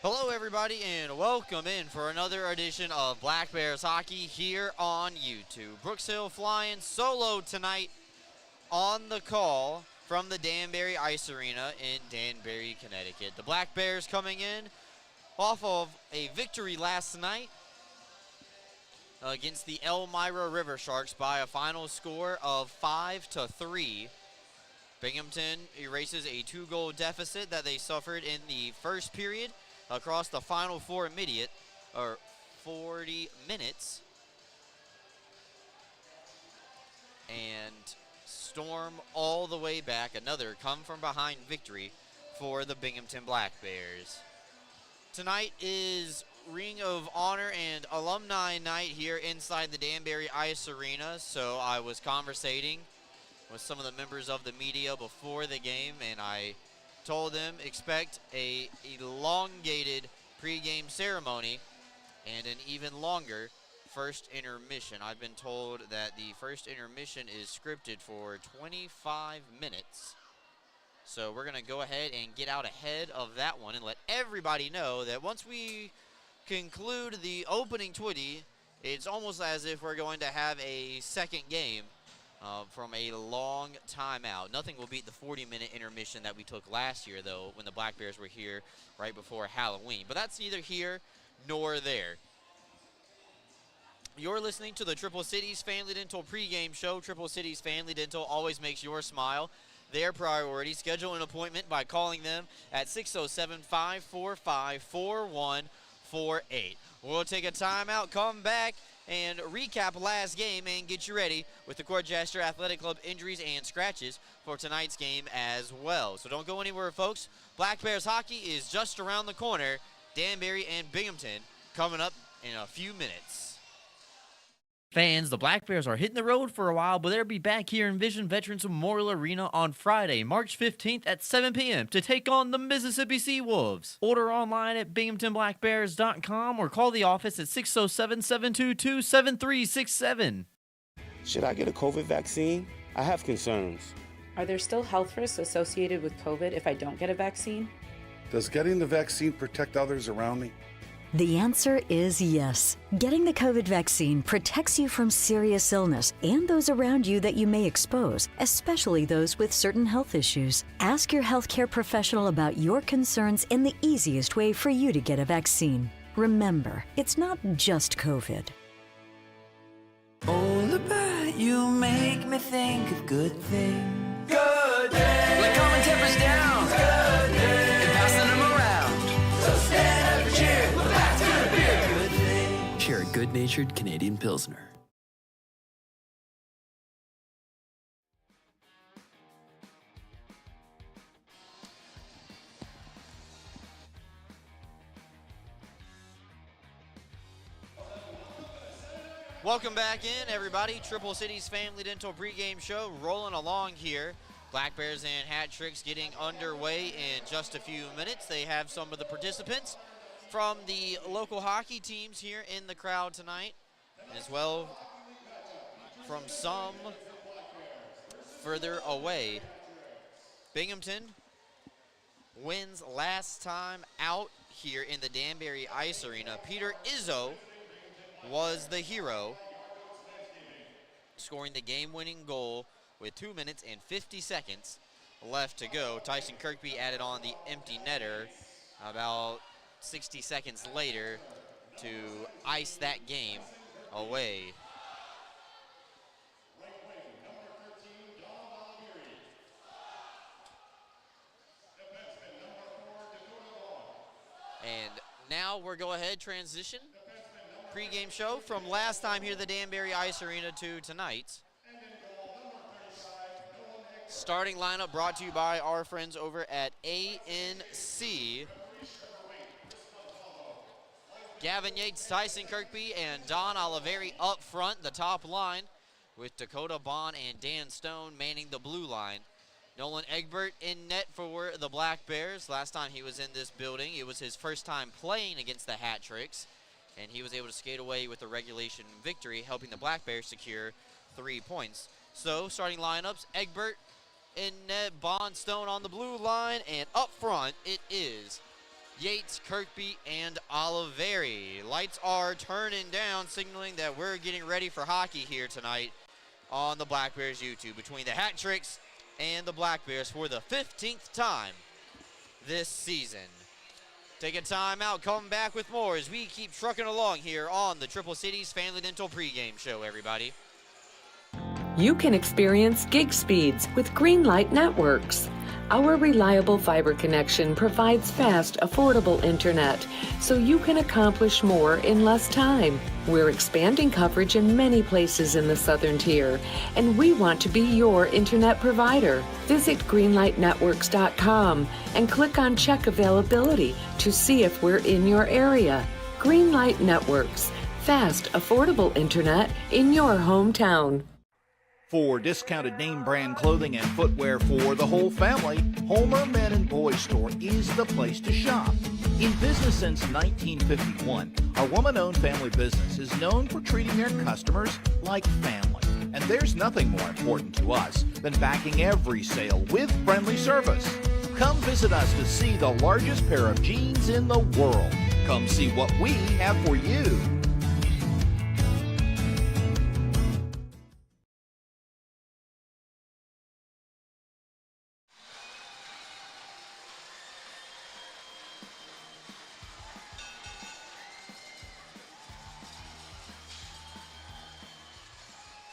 Hello, everybody, and welcome in for another edition of Black Bears Hockey here on YouTube. Brooks Hill flying solo tonight on the call from the Danbury Ice Arena in Danbury, Connecticut. The Black Bears coming in off of a victory last night against the Elmira River Sharks by a final score of 5-3. Binghamton erases a 2-goal deficit that they suffered in the first period across the final 40 minutes, and storm all the way back. Another come-from-behind victory for the Binghamton Black Bears. Tonight is Ring of Honor and Alumni Night here inside the Danbury Ice Arena, so I was conversating with some of the members of the media before the game, and I told them expect a elongated pregame ceremony and an even longer first intermission. I've been told that the first intermission is scripted for 25 minutes. So we're going to go ahead and get out ahead of that one and let everybody know that once we conclude the opening 20, it's almost as if we're going to have a second game from a long time out. Nothing will beat the 40-minute intermission that we took last year, though, when the Black Bears were here right before Halloween. But that's neither here nor there. You're listening to the Triple Cities Family Dental pregame show. Triple Cities Family Dental always makes your smile their priority. Schedule an appointment by calling them at 607-545-4148. We'll take a timeout, come back, and recap last game and get you ready with the Corchester Athletic Club injuries and scratches for tonight's game as well. So don't go anywhere, folks. Black Bears hockey is just around the corner. Danbury and Binghamton coming up in a few minutes. Fans, the Black Bears are hitting the road for a while, but they'll be back here in Vision Veterans Memorial Arena on Friday, March 15th at 7 p.m. to take on the Mississippi Sea Wolves. Order online at binghamtonblackbears.com or call the office at 607-722-7367. Should I get a COVID vaccine? I have concerns. Are there still health risks associated with COVID if I don't get a vaccine? Does getting the vaccine protect others around me? The answer is yes. Getting the COVID vaccine protects you from serious illness and those around you that you may expose, especially those with certain health issues. Ask your healthcare professional about your concerns and the easiest way for you to get a vaccine. Remember, it's not just COVID. Oh, Labatt, you make me think of good things. Good things. Like calming tempers down. Good things. And passing them around. So stand up and cheer. Labatt's gonna be a good thing. Share a good-natured Canadian Pilsner. Welcome back in, everybody. Triple Cities Family Dental pregame show rolling along here. Black Bears and Hat Tricks getting underway in just a few minutes. They have some of the participants from the local hockey teams here in the crowd tonight, as well from some further away. Binghamton wins last time out here in the Danbury Ice Arena. Peter Izzo was the hero, scoring the game-winning goal with 2 minutes and 50 seconds left to go. Tyson Kirkby added on the empty netter about 60 seconds later to ice that game away. And now we're go ahead transition pregame show from last time here at the Danbury Ice Arena to tonight. Starting lineup brought to you by our friends over at ANC. Gavin Yates, Tyson Kirkby, and Don Oliveri up front, the top line, with Dakota Bond and Dan Stone manning the blue line. Nolan Egbert in net for the Black Bears. Last time he was in this building, it was his first time playing against the Hat Tricks, and he was able to skate away with a regulation victory, helping the Black Bears secure 3 points. So, starting lineups, Egbert in net, Bond, Stone on the blue line, and up front it is Yates, Kirkby, and Oliveri. Lights are turning down, signaling that we're getting ready for hockey here tonight on the Black Bears YouTube between the Hat Tricks and the Black Bears for the 15th time this season. Taking time out, coming back with more as we keep trucking along here on the Triple Cities Family Dental Pregame Show, everybody. You can experience gig speeds with Greenlight Networks. Our reliable fiber connection provides fast, affordable internet, so you can accomplish more in less time. We're expanding coverage in many places in the Southern Tier, and we want to be your internet provider. Visit greenlightnetworks.com and click on Check Availability to see if we're in your area. Greenlight Networks. Fast, affordable internet in your hometown. For discounted name brand clothing and footwear for the whole family, Homer Men and Boys Store is the place to shop. In business since 1951, our woman-owned family business is known for treating their customers like family. And there's nothing more important to us than backing every sale with friendly service. Come visit us to see the largest pair of jeans in the world. Come see what we have for you.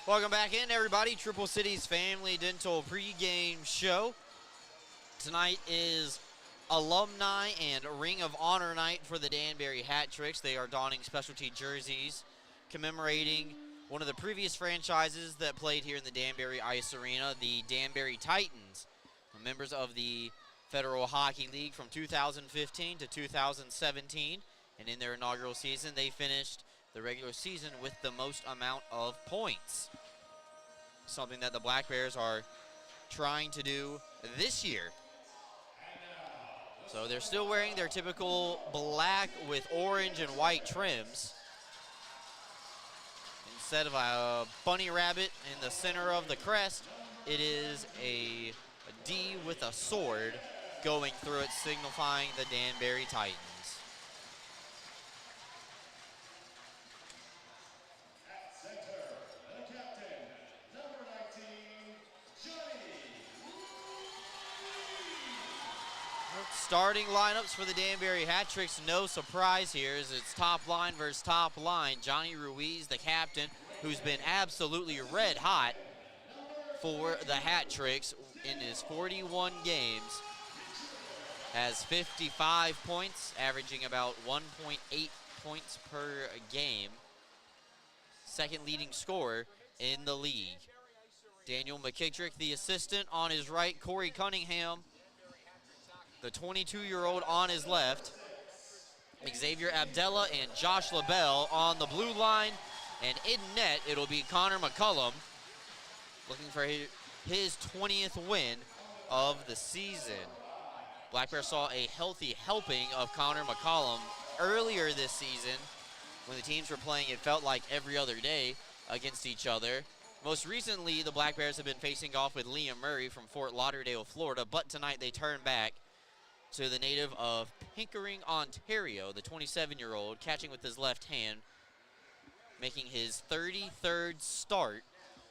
Welcome back in, everybody. Triple Cities Family Dental Pregame Show. Tonight is Alumni and Ring of Honor night for the Danbury Hat Tricks. They are donning specialty jerseys commemorating one of the previous franchises that played here in the Danbury Ice Arena, the Danbury Titans, members of the Federal Hockey League from 2015 to 2017. And in their inaugural season, they finished the regular season with the most amount of points. Something that the Black Bears are trying to do this year. So they're still wearing their typical black with orange and white trims. Instead of a bunny rabbit in the center of the crest, it is a D with a sword going through it, signifying the Danbury Titans. Starting lineups for the Danbury Hat Tricks, no surprise here, as it's top line versus top line. Johnny Ruiz, the captain, who's been absolutely red hot for the Hat Tricks in his 41 games, has 55 points, averaging about 1.8 points per game. Second leading scorer in the league. Daniel McKittrick, the assistant, on his right. Corey Cunningham, the 22-year-old, on his left. Xavier Abdella and Josh LaBelle on the blue line. And in net, it'll be Connor McCullum, looking for his 20th win of the season. Black Bear saw a healthy helping of Connor McCullum earlier this season. When the teams were playing, it felt like every other day against each other. Most recently, the Black Bears have been facing off with Liam Murray from Fort Lauderdale, Florida, but tonight they turn back to the native of Pickering, Ontario, the 27-year-old, catching with his left hand, making his 33rd start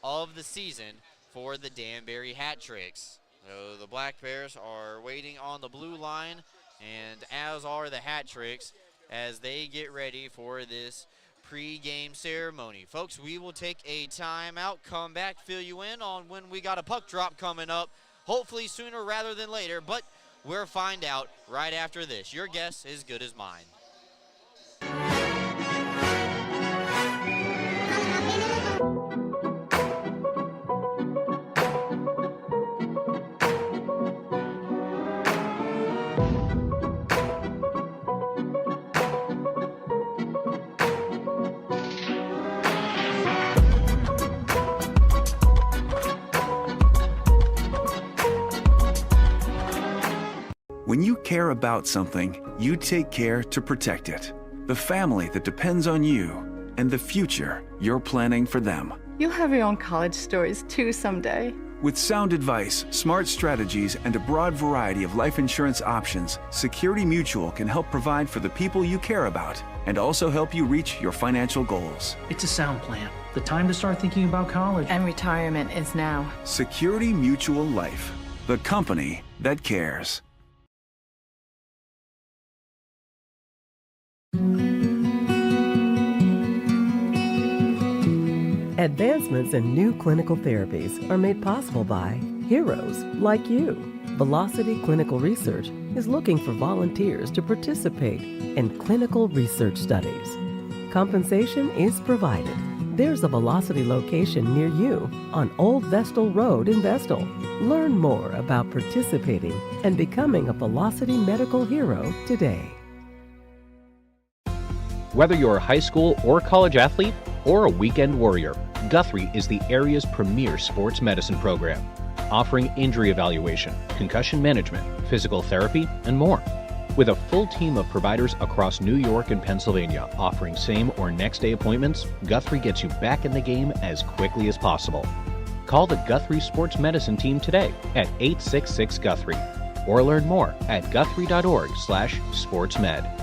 of the season for the Danbury Hat Tricks. So the Black Bears are waiting on the blue line, and as are the Hat Tricks, as they get ready for this pre-game ceremony. Folks, we will take a timeout, come back, fill you in on when we got a puck drop coming up, hopefully sooner rather than later, but we'll find out right after this. Your guess is as good as mine. When you care about something, you take care to protect it. The family that depends on you and the future you're planning for them. You'll have your own college stories too someday. With sound advice, smart strategies, and a broad variety of life insurance options, Security Mutual can help provide for the people you care about and also help you reach your financial goals. It's a sound plan. The time to start thinking about college. And retirement is now. Security Mutual Life, the company that cares. Advancements in new clinical therapies are made possible by heroes like you. Velocity Clinical Research is looking for volunteers to participate in clinical research studies. Compensation is provided. There's a Velocity location near you on Old Vestal Road in Vestal. Learn more about participating and becoming a Velocity medical hero today. Whether you're a high school or college athlete or a weekend warrior, Guthrie is the area's premier sports medicine program, offering injury evaluation, concussion management, physical therapy, and more. With a full team of providers across New York and Pennsylvania offering same or next day appointments, Guthrie gets you back in the game as quickly as possible. Call the Guthrie Sports Medicine team today at 866-GUTHRIE or learn more at guthrie.org/sportsmed.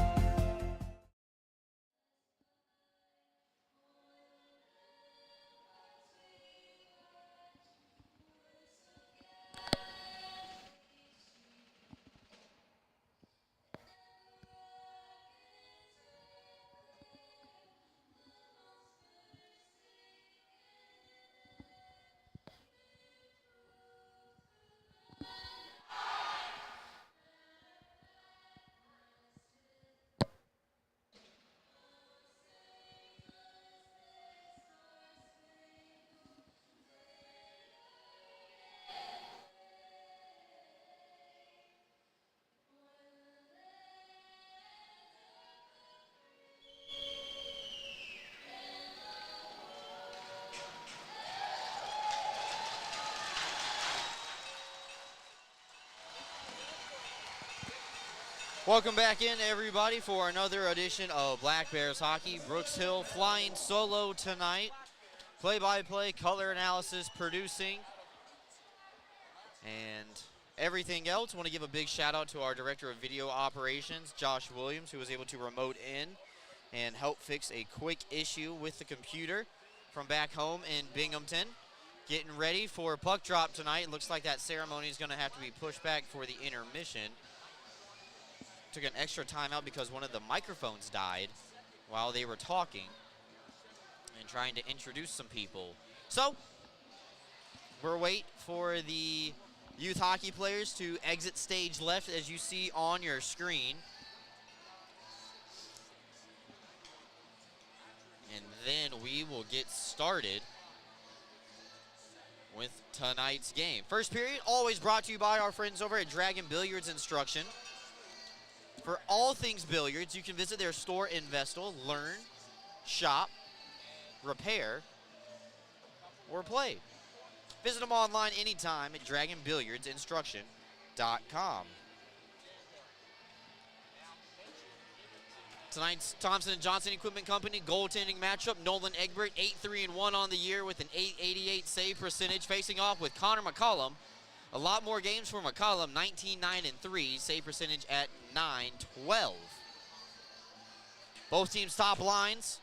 Welcome back in, everybody, for another edition of Black Bears Hockey. Brooks Hill flying solo tonight. Play-by-play, color analysis, producing, and everything else. I want to give a big shout-out to our Director of Video Operations, Josh Williams, who was able to remote in and help fix a quick issue with the computer from back home in Binghamton. Getting ready for puck drop tonight. It looks like that ceremony is going to have to be pushed back for the intermission. Took an extra timeout because one of the microphones died while they were talking and trying to introduce some people. So, we're waiting for the youth hockey players to exit stage left, as you see on your screen. And then we will get started with tonight's game. First period, always brought to you by our friends over at Dragon Billiards Instruction. For all things billiards, you can visit their store in Vestal, learn, shop, repair, or play. Visit them online anytime at dragonbilliardsinstruction.com. Tonight's Thompson & Johnson Equipment Company goaltending matchup, Nolan Egbert, 8-3-1 on the year with an .888 save percentage, facing off with Connor McCollum. A lot more games for McCollum, 19-9-3, save percentage at .912. Both teams' top lines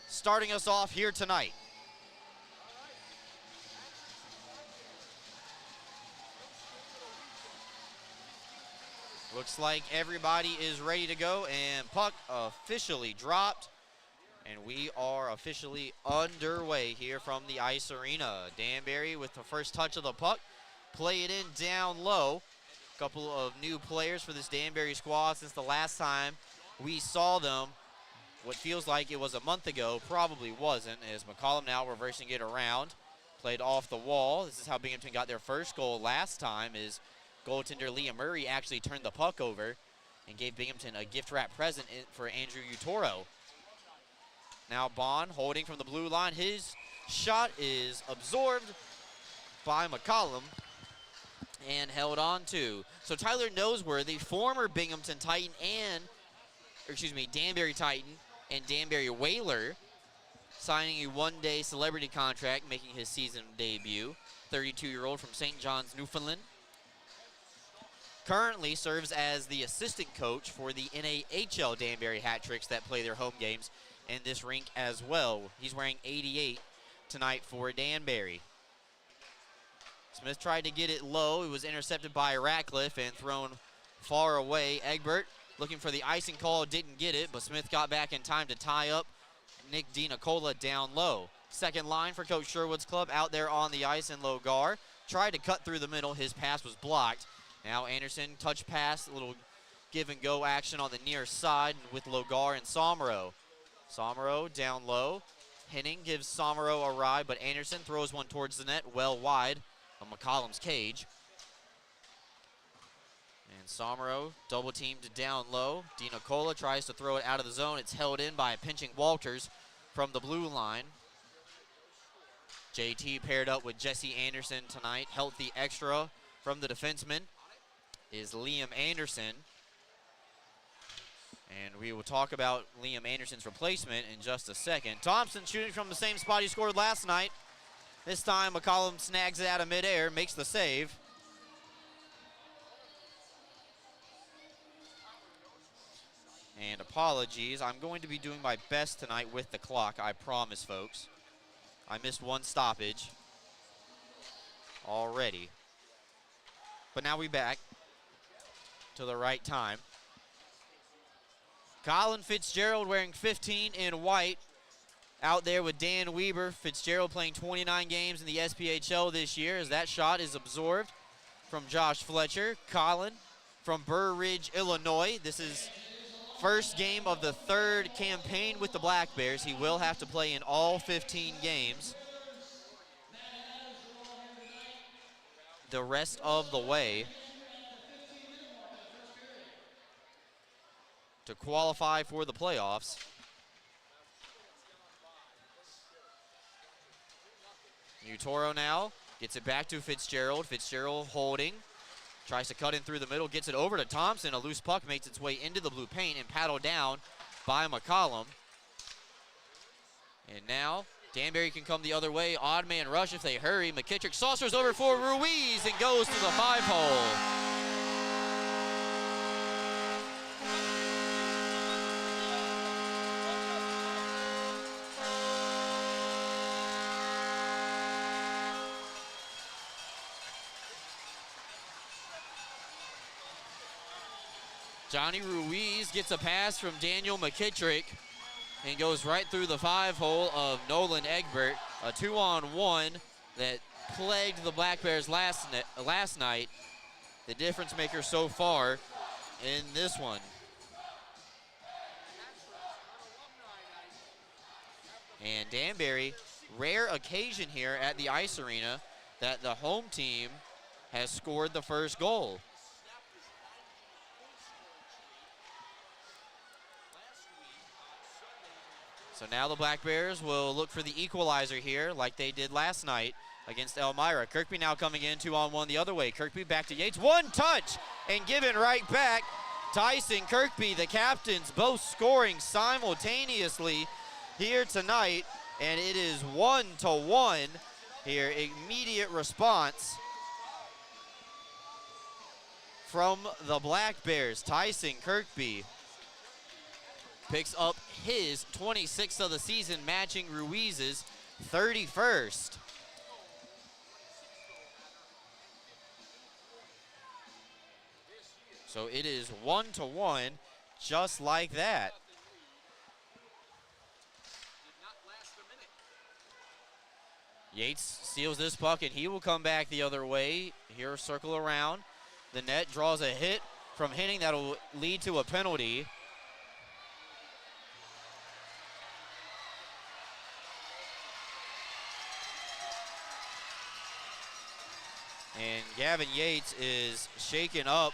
starting us off here tonight. Looks like everybody is ready to go, and puck officially dropped, and we are officially underway here from the ice arena. Danbury with the first touch of the puck. Play it in down low. A couple of new players for this Danbury squad since the last time we saw them. What feels like it was a month ago, probably wasn't, as McCollum now reversing it around. Played off the wall. This is how Binghamton got their first goal last time, is goaltender Liam Murray actually turned the puck over and gave Binghamton a gift wrap present for Andrew Utoro. Now Bond holding from the blue line. His shot is absorbed by McCollum and held on to. So Tyler Noseworthy, former Binghamton Titan Danbury Titan and Danbury Whaler, signing a one-day celebrity contract, making his season debut. 32-year-old from St. John's, Newfoundland. Currently serves as the assistant coach for the NAHL Danbury Hat-Tricks that play their home games in this rink as well. He's wearing 88 tonight for Danbury. Smith tried to get it low. It was intercepted by Ratcliffe and thrown far away. Egbert looking for the icing call, didn't get it, but Smith got back in time to tie up Nick DiNicola down low. Second line for Coach Sherwood's club out there on the ice in Logar. Tried to cut through the middle. His pass was blocked. Now Anderson, touch pass, a little give and go action on the near side with Logar and Somero. Somero down low. Henning gives Somero a ride, but Anderson throws one towards the net, well wide of McCollum's cage. And Somero double teamed down low. DiNicola tries to throw it out of the zone. It's held in by pinching Walters from the blue line. JT paired up with Jesse Anderson tonight. Healthy extra from the defenseman is Liam Anderson. And we will talk about Liam Anderson's replacement in just a second. Thompson shooting from the same spot he scored last night. This time McCollum snags it out of midair, makes the save. And apologies, I'm going to be doing my best tonight with the clock, I promise, folks. I missed one stoppage already. But now we're back to the right time. Colin Fitzgerald wearing 15 in white out there with Dan Weber. Fitzgerald playing 29 games in the SPHL this year as that shot is absorbed from Josh Fletcher. Colin from Burr Ridge, Illinois. This is first game of the third campaign with the Black Bears. He will have to play in all 15 games the rest of the way to qualify for the playoffs. Utoro now gets it back to Fitzgerald. Fitzgerald holding. Tries to cut in through the middle, gets it over to Thompson. A loose puck makes its way into the blue paint and paddled down by McCollum. And now Danbury can come the other way. Odd man rush if they hurry. McKittrick saucers over for Ruiz and goes to the 5-hole. Johnny Ruiz gets a pass from Daniel McKittrick and goes right through the 5-hole of Nolan Egbert. A 2-on-1 that plagued the Black Bears last night. The difference maker so far in this one. And Danbury, rare occasion here at the ice arena that the home team has scored the first goal. So now the Black Bears will look for the equalizer here like they did last night against Elmira. Kirkby now coming in 2-on-1 the other way. Kirkby back to Yates. One touch and given right back. Tyson Kirkby, the captains, both scoring simultaneously here tonight. And it is 1-1 here. Immediate response from the Black Bears. Tyson Kirkby picks up his 26th of the season, matching Ruiz's 31st. So it is 1-1, just like that. Yates steals this puck, and he will come back the other way. Here, circle around. The net draws a hit from Henning that will lead to a penalty. And Gavin Yates is shaken up.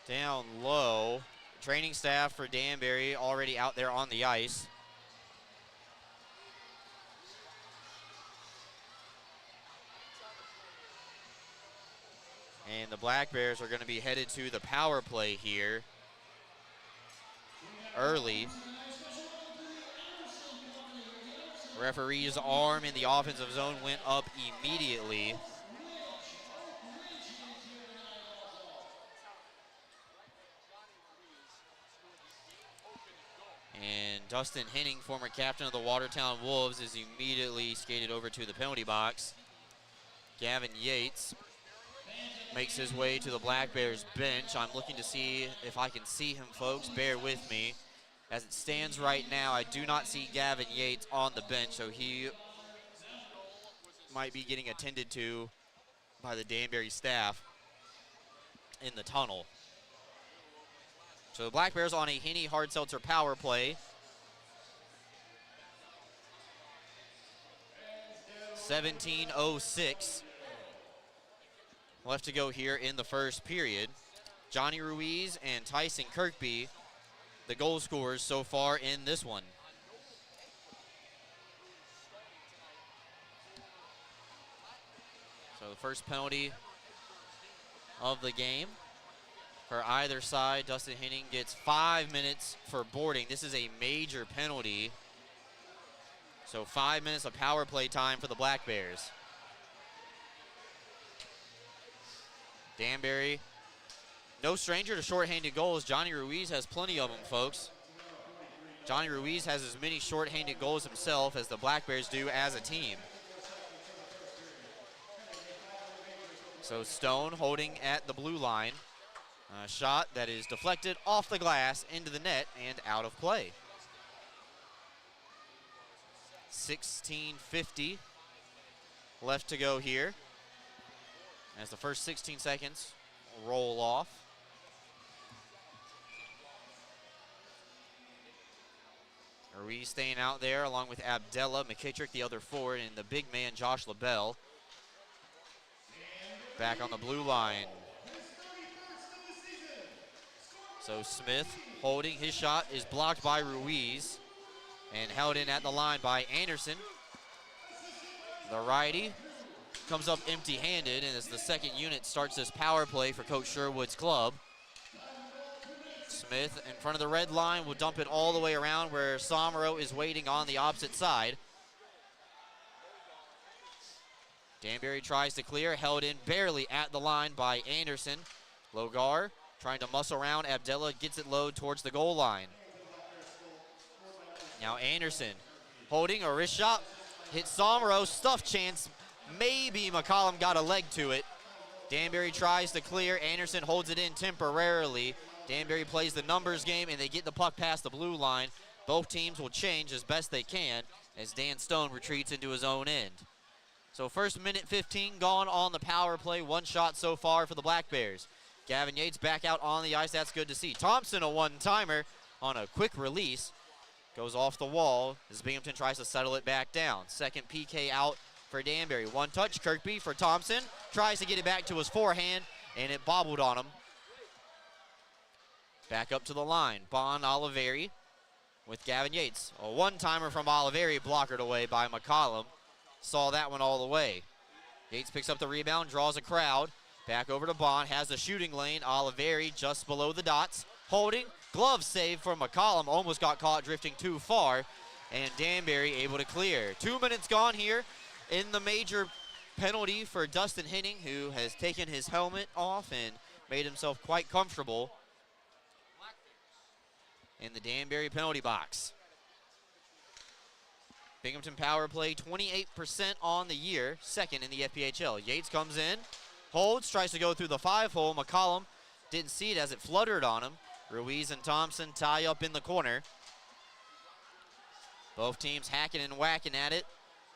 Down low. Training staff for Danbury already out there on the ice. And the Black Bears are going to be headed to the power play here early. Referee's arm in the offensive zone went up immediately. And Dustin Henning, former captain of the Watertown Wolves, is immediately skated over to the penalty box. Gavin Yates makes his way to the Black Bears bench. I'm looking to see if I can see him, folks. Bear with me. As it stands right now, I do not see Gavin Yates on the bench, so he might be getting attended to by the Danbury staff in the tunnel. So the Black Bears on a Henny Hard Seltzer power play. 17:06 left to go here in the first period. Johnny Ruiz and Tyson Kirkby, the goal scorers so far in this one. So the first penalty of the game for either side. Dustin Henning gets 5 minutes for boarding. This is a major penalty. So 5 minutes of power play time for the Black Bears. Danbury, no stranger to shorthanded goals. Johnny Ruiz has plenty of them, folks. Johnny Ruiz has as many shorthanded goals himself as the Black Bears do as a team. So Stone holding at the blue line. A shot that is deflected off the glass into the net and out of play. 16:50 left to go here as the first 16 seconds roll off. Ruiz staying out there along with Abdella, McKittrick, the other forward, and the big man Josh LaBelle. Back on the blue line. So Smith holding, his shot is blocked by Ruiz and held in at the line by Anderson. The righty comes up empty-handed, and as the second unit starts this power play for Coach Sherwood's club. Smith in front of the red line will dump it all the way around where Somero is waiting on the opposite side. Danbury tries to clear, held in barely at the line by Anderson. Logar trying to muscle around. Abdella gets it low towards the goal line. Now Anderson holding a wrist shot. Hits Somero, stuff chance. Maybe McCollum got a leg to it. Danbury tries to clear. Anderson holds it in temporarily. Danbury plays the numbers game and they get the puck past the blue line. Both teams will change as best they can as Dan Stone retreats into his own end. So first minute 15 gone on the power play. One shot so far for the Black Bears. Gavin Yates back out on the ice. That's good to see. Thompson, a one-timer on a quick release. Goes off the wall as Binghamton tries to settle it back down. Second PK out for Danbury. One touch, Kirkby for Thompson. Tries to get it back to his forehand, and it bobbled on him. Back up to the line. Bon Oliveri with Gavin Yates. A one-timer from Oliveri, blockered away by McCollum. Saw that one all the way. Yates picks up the rebound, draws a crowd. Back over to Bond, has the shooting lane. Oliveri just below the dots. Holding, glove save from McCollum. Almost got caught drifting too far. And Danbury able to clear. 2 minutes gone here in the major penalty for Dustin Henning, who has taken his helmet off and made himself quite comfortable in the Danbury penalty box. Binghamton power play, 28% on the year, second in the FPHL. Yates comes in, holds, tries to go through the 5-hole. McCollum didn't see it as it fluttered on him. Ruiz and Thompson tie up in the corner. Both teams hacking and whacking at it.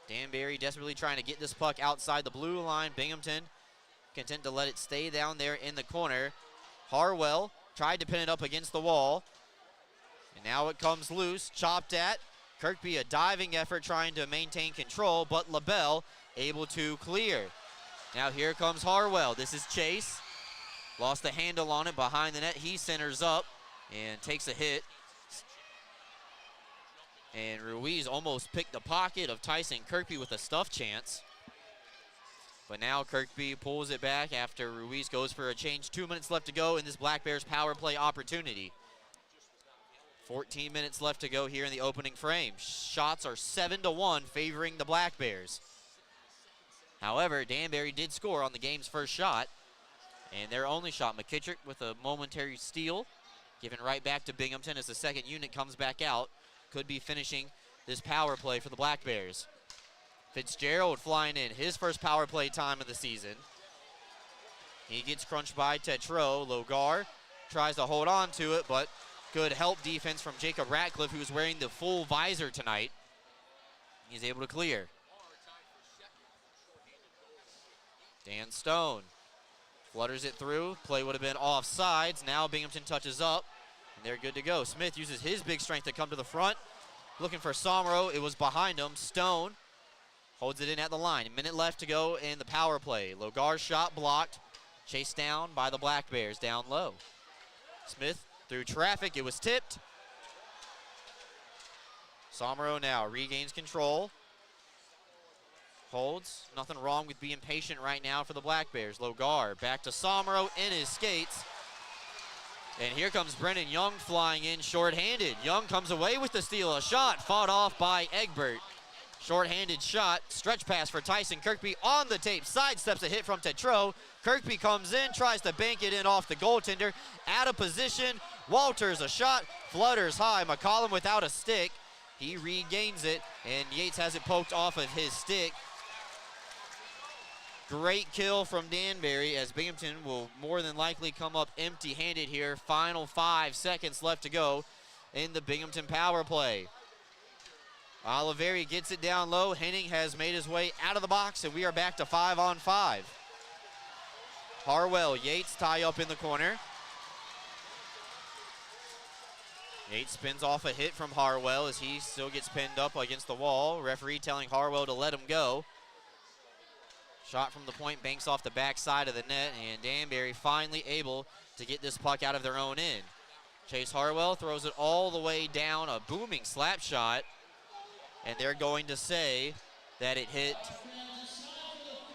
Danbury desperately trying to get this puck outside the blue line. Binghamton content to let it stay down there in the corner. Harwell tried to pin it up against the wall. And now it comes loose, chopped at. Kirkby, a diving effort trying to maintain control, but LaBelle able to clear. Now here comes Harwell. This is Chase. Lost the handle on it behind the net. He centers up and takes a hit. And Ruiz almost picked the pocket of Tyson Kirkby with a stuff chance. But now Kirkby pulls it back after Ruiz goes for a change. 2 minutes left to go in this Black Bears power play opportunity. 14 minutes left to go here in the opening frame. Shots are 7-1 favoring the Black Bears. However, Danbury did score on the game's first shot. And their only shot, McKittrick with a momentary steal. Given right back to Binghamton as the second unit comes back out. Could be finishing this power play for the Black Bears. Fitzgerald flying in his first power play time of the season. He gets crunched by Tetreault. Logar tries to hold on to it, but good help defense from Jacob Ratcliffe, who's wearing the full visor tonight. He's able to clear. Dan Stone flutters it through. Play would have been offsides. Now Binghamton touches up, and they're good to go. Smith uses his big strength to come to the front. Looking for Somro. It was behind him. Stone holds it in at the line. A minute left to go in the power play. Logar's shot blocked. Chased down by the Black Bears down low. Smith through traffic. It was tipped. Somro now regains control. Holds. Nothing wrong with being patient right now for the Black Bears. Logar back to Somro in his skates. And here comes Brennan Young flying in shorthanded. Young comes away with the steal. A shot fought off by Egbert. Short-handed shot, stretch pass for Tyson Kirkby on the tape, sidesteps a hit from Tetreault. Kirkby comes in, tries to bank it in off the goaltender, out of position. Walters a shot, flutters high. McCollum without a stick. He regains it, and Yates has it poked off of his stick. Great kill from Danbury, as Binghamton will more than likely come up empty-handed here. Final 5 seconds left to go in the Binghamton power play. Oliveri gets it down low. Henning has made his way out of the box, and we are back to 5-on-5. Harwell, Yates tie up in the corner. Yates spins off a hit from Harwell as he still gets pinned up against the wall. Referee telling Harwell to let him go. Shot from the point, banks off the backside of the net, and Danbury finally able to get this puck out of their own end. Chase Harwell throws it all the way down, a booming slap shot. And they're going to say that it hit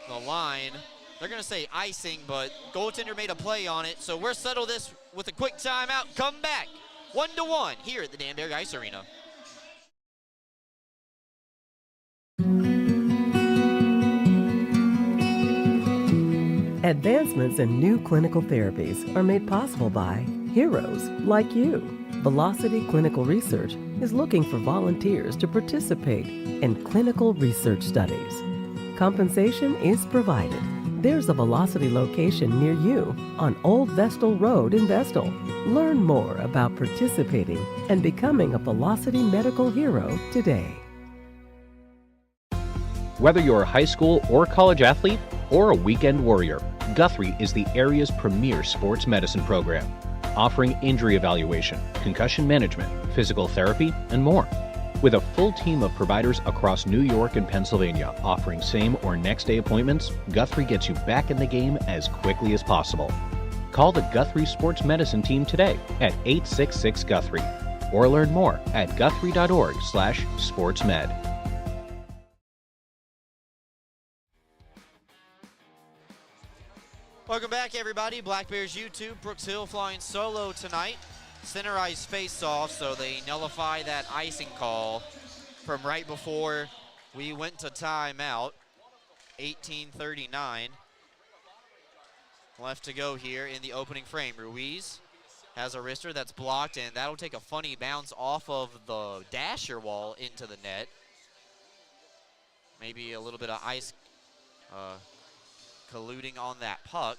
the line. They're going to say icing, but goaltender made a play on it. So we'll settle this with a quick timeout. Come back 1-1 here at the Danbury Ice Arena. Advancements in new clinical therapies are made possible by heroes like you. Velocity Clinical Research is looking for volunteers to participate in clinical research studies. Compensation is provided. There's a Velocity location near you on Old Vestal Road in Vestal. Learn more about participating and becoming a Velocity medical hero today. Whether you're a high school or college athlete or a weekend warrior, Guthrie is the area's premier sports medicine program, offering injury evaluation, concussion management, physical therapy, and more. With a full team of providers across New York and Pennsylvania offering same or next day appointments, Guthrie gets you back in the game as quickly as possible. Call the Guthrie Sports Medicine team today at 866-GUTHRIE or learn more at guthrie.org/sportsmed. Welcome back, everybody. Black Bears YouTube. Brooks Hill flying solo tonight. Center ice face-off, so they nullify that icing call from right before we went to timeout. 18:39 left to go here in the opening frame. Ruiz has a wrister that's blocked, and that'll take a funny bounce off of the dasher wall into the net. Maybe a little bit of ice colluding on that puck,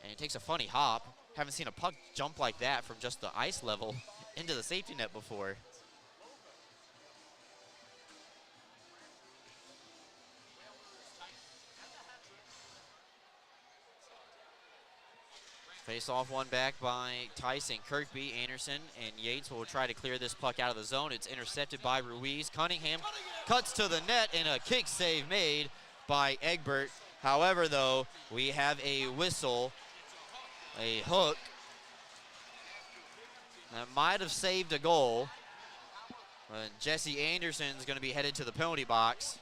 and it takes a funny hop. Haven't seen a puck jump like that from just the ice level into the safety net before. Face off one back by Tyson Kirkby. Anderson and Yates will try to clear this puck out of the zone. It's intercepted by Ruiz. Cunningham cuts to the net, and a kick save made by Egbert. However, though, we have a whistle, a hook, that might have saved a goal. Jesse Anderson is going to be headed to the penalty box.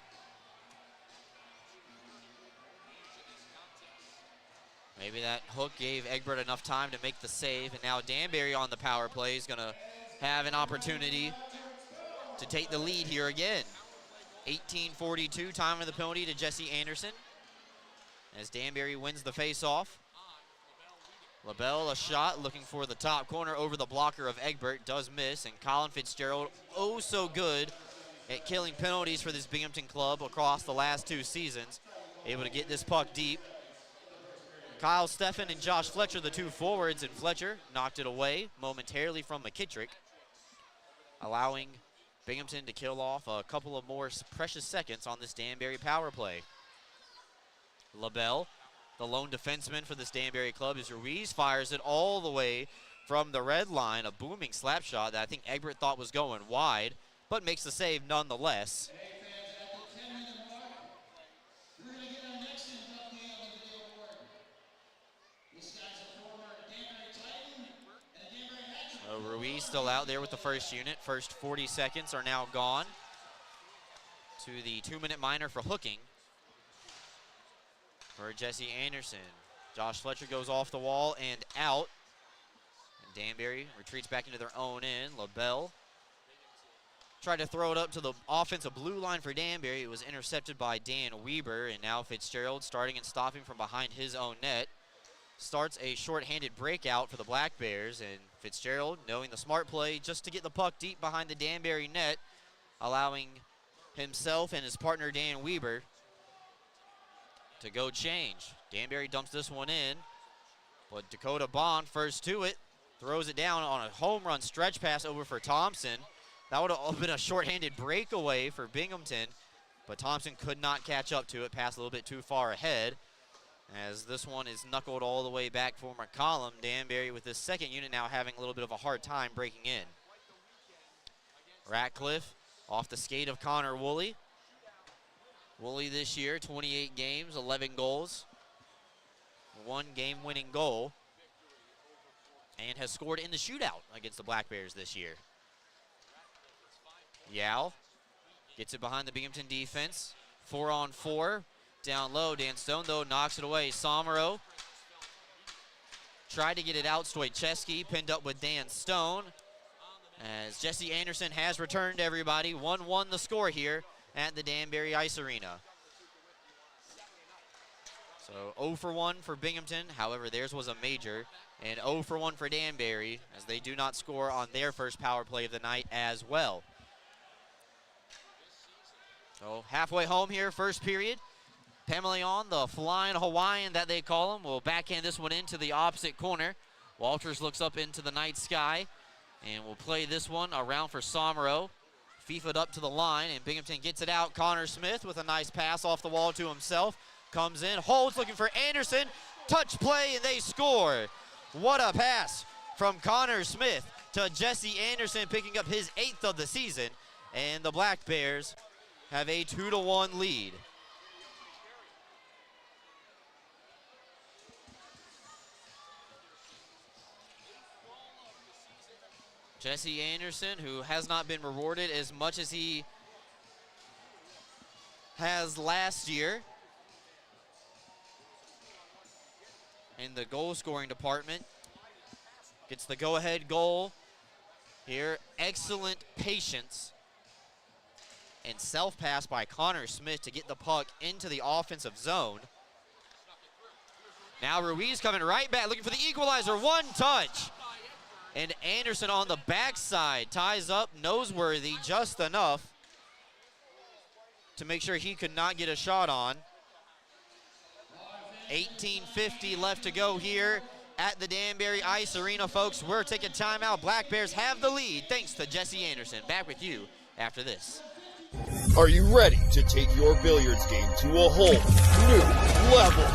Maybe that hook gave Egbert enough time to make the save, and now Danbury on the power play is going to have an opportunity to take the lead here again. 18:42, time of the penalty to Jesse Anderson as Danbury wins the face-off. LaBelle, a shot, looking for the top corner over the blocker of Egbert, does miss, and Colin Fitzgerald, oh so good at killing penalties for this Binghamton club across the last 2 seasons, able to get this puck deep. Kyle Steffen and Josh Fletcher, the 2 forwards, and Fletcher knocked it away momentarily from McKittrick, allowing Binghamton to kill off a couple of more precious seconds on this Danbury power play. LaBelle, the lone defenseman for this Danbury club, as Ruiz fires it all the way from the red line, a booming slap shot that I think Egbert thought was going wide, but makes the save nonetheless. Ruiz still out there with the first unit. First 40 seconds are now gone to the 2-minute minor for hooking for Jesse Anderson. Josh Fletcher goes off the wall and out. And Danbury retreats back into their own end. LaBelle tried to throw it up to the offensive blue line for Danbury. It was intercepted by Dan Weber, and now Fitzgerald starting and stopping from behind his own net. Starts a short-handed breakout for the Black Bears, and Fitzgerald, knowing the smart play, just to get the puck deep behind the Danbury net, allowing himself and his partner Dan Weber to go change. Danbury dumps this one in, but Dakota Bond first to it, throws it down on a home run stretch pass over for Thompson. That would have been a short-handed breakaway for Binghamton, but Thompson could not catch up to it, passed a little bit too far ahead. As this one is knuckled all the way back for McCollum. Danbury with this second unit now having a little bit of a hard time breaking in. Ratcliffe off the skate of Connor Woolley. Woolley this year, 28 games, 11 goals, 1 game-winning goal, and has scored in the shootout against the Black Bears this year. Yao gets it behind the Binghamton defense. 4-on-4. Down low, Dan Stone, though, knocks it away. Somero tried to get it out. Stoicheski pinned up with Dan Stone. As Jesse Anderson has returned, everybody. 1-1 the score here at the Danbury Ice Arena. So 0 for 1 for Binghamton. However, theirs was a major. And 0 for 1 for Danbury, as they do not score on their first power play of the night as well. So halfway home here, first period. Pamelion, the flying Hawaiian that they call him, will backhand this one into the opposite corner. Walters looks up into the night sky and will play this one around for Somero. FIFA'd up to the line, and Binghamton gets it out. Connor Smith with a nice pass off the wall to himself. Comes in, holds, looking for Anderson. Touch play, and they score. What a pass from Connor Smith to Jesse Anderson, picking up his 8th of the season. And the Black Bears have a 2-1 lead. Jesse Anderson, who has not been rewarded as much as he has last year in the goal-scoring department, gets the go-ahead goal here. Excellent patience and self-pass by Connor Smith to get the puck into the offensive zone. Now Ruiz coming right back, looking for the equalizer. One touch. And Anderson on the backside ties up Noseworthy just enough to make sure he could not get a shot on. 18:50 left to go here at the Danbury Ice Arena, folks. We're taking timeout. Black Bears have the lead thanks to Jesse Anderson. Back with you after this. Are you ready to take your billiards game to a whole new level?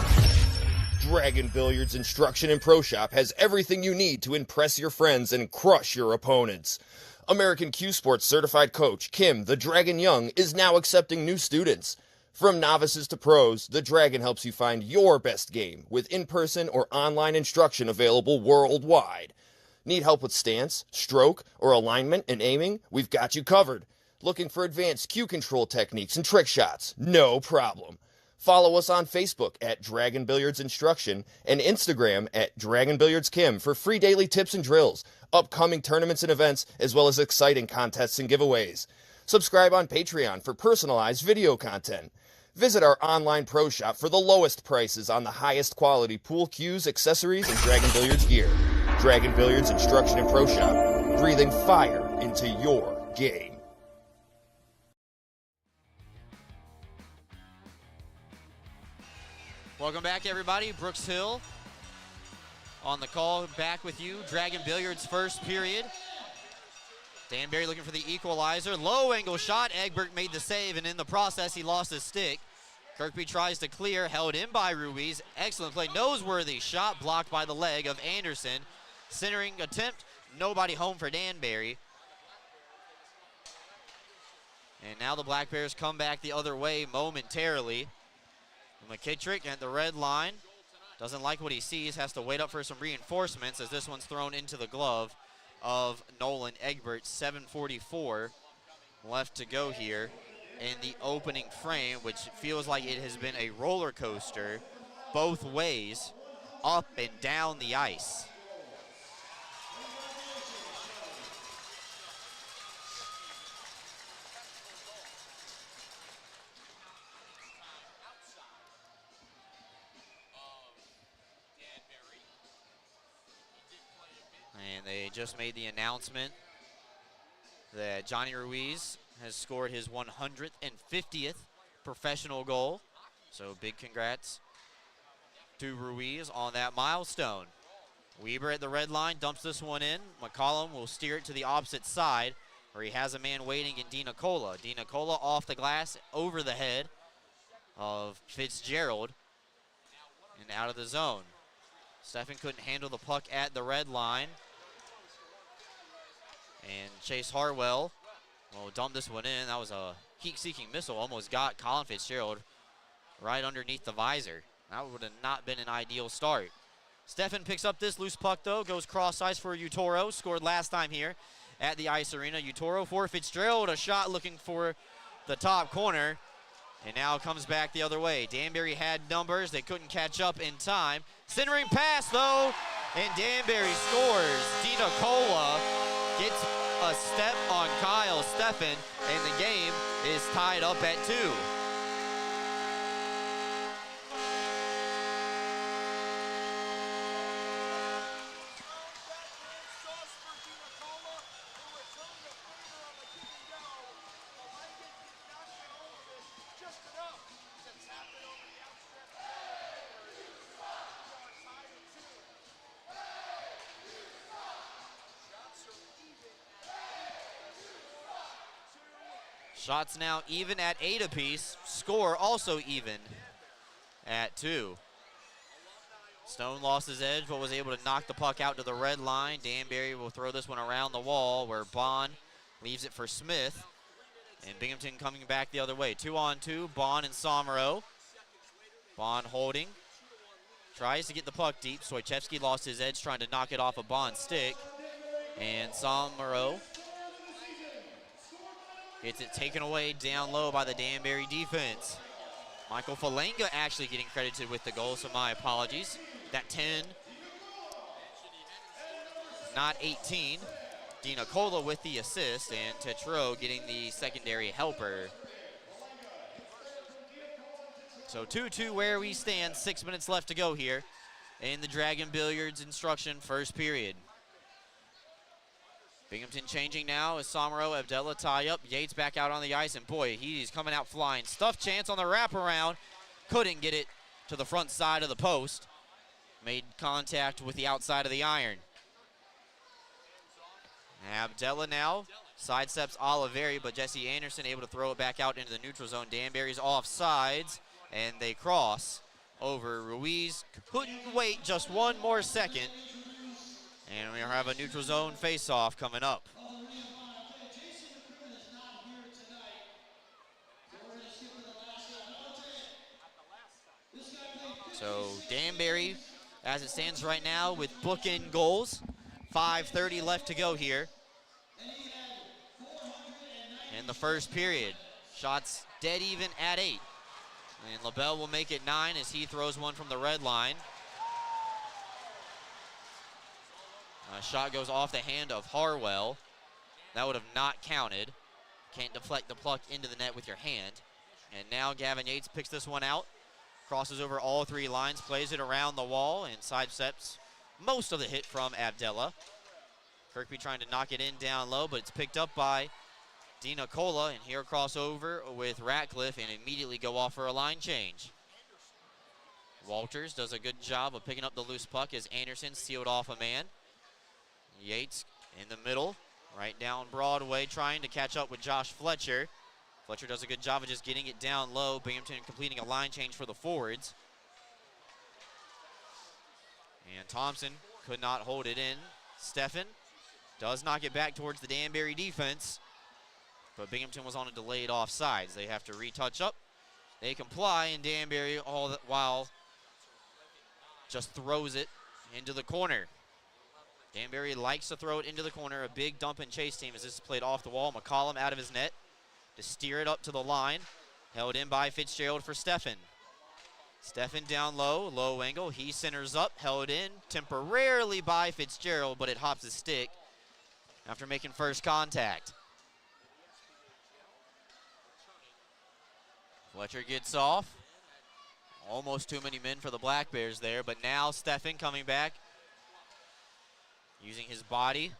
Dragon Billiards Instruction and Pro Shop has everything you need to impress your friends and crush your opponents. American Q Sports certified coach Kim the Dragon Young is now accepting new students. From novices to pros, the Dragon helps you find your best game with in-person or online instruction available worldwide. Need help with stance, stroke, or alignment and aiming? We've got you covered. Looking for advanced cue control techniques and trick shots? No problem. Follow us on Facebook at Dragon Billiards Instruction and Instagram at Dragon Billiards Kim for free daily tips and drills, upcoming tournaments and events, as well as exciting contests and giveaways. Subscribe on Patreon for personalized video content. Visit our online pro shop for the lowest prices on the highest quality pool cues, accessories, and Dragon Billiards gear. Dragon Billiards Instruction and Pro Shop, breathing fire into your game. Welcome back, everybody. Brooks Hill on the call, back with you. Dragon Billiards first period. Danbury looking for the equalizer. Low angle shot. Egbert made the save, and in the process, he lost his stick. Kirkby tries to clear, held in by Ruiz. Excellent play. Noseworthy shot blocked by the leg of Anderson. Centering attempt. Nobody home for Danbury. And now the Black Bears come back the other way momentarily. McKittrick at the red line. Doesn't like what he sees. Has to wait up for some reinforcements as this one's thrown into the glove of Nolan Egbert. 7:44 left to go here in the opening frame, which feels like it has been a roller coaster both ways, up and down the ice. And they just made the announcement that Johnny Ruiz has scored his 150th professional goal. So big congrats to Ruiz on that milestone. Weber at the red line dumps this one in. McCollum will steer it to the opposite side where he has a man waiting in DiNicola. DiNicola off the glass over the head of Fitzgerald and out of the zone. Stephen couldn't handle the puck at the red line. And Chase Harwell will dump this one in. That was a heat-seeking missile. Almost got Colin Fitzgerald right underneath the visor. That would have not been an ideal start. Stephen picks up this loose puck, though. Goes cross-ice for Utoro. Scored last time here at the Ice Arena. Utoro for Fitzgerald. A shot looking for the top corner. And now comes back the other way. Danbury had numbers. They couldn't catch up in time. Centering pass, though. And Danbury scores. DiNicola gets a step on Kyle Steffen, and the game is tied up at 2. Shots now even at 8 apiece. Score also even at 2. Stone lost his edge, but was able to knock the puck out to the red line. Danbury will throw this one around the wall where Bond leaves it for Smith. And Binghamton coming back the other way. 2-on-2, Bond and Somero. Bond holding. Tries to get the puck deep. Soichevsky lost his edge trying to knock it off a Bond stick. And Somero gets it taken away down low by the Danbury defense. Michael Falanga actually getting credited with the goal, so my apologies. That 10, not 18. DiNicola with the assist, and Tetreault getting the secondary helper. So 2-2 where we stand, 6 minutes left to go here in the Dragon Billiards Instruction first period. Binghamton changing now as Somero, Abdella tie up. Yates back out on the ice, and boy, he's coming out flying. Stuff chance on the wraparound. Couldn't get it to the front side of the post. Made contact with the outside of the iron. Abdella now sidesteps Oliveri, but Jesse Anderson able to throw it back out into the neutral zone. Danbury's off sides, and they cross over. Ruiz couldn't wait just one more second. And we have a neutral zone face-off coming up. So Danbury, as it stands right now, with bookend goals. 5:30 left to go here in the first period. Shots dead even at 8. And LaBelle will make it 9 as he throws one from the red line. A shot goes off the hand of Harwell. That would have not counted. Can't deflect the puck into the net with your hand. And now Gavin Yates picks this one out. Crosses over all 3 lines, plays it around the wall, and sidesteps most of the hit from Abdella. Kirkby trying to knock it in down low, but it's picked up by Dina Cola, and here crossover with Ratcliffe and immediately go off for a line change. Walters does a good job of picking up the loose puck as Anderson sealed off a man. Yates in the middle, right down Broadway, trying to catch up with Josh Fletcher. Fletcher does a good job of just getting it down low. Binghamton completing a line change for the forwards. And Thompson could not hold it in. Steffen does not get back towards the Danbury defense, but Binghamton was on a delayed offsides. They have to retouch up. They comply, and Danbury all the while just throws it into the corner. Danbury likes to throw it into the corner. A big dump and chase team as this is played off the wall. McCollum out of his net to steer it up to the line. Held in by Fitzgerald for Steffen. Steffen down low, low angle. He centers up, held in temporarily by Fitzgerald, but it hops his stick after making first contact. Fletcher gets off. Almost too many men for the Black Bears there, but now Steffen coming back, using his body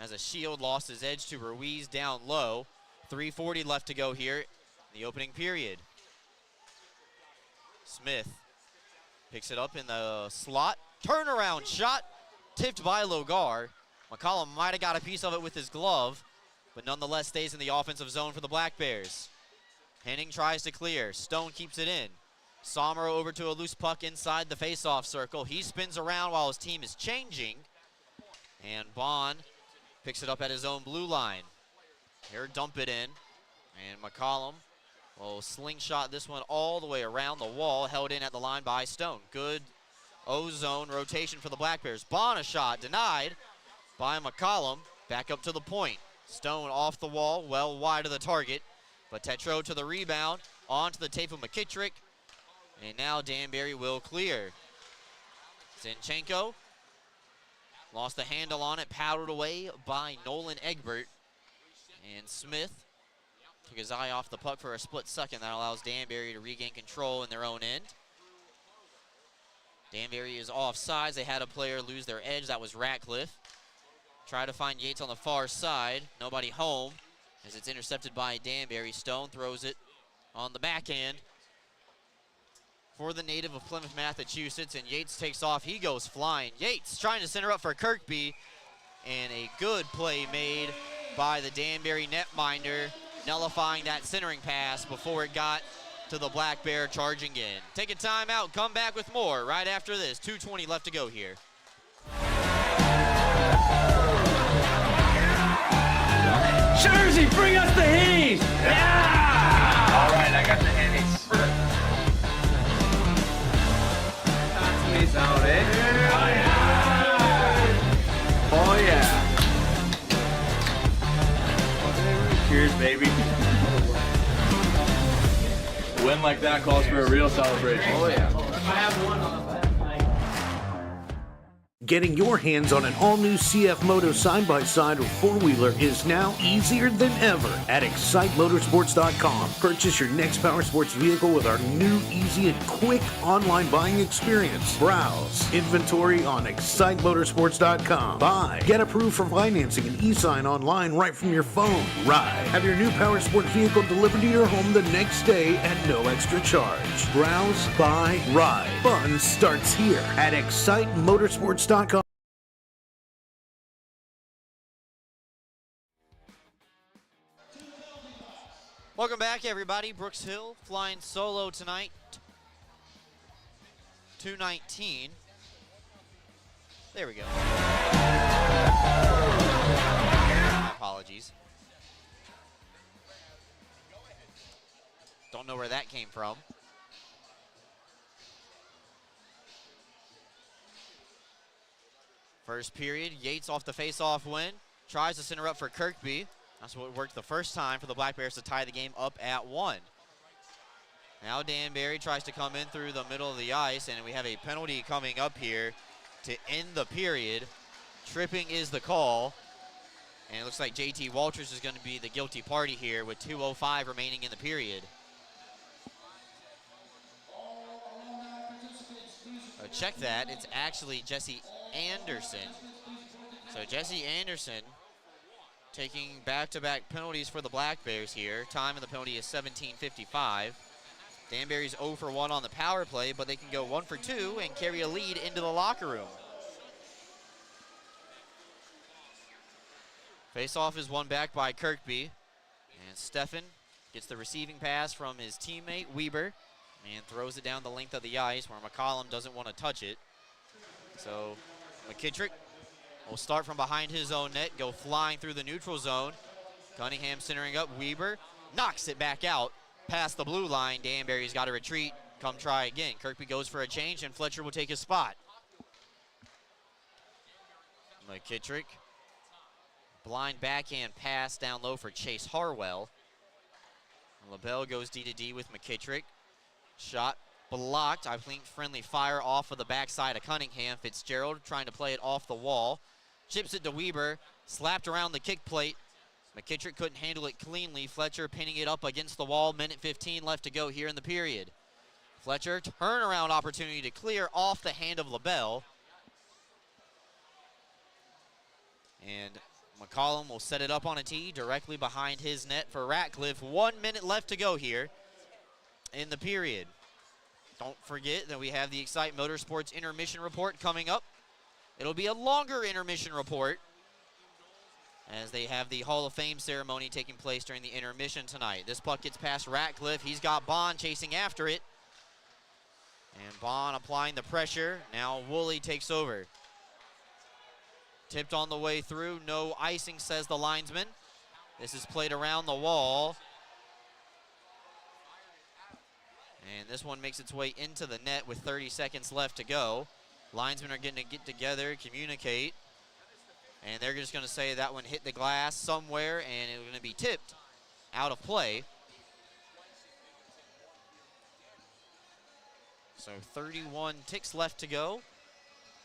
as a shield, lost his edge to Ruiz down low. 3:40 left to go here in the opening period. Smith picks it up in the slot. Turnaround shot, tipped by Logar. McCollum might have got a piece of it with his glove, but nonetheless stays in the offensive zone for the Black Bears. Henning tries to clear. Stone keeps it in. Sommer over to a loose puck inside the face-off circle. He spins around while his team is changing. And Bond picks it up at his own blue line. Here, dump it in. And McCollum will slingshot this one all the way around the wall, held in at the line by Stone. Good O-zone rotation for the Black Bears. Bond, a shot denied by McCollum. Back up to the point. Stone off the wall, well wide of the target. But Tetro to the rebound, on to the tape of McKittrick. And now Danbury will clear. Zinchenko lost the handle on it, powdered away by Nolan Egbert. And Smith took his eye off the puck for a split second. That allows Danbury to regain control in their own end. Danbury is offsides. They had a player lose their edge. That was Ratcliffe. Try to find Yates on the far side. Nobody home as it's intercepted by Danbury. Stone throws it on the backhand for the native of Plymouth, Massachusetts, and Yates takes off. He goes flying. Yates trying to center up for Kirkby, and a good play made by the Danbury netminder, nullifying that centering pass before it got to the Black Bear charging in. Take a timeout, come back with more right after this. 2:20 left to go here. Jersey, bring us the Hennies! Yeah! All right, I got the Hennies. Out, eh? Oh yeah! Cheers, baby. A win like that calls for a real celebration. Oh yeah. I have one on the Getting your hands on an all-new CF Moto side-by-side or four-wheeler is now easier than ever at ExciteMotorsports.com. Purchase your next power sports vehicle with our new, easy, and quick online buying experience. Browse inventory on ExciteMotorsports.com. Buy, get approved for financing and e-sign online right from your phone. Ride, have your new power sport vehicle delivered to your home the next day at no extra charge. Browse, buy, ride. Fun starts here at ExciteMotorsports.com. Welcome back, everybody. Brooks Hill flying solo tonight. 2:19. There we go. My apologies. Don't know where that came from. First period, Yates off the face-off win. Tries to center up for Kirkby. That's what worked the first time for the Black Bears to tie the game up at 1. Now Danbury tries to come in through the middle of the ice, and we have a penalty coming up here to end the period. Tripping is the call. And it looks like JT Walters is going to be the guilty party here with 2:05 remaining in the period. Check that. It's actually Jesse Anderson. So Jesse Anderson taking back-to-back penalties for the Black Bears here. Time of the penalty is 17:55. Danbury's 0 for 1 on the power play, but they can go 1 for 2 and carry a lead into the locker room. Face-off is won back by Kirkby. And Steffen gets the receiving pass from his teammate Weber and throws it down the length of the ice where McCollum doesn't want to touch it. So McKittrick will start from behind his own net, go flying through the neutral zone. Cunningham centering up. Weber knocks it back out past the blue line. Danbury's got to retreat. Come try again. Kirkby goes for a change, and Fletcher will take his spot. McKittrick. Blind backhand pass down low for Chase Harwell. LaBelle goes D-to-D with McKittrick. Shot blocked. I think friendly fire off of the backside of Cunningham. Fitzgerald trying to play it off the wall. Chips it to Weber. Slapped around the kick plate. McKittrick couldn't handle it cleanly. Fletcher pinning it up against the wall. Minute 15 left to go here in the period. Fletcher, turnaround opportunity to clear off the hand of LaBelle. And McCollum will set it up on a tee directly behind his net for Ratcliffe. 1 minute left to go here in the period. Don't forget that we have the Excite Motorsports intermission report coming up. It'll be a longer intermission report as they have the Hall of Fame ceremony taking place during the intermission tonight. This puck gets past Ratcliffe. He's got Bond chasing after it. And Bond applying the pressure. Now Woolley takes over. Tipped on the way through. No icing, says the linesman. This is played around the wall. And this one makes its way into the net with 30 seconds left to go. Linesmen are getting to get together, communicate. And they're just going to say that one hit the glass somewhere and it's going to be tipped out of play. So 31 ticks left to go.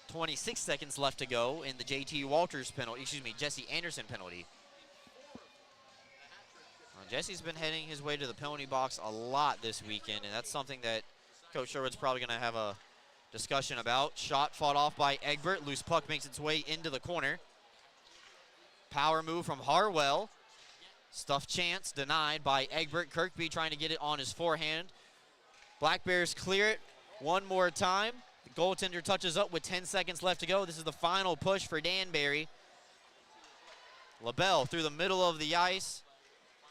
26 seconds left to go in the JT Walters penalty, Jesse Anderson penalty. Jesse's been heading his way to the penalty box a lot this weekend, and that's something that Coach Sherwood's probably going to have a discussion about. Shot fought off by Egbert. Loose puck makes its way into the corner. Power move from Harwell. Stuff chance denied by Egbert. Kirkby trying to get it on his forehand. Black Bears clear it one more time. The goaltender touches up with 10 seconds left to go. This is the final push for Danbury. LaBelle through the middle of the ice.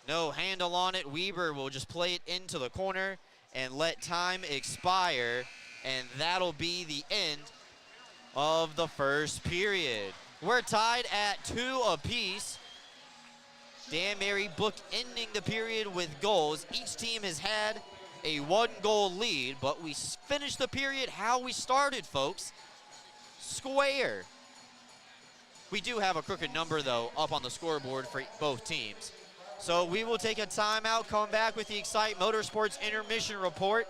No handle on it. Weber will just play it into the corner and let time expire. And that'll be the end of the first period. We're tied at 2 apiece. Danbury bookending the period with goals. Each team has had a 1-goal lead, but we finished the period how we started, folks. Square. We do have a crooked number, though, up on the scoreboard for both teams. So we will take a timeout, come back with the Excite Motorsports intermission report.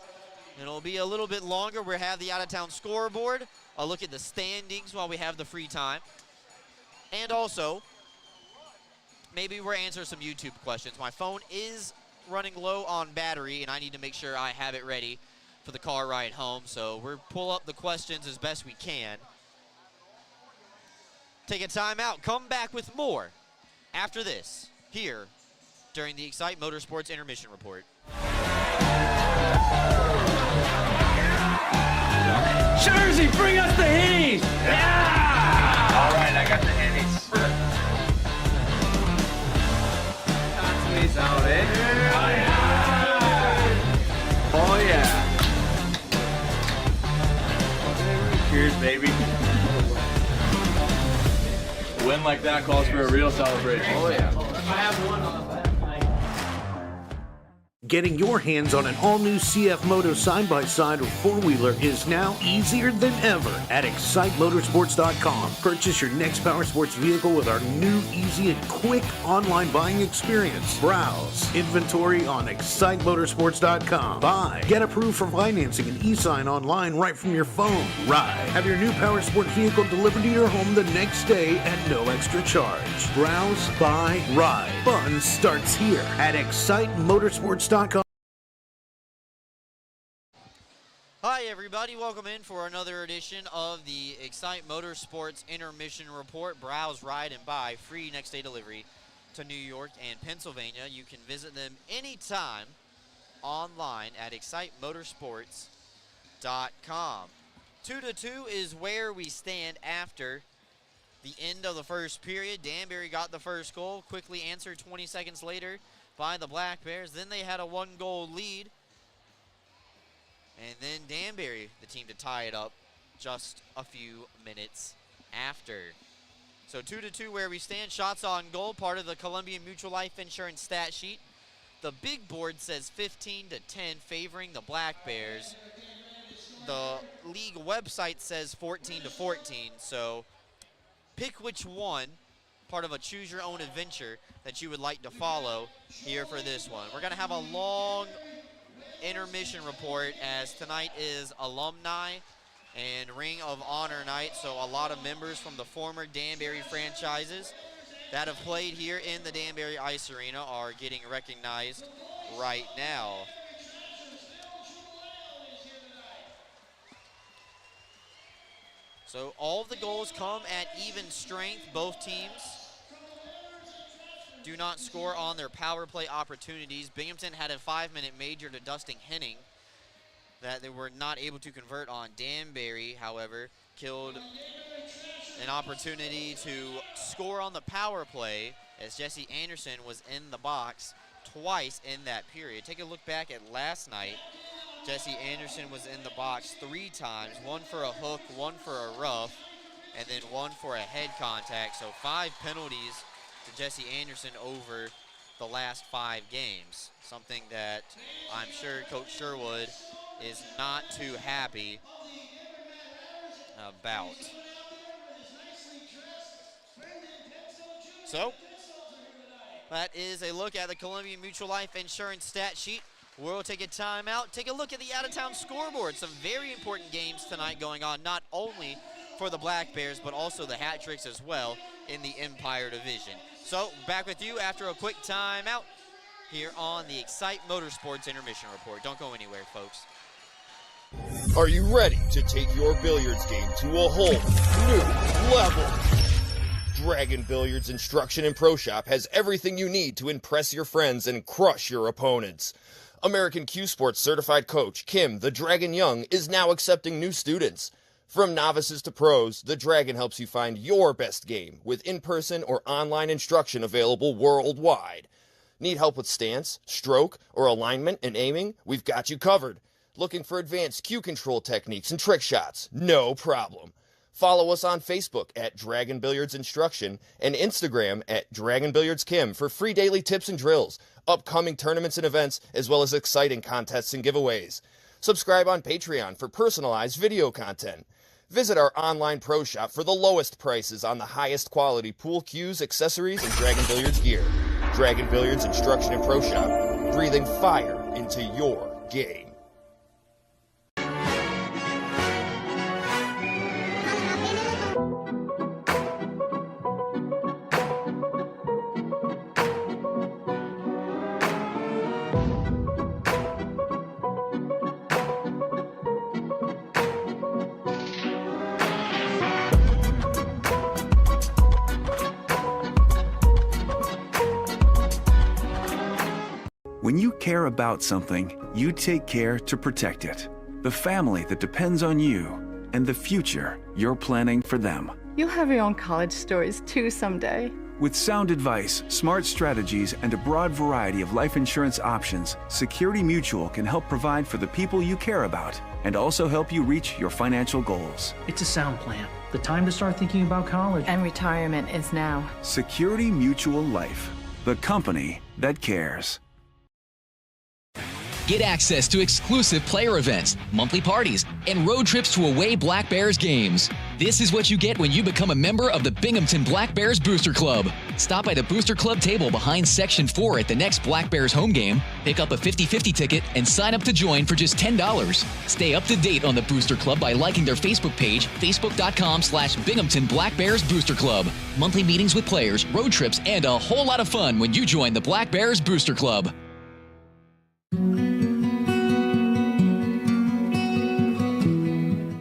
It'll be a little bit longer. We'll have the out-of-town scoreboard, a look at the standings while we have the free time. And also, maybe we'll answer some YouTube questions. My phone is running low on battery, and I need to make sure I have it ready for the car ride home. So we'll pull up the questions as best we can. Take a timeout, come back with more after this, here during the Excite Motorsports intermission report. Jersey, bring us the hitties! Yeah! All right, I got the hitties. Tatsui's out, eh? Oh, yeah. Cheers, baby. A win like that calls for a real celebration. Oh, yeah. I have one on the back. Getting your hands on an all-new CF Moto side-by-side or four-wheeler is now easier than ever at ExciteMotorsports.com. Purchase your next power sports vehicle with our new, easy, and quick online buying experience. Browse inventory on ExciteMotorsports.com. Buy, get approved for financing and e-sign online right from your phone. Ride, have your new power sports vehicle delivered to your home the next day at no extra charge. Browse, buy, ride. Fun starts here at ExciteMotorsports.com. Hi everybody, welcome in for another edition of the Excite Motorsports Intermission Report. Browse, ride, and buy free next day delivery to New York and Pennsylvania. You can visit them anytime online at ExciteMotorsports.com. 2-2 is where we stand after the end of the first period. Danbury got the first goal, quickly answered 20 seconds later by the Black Bears. Then they had a one-goal lead. And then Danbury, the team to tie it up just a few minutes after. So 2-2 where we stand. Shots on goal, part of the Columbia Mutual Life Insurance stat sheet. The big board says 15-10 favoring the Black Bears. The league website says 14-14. So pick which one, part of a choose your own adventure, that you would like to follow here for this one. We're going to have a long intermission report as tonight is alumni and Ring of Honor night. So a lot of members from the former Danbury franchises that have played here in the Danbury Ice Arena are getting recognized right now. So all of the goals come at even strength. Both teams do not score on their power play opportunities. Binghamton had a 5-minute major to Dustin Henning that they were not able to convert on. Danbury, however, killed an opportunity to score on the power play as Jesse Anderson was in the box twice in that period. Take a look back at last night. Jesse Anderson was in the box 3 times, one for a hook, one for a rough, and then one for a head contact. So 5 penalties to Jesse Anderson over the last 5 games, something that I'm sure Coach Sherwood is not too happy about. So that is a look at the Columbia Mutual Life Insurance stat sheet. We'll take a timeout, take a look at the out-of-town scoreboard. Some very important games tonight going on, not only for the Black Bears, but also the hat tricks as well in the Empire Division. So, back with you after a quick timeout here on the Excite Motorsports Intermission Report. Don't go anywhere, folks. Are you ready to take your billiards game to a whole new level? Dragon Billiards Instruction and Pro Shop has everything you need to impress your friends and crush your opponents. American Q Sports certified coach Kim the Dragon Young is now accepting new students. From novices to pros, the Dragon helps you find your best game with in-person or online instruction available worldwide. Need help with stance, stroke, or alignment and aiming? We've got you covered. Looking for advanced cue control techniques and trick shots? No problem. Follow us on Facebook at Dragon Billiards Instruction and Instagram at Dragon Billiards Kim for free daily tips and drills, upcoming tournaments and events, as well as exciting contests and giveaways. Subscribe on Patreon for personalized video content. Visit our online pro shop for the lowest prices on the highest quality pool cues, accessories, and Dragon Billiards gear. Dragon Billiards Instruction and Pro Shop, breathing fire into your game. When you care about something, you take care to protect it. The family that depends on you, and the future you're planning for them. You'll have your own college stories too someday. With sound advice, smart strategies, and a broad variety of life insurance options, Security Mutual can help provide for the people you care about and also help you reach your financial goals. It's a sound plan. The time to start thinking about college. And retirement is now. Security Mutual Life, the company that cares. Get access to exclusive player events, monthly parties, and road trips to away Black Bears games. This is what you get when you become a member of the Binghamton Black Bears Booster Club. Stop by the Booster Club table behind Section 4 at the next Black Bears home game, pick up a 50/50 ticket, and sign up to join for just $10. Stay up to date on the Booster Club by liking their Facebook page, facebook.com/Binghamton Black Bears Booster Club. Monthly meetings with players, road trips, and a whole lot of fun when you join the Black Bears Booster Club.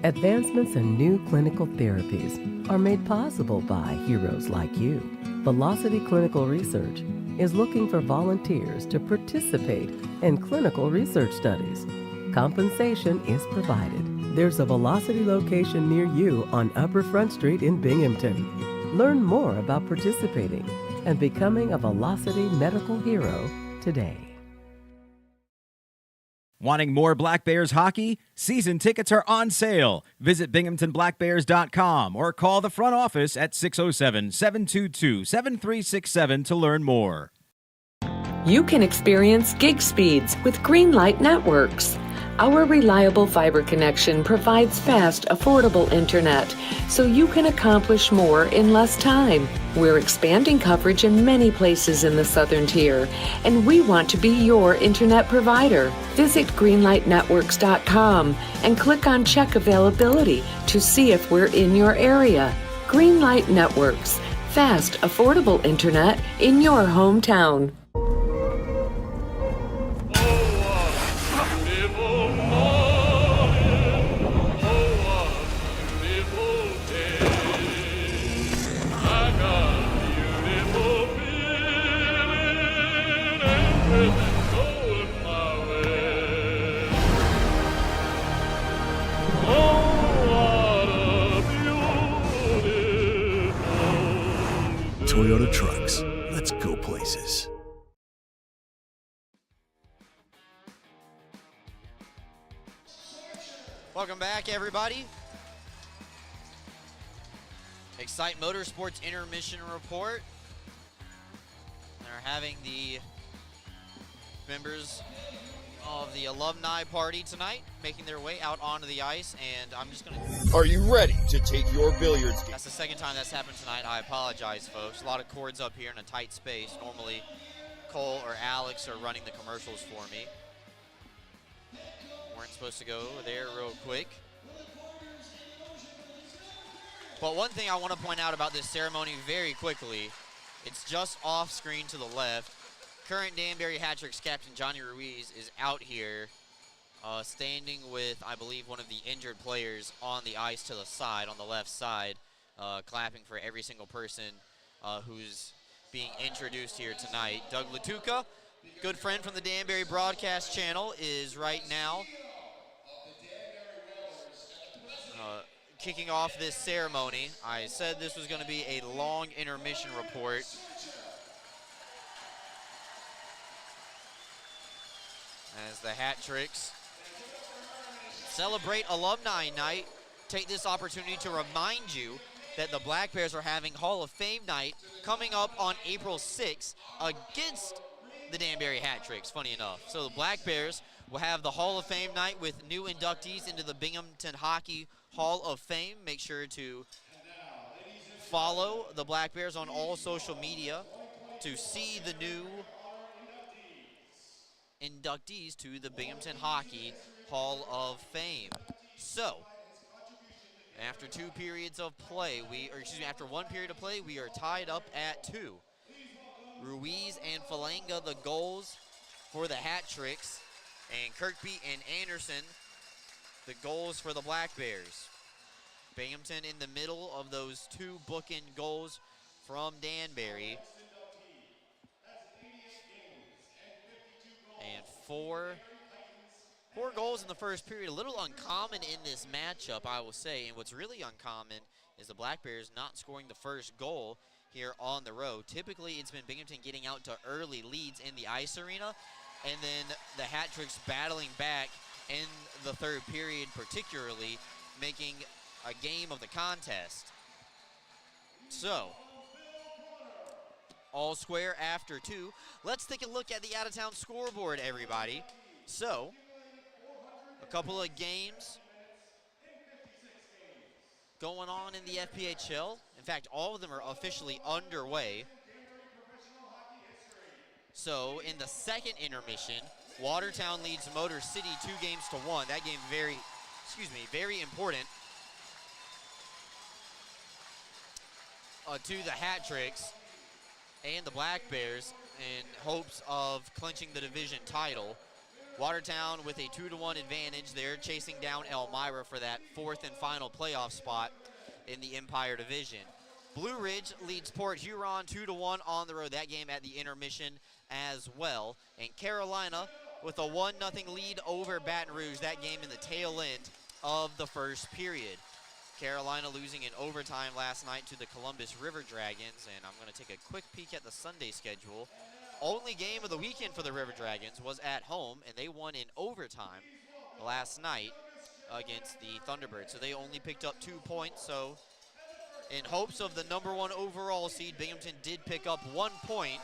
Advancements in new clinical therapies are made possible by heroes like you. Velocity Clinical Research is looking for volunteers to participate in clinical research studies. Compensation is provided. There's a Velocity location near you on Upper Front Street in Binghamton. Learn more about participating and becoming a Velocity medical hero today. Wanting more Black Bears hockey? Season tickets are on sale. Visit binghamtonblackbears.com or call the front office at 607-722-7367 to learn more. You can experience gig speeds with Greenlight Networks. Our reliable fiber connection provides fast, affordable internet, so you can accomplish more in less time. We're expanding coverage in many places in the Southern Tier, and we want to be your internet provider. Visit greenlightnetworks.com and click on Check Availability to see if we're in your area. Greenlight Networks. Fast, affordable internet in your hometown. Toyota Trucks. Let's go places. Welcome back, everybody. Excite Motorsports intermission report. They're having the members of the alumni party tonight making their way out onto the ice, and I'm just going to... Are you ready to take your billiards game? That's the second time that's happened tonight. I apologize, folks. A lot of cords up here in a tight space. Normally, Cole or Alex are running the commercials for me. Weren't supposed to go there real quick. But one thing I want to point out about this ceremony very quickly, it's just off screen to the left. Current Danbury Hat-Tricks captain Johnny Ruiz is out here standing with, I believe, one of the injured players on the ice to the side, on the left side, clapping for every single person who's being introduced here tonight. Doug Latuca, good friend from the Danbury Broadcast Channel, is right now kicking off this ceremony. I said this was going to be a long intermission report. As the Hat-Tricks celebrate Alumni Night, take this opportunity to remind you that the Black Bears are having Hall of Fame Night coming up on April 6th against the Danbury Hat-Tricks, funny enough. So the Black Bears will have the Hall of Fame Night with new inductees into the Binghamton Hockey Hall of Fame. Make sure to follow the Black Bears on all social media to see the new inductees to the Binghamton Hockey Hall of Fame. So, after two periods of play, after one period of play, we are tied up at 2. Ruiz and Falanga, the goals for the Hat-Tricks, and Kirkby and Anderson, the goals for the Black Bears. Binghamton in the middle of those two bookend goals from Danbury. And four goals in the first period. A little uncommon in this matchup, I will say. And what's really uncommon is the Black Bears not scoring the first goal here on the road. Typically, it's been Binghamton getting out to early leads in the ice arena, and then the Hat-Tricks battling back in the third period, particularly making a game of the contest. So, all square after 2. Let's take a look at the out-of-town scoreboard, everybody. So, a couple of games going on in the FPHL. In fact, all of them are officially underway. So, in the second intermission, Watertown leads Motor City 2-1. That game very important to the Hat Tricks and the Black Bears in hopes of clinching the division title. Watertown with a 2-1 advantage. They're chasing down Elmira for that fourth and final playoff spot in the Empire Division. Blue Ridge leads Port Huron 2-1 on the road. That game at the intermission as well. And Carolina with a 1-0 lead over Baton Rouge. That game in the tail end of the first period. Carolina losing in overtime last night to the Columbus River Dragons. And I'm going to take a quick peek at the Sunday schedule. Only game of the weekend for the River Dragons was at home, and they won in overtime last night against the Thunderbirds. So they only picked up 2 points. So in hopes of the #1 overall seed, Binghamton did pick up 1 point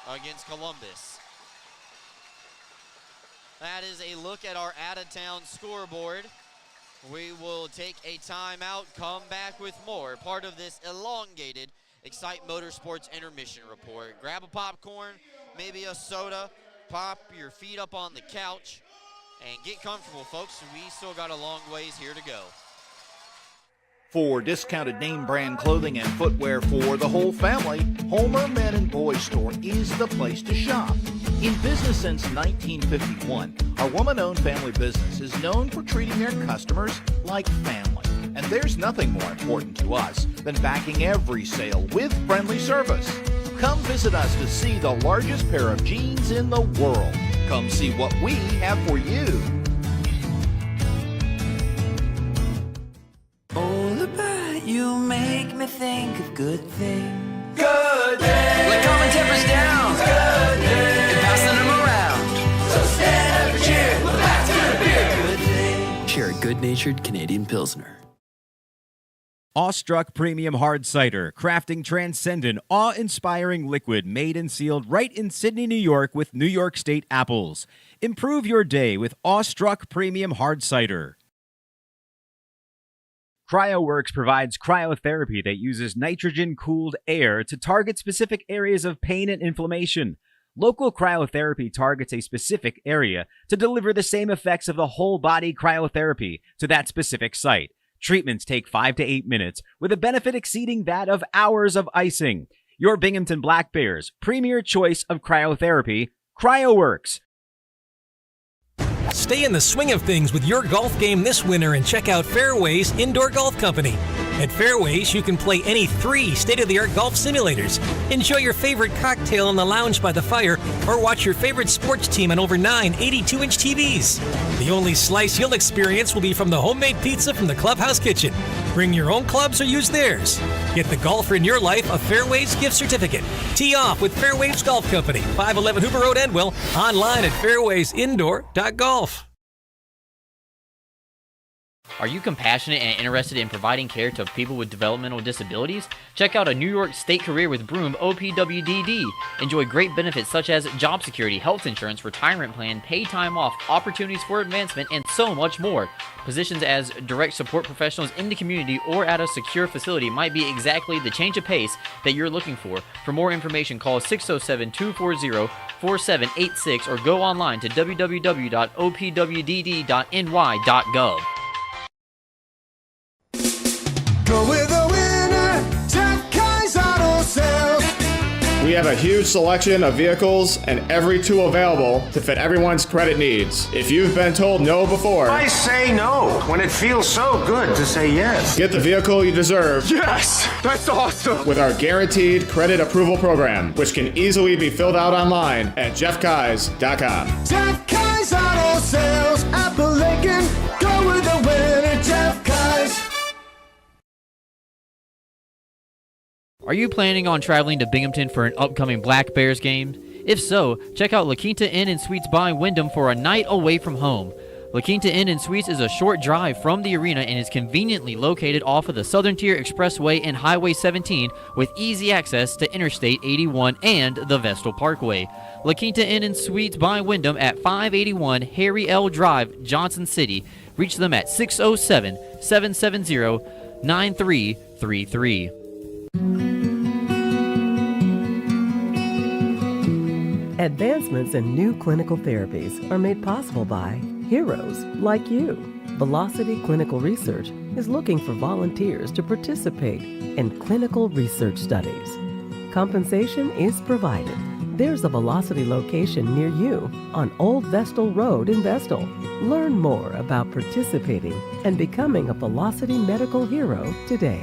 against Columbus. That is a look at our out-of-town scoreboard. We will take a timeout, come back with more, part of this elongated Excite Motorsports intermission report. Grab a popcorn, maybe a soda, pop your feet up on the couch, and get comfortable, folks. We still got a long ways here to go. For discounted name brand clothing and footwear for the whole family, Homer Men and Boys Store is the place to shop. In business since 1951, our woman-owned family business is known for treating their customers like family. And there's nothing more important to us than backing every sale with friendly service. Come visit us to see the largest pair of jeans in the world. Come see what we have for you. All about you make me think of good things. Good things. Like calming tempers down. Good things. And passing them around. So stand up and cheer. We're back to the beer. Good things. Share a good-natured Canadian Pilsner. Awestruck Premium Hard Cider, crafting transcendent, awe-inspiring liquid made and sealed right in Sydney, New York with New York State apples. Improve your day with Awestruck Premium Hard Cider. CryoWorks provides cryotherapy that uses nitrogen-cooled air to target specific areas of pain and inflammation. Local cryotherapy targets a specific area to deliver the same effects of the whole-body cryotherapy to that specific site. Treatments take 5 to 8 minutes, with a benefit exceeding that of hours of icing. Your Binghamton Black Bears' premier choice of cryotherapy, CryoWorks. Stay in the swing of things with your golf game this winter and check out Fairways Indoor Golf Company. At Fairways, you can play any 3 state-of-the-art golf simulators, enjoy your favorite cocktail on the lounge by the fire, or watch your favorite sports team on over 9 82-inch TVs. The only slice you'll experience will be from the homemade pizza from the clubhouse kitchen. Bring your own clubs or use theirs. Get the golfer in your life a Fairways gift certificate. Tee off with Fairways Golf Company, 511 Hoover Road, Enwell, online at fairwaysindoor.golf. Are you compassionate and interested in providing care to people with developmental disabilities? Check out a New York State Career with Broom OPWDD. Enjoy great benefits such as job security, health insurance, retirement plan, paid time off, opportunities for advancement, and so much more. Positions as direct support professionals in the community or at a secure facility might be exactly the change of pace that you're looking for. For more information, call 607-240-4786 or go online to www.opwdd.ny.gov. Go with the winner, Jeff Kai's Auto Sales. We have a huge selection of vehicles and every tool available to fit everyone's credit needs. If you've been told no before, I say no when it feels so good to say yes. Get the vehicle you deserve. Yes, that's awesome. With our guaranteed credit approval program, which can easily be filled out online at jeffkais.com. Jeff Kai's Auto Sales, Apple Lincoln. Go with the winner, Jeff Kai's. Are you planning on traveling to Binghamton for an upcoming Black Bears game? If so, check out La Quinta Inn and Suites by Wyndham for a night away from home. La Quinta Inn and Suites is a short drive from the arena and is conveniently located off of the Southern Tier Expressway and Highway 17 with easy access to Interstate 81 and the Vestal Parkway. La Quinta Inn and Suites by Wyndham at 581 Harry L. Drive, Johnson City. Reach them at 607-770-9333. Advancements in new clinical therapies are made possible by heroes like you. Velocity Clinical Research is looking for volunteers to participate in clinical research studies. Compensation is provided. There's a Velocity location near you on Old Vestal Road in Vestal. Learn more about participating and becoming a Velocity medical hero today.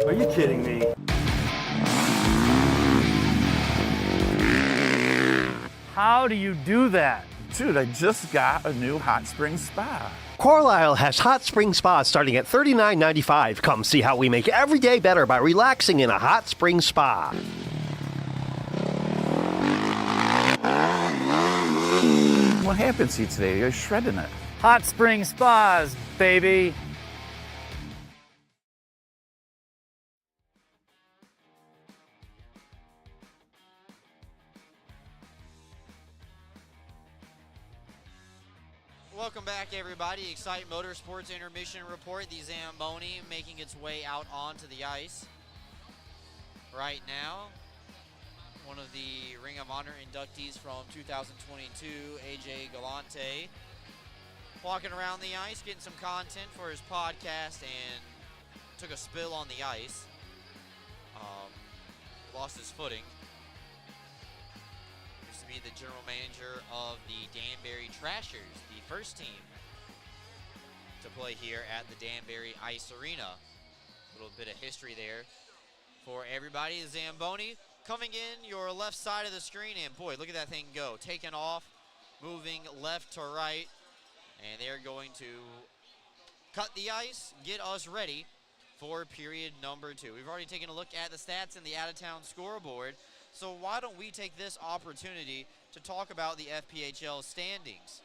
Are you kidding me? How do you do that? Dude, I just got a new hot spring spa. Carlisle has hot spring spas starting at $39.95. Come see how we make every day better by relaxing in a hot spring spa. What happened to you today? You're shredding it. Hot spring spas, baby. Welcome back, everybody. Excite Motorsports Intermission Report. The Zamboni making its way out onto the ice right now. One of the Ring of Honor inductees from 2022, AJ Galante, walking around the ice, getting some content for his podcast, and took a spill on the ice. Lost his footing. Used to be the general manager of the Danbury Trashers, the first team to play here at the Danbury Ice Arena. A little bit of history there for everybody. The Zamboni coming in your left side of the screen, and boy, look at that thing go. Taking off, moving left to right, and they're going to cut the ice, get us ready for period number 2. We've already taken a look at the stats in the out-of-town scoreboard, so why don't we take this opportunity to talk about the FPHL standings.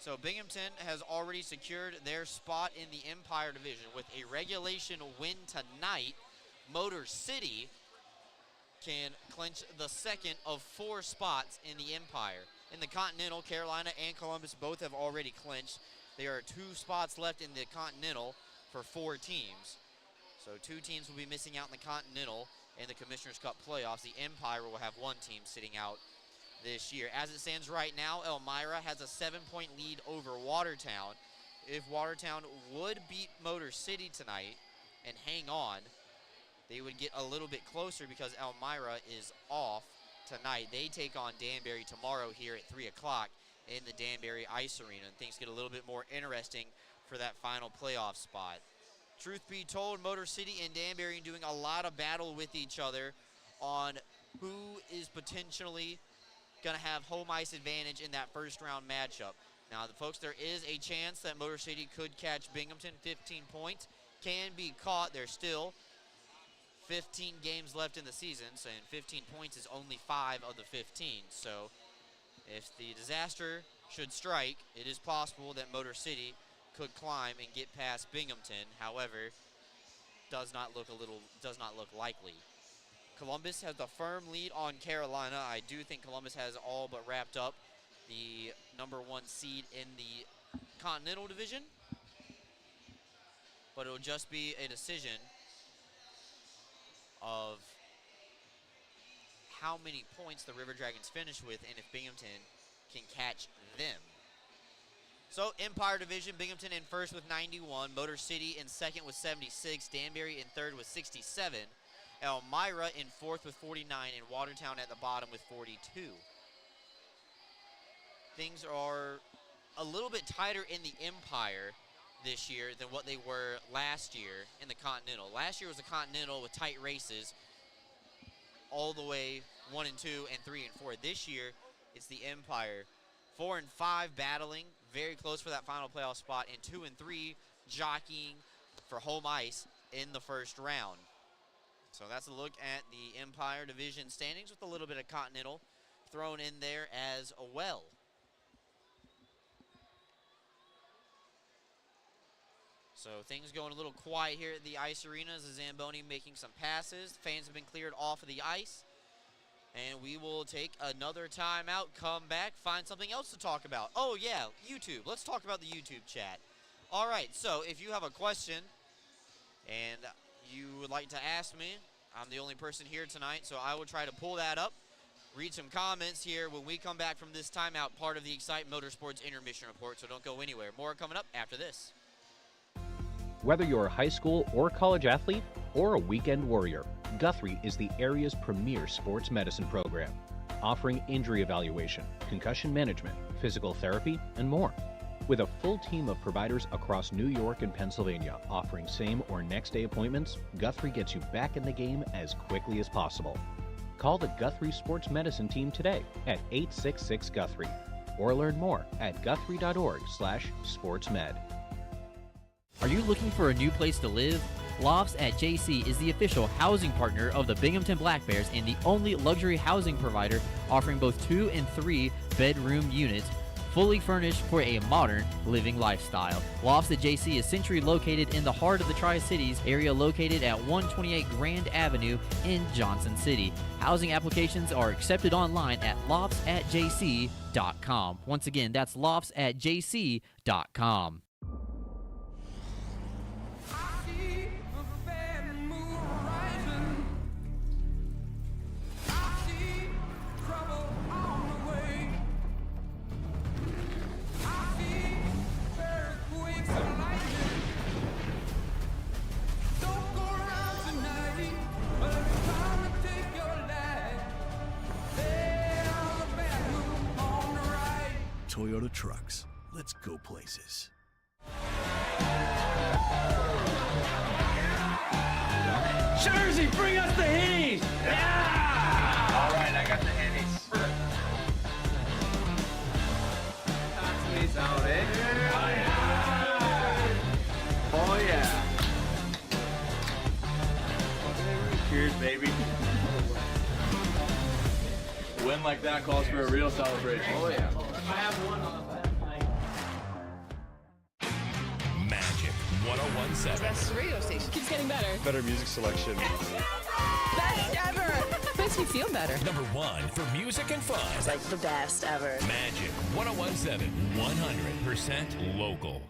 So Binghamton has already secured their spot in the Empire Division with a regulation win tonight. Motor City can clinch the second of 4 spots in the Empire. In the Continental, Carolina and Columbus both have already clinched. There are 2 spots left in the Continental for 4 teams. So 2 teams will be missing out in the Continental in the Commissioner's Cup playoffs. The Empire will have 1 team sitting out this year. As it stands right now, Elmira has a 7-point lead over Watertown. If Watertown would beat Motor City tonight and hang on, they would get a little bit closer because Elmira is off tonight. They take on Danbury tomorrow here at 3 o'clock in the Danbury Ice Arena, and things get a little bit more interesting for that final playoff spot. Truth be told, Motor City and Danbury doing a lot of battle with each other on who is potentially going to have home ice advantage in that first round matchup. Now, folks, there is a chance that Motor City could catch Binghamton. 15 points can be caught. There's still 15 games left in the season, so and 15 points is only 5 of the 15. So if the disaster should strike, it is possible that Motor City could climb and get past Binghamton. However, does not look likely. Columbus has the firm lead on Carolina. I do think Columbus has all but wrapped up the number 1 seed in the Continental Division, but it'll just be a decision of how many points the River Dragons finish with and if Binghamton can catch them. So Empire Division, Binghamton in first with 91, Motor City in second with 76, Danbury in third with 67, Elmira in fourth with 49, and Watertown at the bottom with 42. Things are a little bit tighter in the Empire this year than what they were last year in the Continental. Last year was a Continental with tight races all the way 1 and 2 and 3 and 4. This year, it's the Empire. 4 and 5 battling, very close for that final playoff spot, and 2 and 3 jockeying for home ice in the first round. So that's a look at the Empire Division standings with a little bit of Continental thrown in there as well. So things going a little quiet here at the ice arena as Zamboni making some passes. Fans have been cleared off of the ice. And we will take another timeout, come back, find something else to talk about. Oh, yeah, YouTube. Let's talk about the YouTube chat. All right, so if you have a question and you would like to ask me, I'm the only person here tonight, so I will try to pull that up, read some comments here when we come back from this timeout, part of the Excite Motorsports Intermission Report, so don't go anywhere. More coming up after this. Whether you're a high school or college athlete or a weekend warrior, Guthrie is the area's premier sports medicine program, offering injury evaluation, concussion management, physical therapy, and more. With a full team of providers across New York and Pennsylvania offering same or next day appointments, Guthrie gets you back in the game as quickly as possible. Call the Guthrie Sports Medicine team today at 866-GUTHRIE or learn more at guthrie.org/sportsmed. Are you looking for a new place to live? Lofts at JC is the official housing partner of the Binghamton Black Bears and the only luxury housing provider offering both 2 and 3 bedroom units, fully furnished for a modern living lifestyle. Lofts at JC is centrally located in the heart of the Tri-Cities area, located at 128 Grand Avenue in Johnson City. Housing applications are accepted online at loftsatjc.com. Once again, that's loftsatjc.com. Toyota Trucks. Let's go places. Jersey, bring us the Hennies! Yeah! All right, I got the Hennies. Toxies out, eh? Oh, yeah. Cheers, baby. A win like that calls for a real celebration. Oh, yeah. I have one on the Magic 1017. Best radio station. Keeps getting better. Better music selection. Best ever. Makes me feel better. Number 1 for music and fun. It's like the best ever. Magic 1017. 100% local.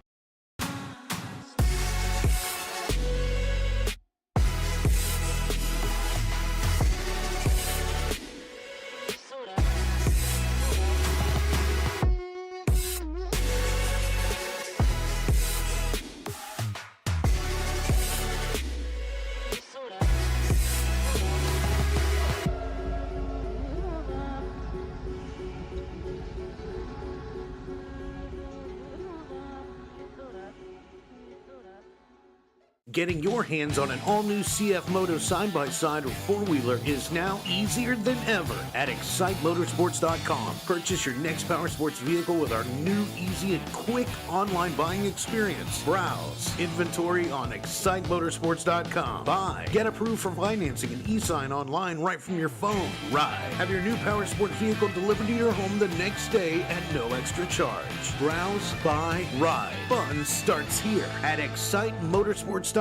Getting your hands on an all-new CF Moto side-by-side or four-wheeler is now easier than ever at ExciteMotorsports.com. Purchase your next power sports vehicle with our new, easy, and quick online buying experience. Browse inventory on ExciteMotorsports.com. Buy, get approved for financing and e-sign online right from your phone. Ride, have your new power sports vehicle delivered to your home the next day at no extra charge. Browse, buy, ride. Fun starts here at ExciteMotorsports.com.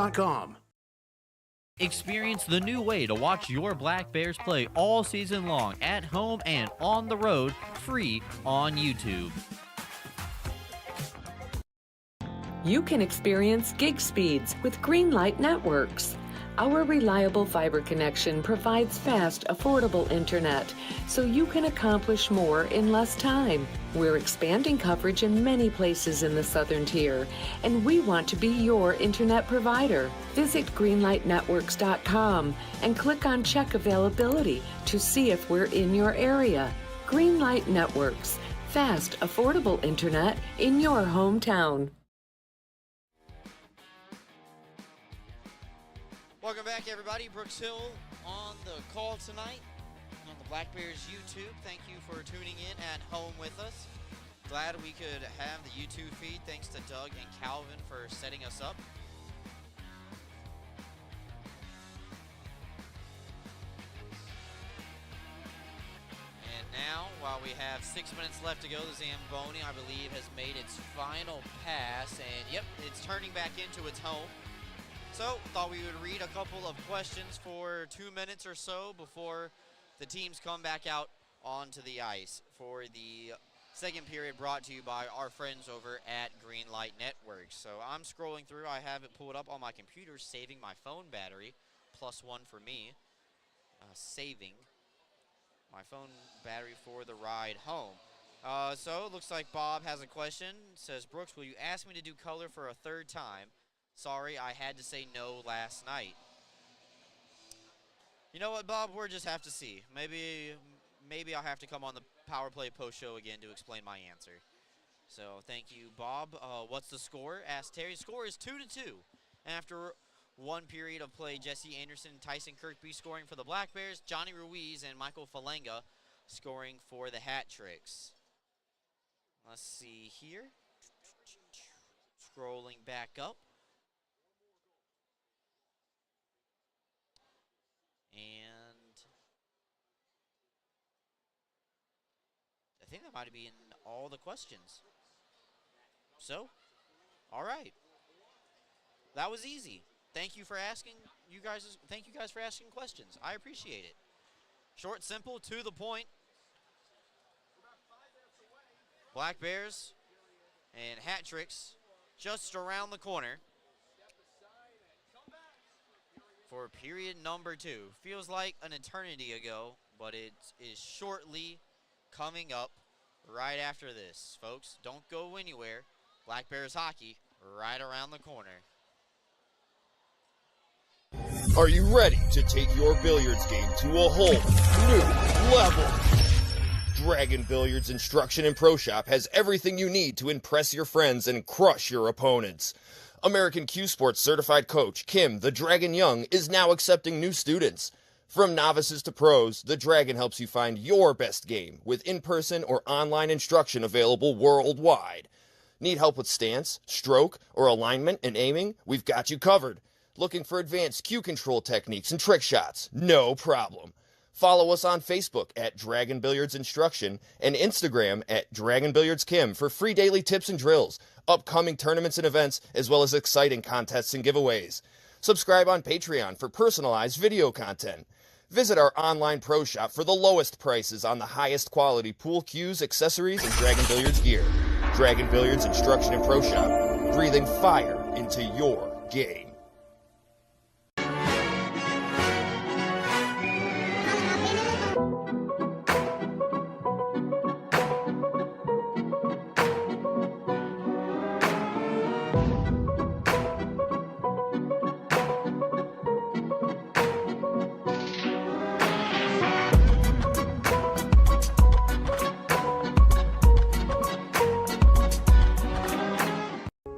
Experience the new way to watch your Black Bears play all season long, at home and on the road, free on YouTube. You can experience gig speeds with Greenlight Networks. Our reliable fiber connection provides fast, affordable internet, so you can accomplish more in less time. We're expanding coverage in many places in the Southern Tier, and we want to be your internet provider. Visit greenlightnetworks.com and click on Check Availability to see if we're in your area. Greenlight Networks, fast, affordable internet in your hometown. Welcome back, everybody. Brooks Hill on the call tonight on the Black Bears YouTube. Thank you for tuning in at home with us. Glad we could have the YouTube feed. Thanks to Doug and Calvin for setting us up. And Now, while we have 6 minutes left to go, the Zamboni, I believe, has made its final pass. And, yep, it's turning back into its home. So, thought we would read a couple of questions for 2 minutes or so before the teams come back out onto the ice for the second period, brought to you by our friends over at Greenlight Networks. So I'm scrolling through. I have it pulled up on my computer, saving my phone battery. +1 for me. Saving my phone battery for the ride home. So it looks like Bob has a question. It says, Brooks, will you ask me to do color for a third time? Sorry, I had to say no last night. You know what, Bob? We'll just have to see. Maybe I'll have to come on the Power Play post show again to explain my answer. So thank you, Bob. What's the score? Asked Terry. Score is 2-2. After one period of play, Jesse Anderson, Tyson Kirkby scoring for the Black Bears, Johnny Ruiz and Michael Falenga scoring for the Hat Tricks. Let's see here. Scrolling back up. And I think that might be in all the questions. So, all right. That was easy. Thank you for asking Thank you guys for asking questions. I appreciate it. Short, simple, to the point. Black Bears and Hat Tricks just around the corner for period number 2. Feels like an eternity ago, but it is shortly coming up right after this. Folks, don't go anywhere. Black Bears hockey right around the corner. Are you ready to take your billiards game to a whole new level? Dragon Billiards Instruction and Pro Shop has everything you need to impress your friends and crush your opponents. American Q Sports certified coach Kim the Dragon Young is now accepting new students. From novices to pros, the Dragon helps you find your best game with in-person or online instruction available worldwide. Need help with stance, stroke, or alignment and aiming? We've got you covered. Looking for advanced cue control techniques and trick shots? No problem. Follow us on Facebook at Dragon Billiards Instruction and Instagram at Dragon Billiards Kim for free daily tips and drills, upcoming tournaments and events, as well as exciting contests and giveaways. Subscribe on Patreon for personalized video content. Visit our online pro shop for the lowest prices on the highest quality pool cues, accessories, and Dragon Billiards gear. Dragon Billiards Instruction and Pro Shop, breathing fire into your game.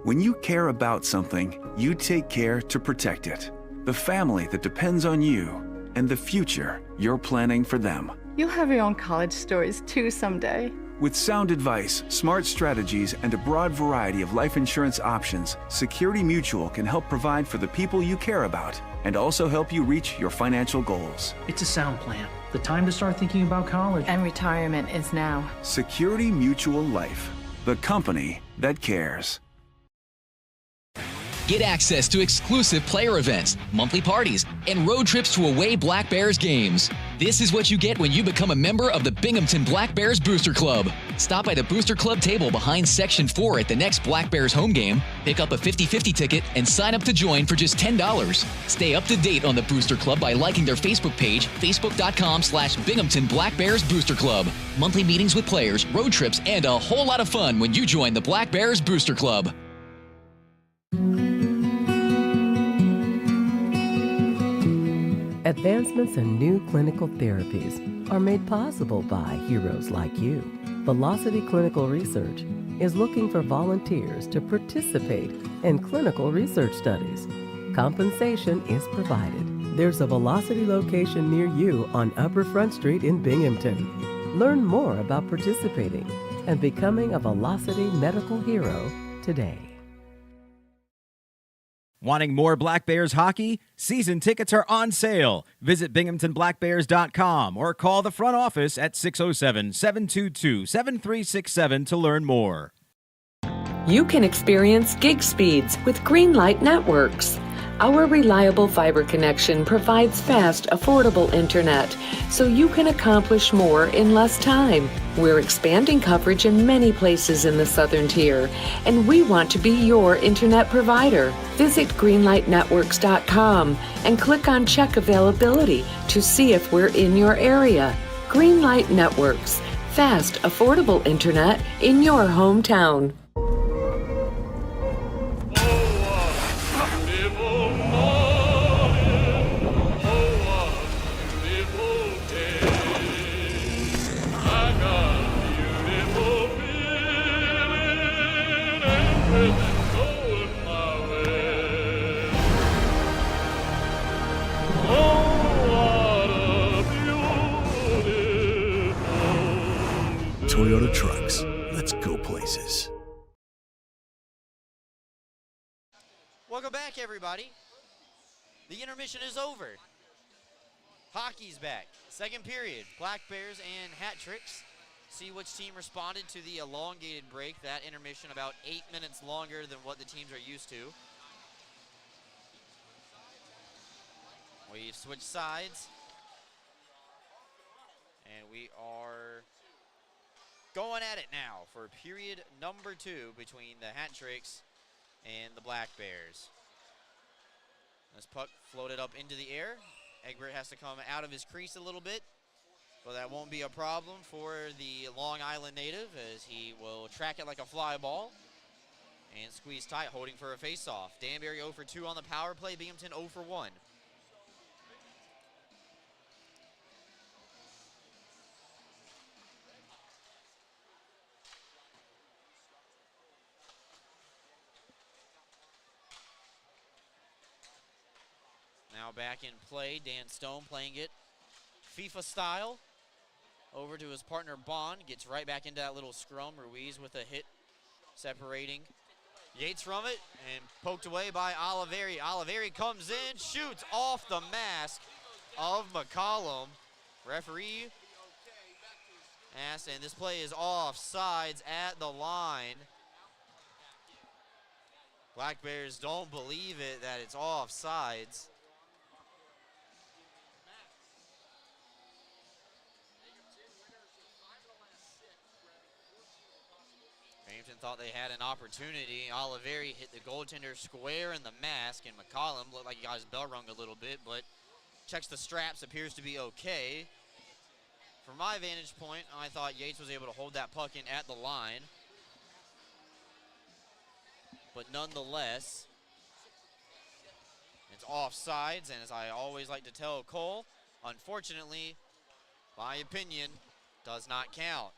When you care about something, you take care to protect it. The family that depends on you, and the future you're planning for them. You'll have your own college stories too someday. With sound advice, smart strategies, and a broad variety of life insurance options, Security Mutual can help provide for the people you care about and also help you reach your financial goals. It's a sound plan. The time to start thinking about college. And retirement is now. Security Mutual Life, the company that cares. Get access to exclusive player events, monthly parties, and road trips to away Black Bears games. This is what you get when you become a member of the Binghamton Black Bears Booster Club. Stop by the Booster Club table behind Section 4 at the next Black Bears home game, pick up a 50-50 ticket, and sign up to join for just $10. Stay up to date on the Booster Club by liking their Facebook page, facebook.com/Binghamton Black Bears Booster Club. Monthly meetings with players, road trips, and a whole lot of fun when you join the Black Bears Booster Club. Advancements in new clinical therapies are made possible by heroes like you. Velocity Clinical Research is looking for volunteers to participate in clinical research studies. Compensation is provided. There's a Velocity location near you on Upper Front Street in Binghamton. Learn more about participating and becoming a Velocity medical hero today. Wanting more Black Bears hockey? Season tickets are on sale. Visit BinghamtonBlackBears.com or call the front office at 607-722-7367 to learn more. You can experience gig speeds with Greenlight Networks. Our reliable fiber connection provides fast, affordable internet, so you can accomplish more in less time. We're expanding coverage in many places in the Southern Tier, and we want to be your internet provider. Visit greenlightnetworks.com and click on Check Availability to see if we're in your area. Greenlight Networks, fast, affordable internet in your hometown. Toyota Trucks. Let's go places. Welcome back, everybody. The intermission is over. Hockey's back. Second period. Black Bears and Hat Tricks. See which team responded to the elongated break. That intermission about 8 minutes longer than what the teams are used to. We've switched sides. And we are going at it now for period number 2 between the Hat Tricks and the Black Bears. This puck floated up into the air. Egbert has to come out of his crease a little bit, but that won't be a problem for the Long Island native, as he will track it like a fly ball and squeeze tight, holding for a face-off. Danbury 0 for 2 on the power play. Binghamton 0 for 1. Now back in play, Dan Stone playing it FIFA style. Over to his partner Bond, gets right back into that little scrum. Ruiz with a hit separating Yates from it and poked away by Oliveri. Oliveri comes in, shoots off the mask of McCollum. Referee asked, and this play is offsides at the line. Black Bears don't believe it that it's offsides. Binghamton thought they had an opportunity. Oliveri hit the goaltender square in the mask, and McCollum looked like he got his bell rung a little bit, but checks the straps, appears to be okay. From my vantage point, I thought Yates was able to hold that puck in at the line. But nonetheless, it's offsides, and as I always like to tell Cole, unfortunately, my opinion does not count.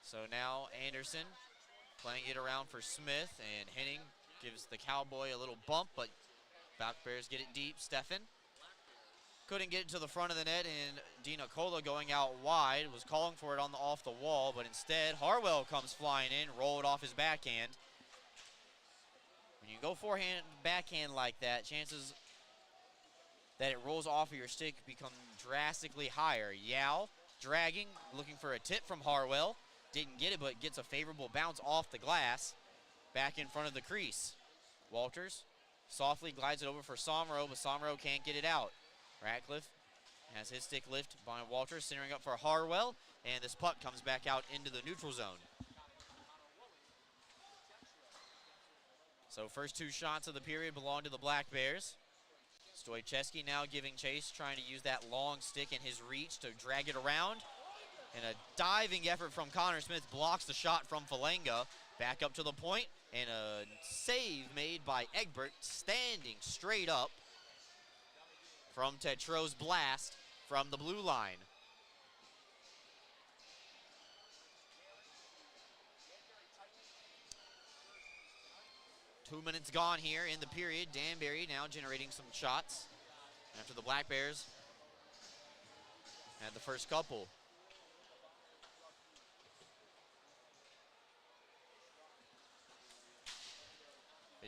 So now Anderson playing it around for Smith, and Henning gives the Cowboy a little bump, but Black Bears get it deep. Steffen couldn't get it to the front of the net, and Dina Cola going out wide was calling for it on the off the wall, but instead Harwell comes flying in, rolled off his backhand. When you go forehand backhand like that, chances that it rolls off of your stick become drastically higher. Yao dragging, looking for a tip from Harwell. Didn't get it, but gets a favorable bounce off the glass back in front of the crease. Walters softly glides it over for Somro, but Somro can't get it out. Ratcliffe has his stick lift by Walters, centering up for Harwell, and this puck comes back out into the neutral zone. So first 2 shots of the period belong to the Black Bears. Stoicheski now giving chase, trying to use that long stick in his reach to drag it around. And a diving effort from Connor Smith blocks the shot from Falenga. Back up to the point, and a save made by Egbert, standing straight up from Tetro's blast from the blue line. Two minutes gone here in the period. Danbury now generating some shots after the Black Bears had the first couple.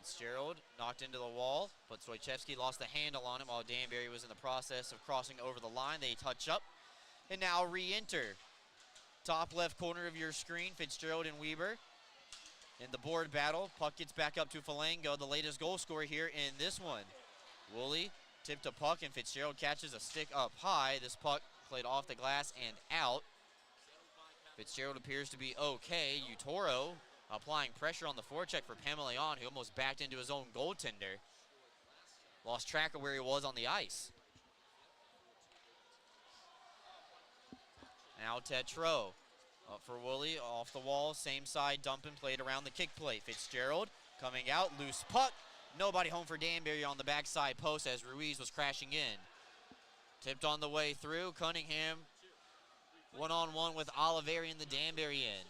Fitzgerald knocked into the wall, but Stoichevsky lost the handle on him while Danbury was in the process of crossing over the line. They touch up and now re-enter. Top left corner of your screen, Fitzgerald and Weber. In the board battle, puck gets back up to Falango, the latest goal scorer here in this one. Woolley tipped a puck and Fitzgerald catches a stick up high. This puck played off the glass and out. Fitzgerald appears to be okay. Utoro applying pressure on the forecheck for Pamelion, who almost backed into his own goaltender. Lost track of where he was on the ice. Now Tetreault up for Woolley, off the wall, same side, dumping, played around the kick plate. Fitzgerald coming out, loose puck. Nobody home for Danbury on the backside post as Ruiz was crashing in. Tipped on the way through, Cunningham one-on-one with Oliveri in the Danbury end.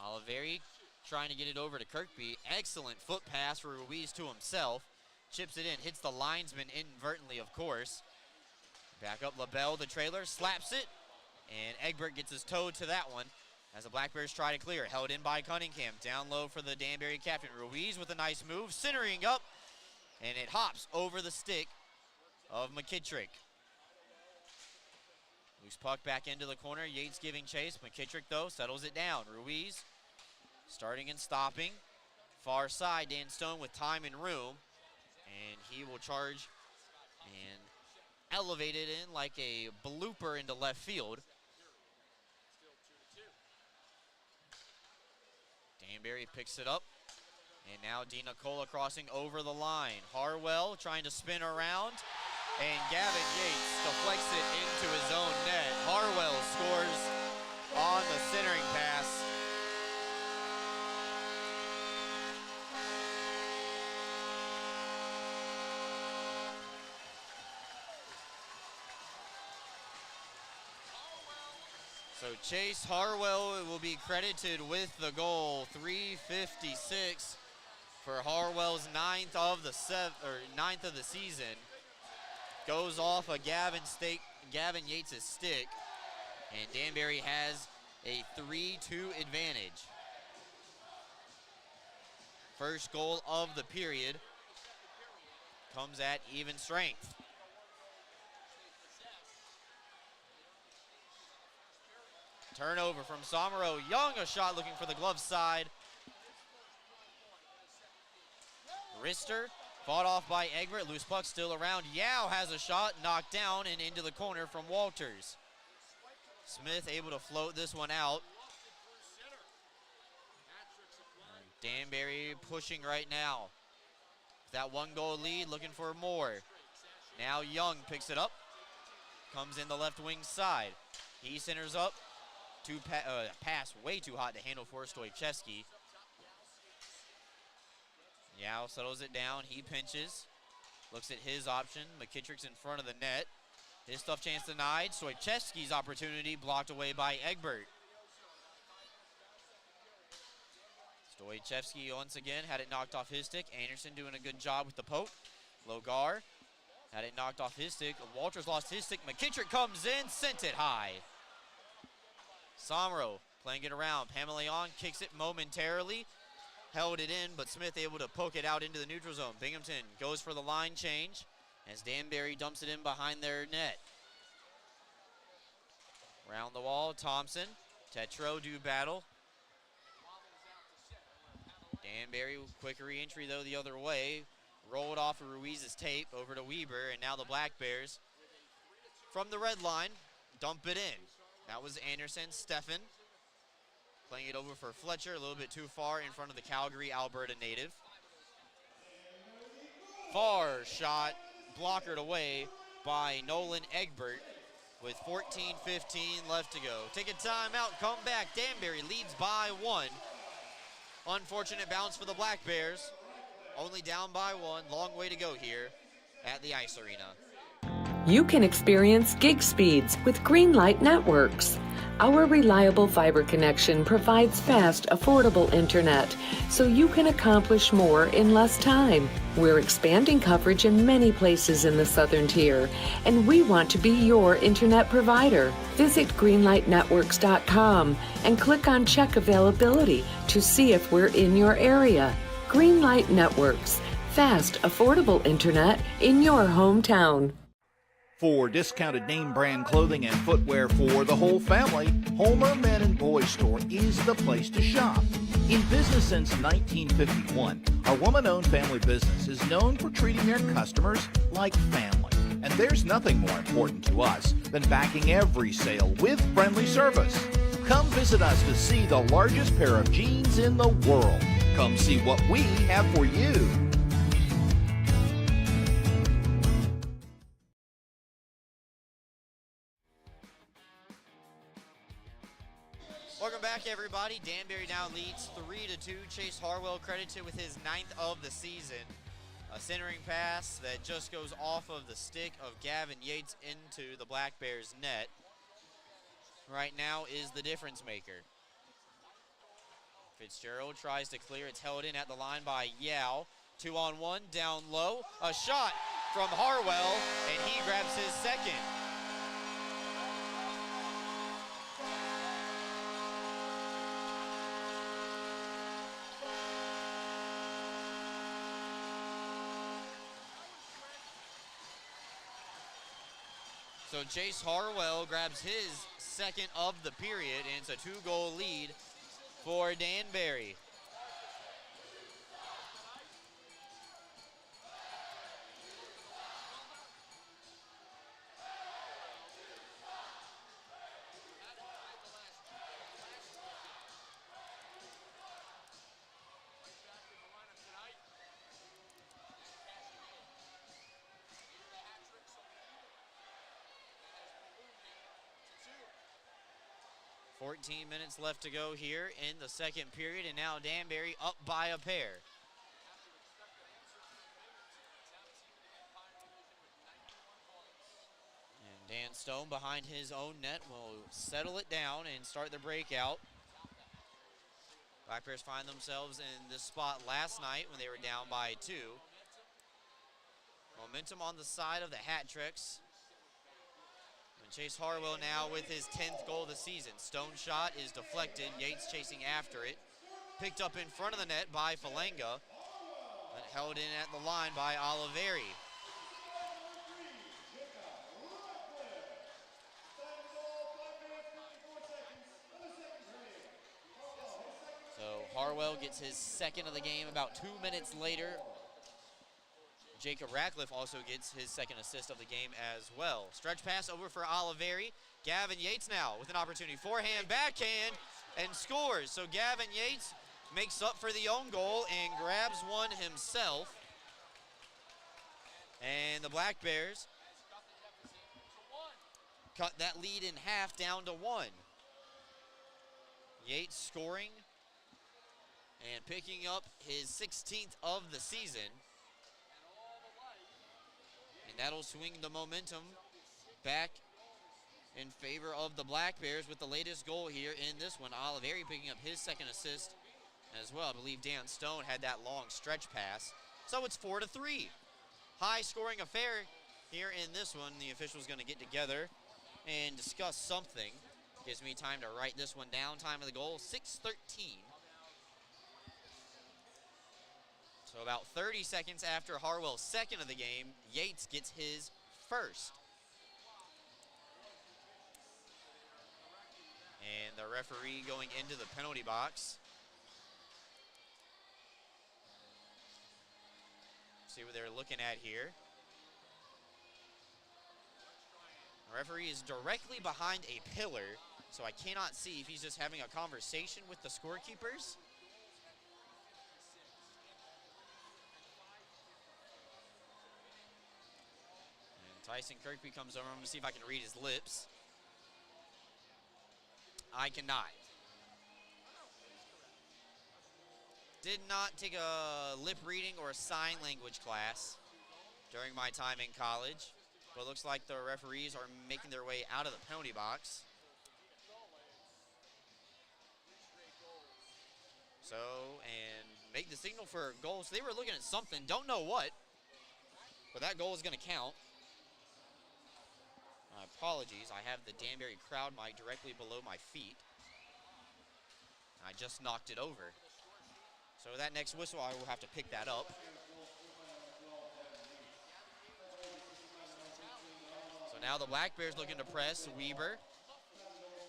Oliveri trying to get it over to Kirkby. Excellent foot pass for Ruiz to himself. Chips it in, hits the linesman inadvertently, of course. Back up LaBelle, the trailer, slaps it. And Egbert gets his toe to that one as the Black Bears try to clear. Held in by Cunningham. Down low for the Danbury captain. Ruiz with a nice move, centering up. And it hops over the stick of McKittrick. Loose puck back into the corner. Yates giving chase. McKittrick, though, settles it down. Ruiz starting and stopping. Far side, Dan Stone with time and room. And he will charge and elevate it in like a blooper into left field. Danbury picks it up. And now Dina Cola crossing over the line. Harwell trying to spin around. And Gavin Yates deflects it into his own net. Harwell scores on the centering pass. So Chase Harwell will be credited with the goal. 3:56 for Harwell's ninth of the season. Goes off a Gavin Yates' stick, and Danbury has a 3-2 advantage. First goal of the period comes at even strength. Turnover from Somero. Young, a shot looking for the glove side. Rister fought off by Egbert. Loose puck still around. Yao has a shot, knocked down and into the corner from Walters. Smith able to float this one out. Danbury pushing right now. That 1-goal lead, looking for more. Now Young picks it up. Comes in the left wing side. He centers up. Pass way too hot to handle for Stoichevsky. Yao settles it down. He pinches. Looks at his option. McKittrick's in front of the net. His tough chance denied. Stoichevsky's opportunity blocked away by Egbert. Stoichevsky once again had it knocked off his stick. Anderson doing a good job with the poke. Logar had it knocked off his stick. Walters lost his stick. McKittrick comes in, sent it high. Somero playing it around. Pamelion kicks it momentarily. Held it in, but Smith able to poke it out into the neutral zone. Binghamton goes for the line change as Danbury dumps it in behind their net. Round the wall, Thompson. Tetreault do battle. Danbury, quick re-entry though the other way. Rolled off of Ruiz's tape over to Weber, and now the Black Bears from the red line dump it in. That was Anderson. Steffen playing it over for Fletcher, a little bit too far in front of the Calgary, Alberta native. Far shot, blockered away by Nolan Egbert with 14:15 left to go. Take a timeout, come back. Danbury leads by 1. Unfortunate bounce for the Black Bears. Only down by 1. Long way to go here at the Ice Arena. You can experience gig speeds with Greenlight Networks. Our reliable fiber connection provides fast, affordable internet, so you can accomplish more in less time. We're expanding coverage in many places in the Southern Tier, and we want to be your internet provider. Visit greenlightnetworks.com and click on Check Availability to see if we're in your area. Greenlight Networks. Fast, affordable internet in your hometown. For discounted name brand clothing and footwear for the whole family, Homer Men and Boys Store is the place to shop. In business since 1951, our woman-owned family business is known for treating their customers like family. And there's nothing more important to us than backing every sale with friendly service. Come visit us to see the largest pair of jeans in the world. Come see what we have for you. Welcome back, everybody. Danbury now leads 3-2. Chase Harwell credited with his 9th of the season. A centering pass that just goes off of the stick of Gavin Yates into the Black Bears net. Right now is the difference maker. Fitzgerald tries to clear. It's held in at the line by Yao. 2-on-1, down low. A shot from Harwell, and he grabs his second. So Chase Harwell grabs his second of the period, and it's a 2-goal lead for Danbury. .14 minutes left to go here in the second period, and now Danbury up by a pair. And Dan Stone behind his own net will settle it down and start the breakout. Black Bears find themselves in this spot last night when they were down by 2. Momentum on the side of the Hat Tricks. And Chase Harwell now with his 10th goal of the season. Stone shot is deflected. Yates chasing after it. Picked up in front of the net by Falanga. But held in at the line by Oliveri. So Harwell gets his second of the game about 2 minutes later. Jacob Ratcliffe also gets his second assist of the game as well. Stretch pass over for Oliveri. Gavin Yates now with an opportunity. Forehand, backhand, and scores. So Gavin Yates makes up for the own goal and grabs one himself. And the Black Bears cut that lead in half down to 1. Yates scoring and picking up his 16th of the season. And that'll swing the momentum back in favor of the Black Bears with the latest goal here in this one. Oliveri picking up his second assist as well. I believe Dan Stone had that long stretch pass. So it's 4-3. High scoring affair here in this one. The officials going to get together and discuss something. Gives me time to write this one down. Time of the goal, 6:13. So about 30 seconds after Harwell's second of the game, Yates gets his first. And the referee going into the penalty box. See what they're looking at here. The referee is directly behind a pillar, so I cannot see if he's just having a conversation with the scorekeepers. Tyson Kirkby comes over. I'm going to see if I can read his lips. I cannot. Did not take a lip reading or a sign language class during my time in college. But it looks like the referees are making their way out of the penalty box. So, and make the signal for a goal. So they were looking at something. Don't know what. But that goal is going to count. Apologies, I have the Danbury crowd mic directly below my feet. I just knocked it over. So that next whistle, I will have to pick that up. So now the Black Bears looking to press. Weber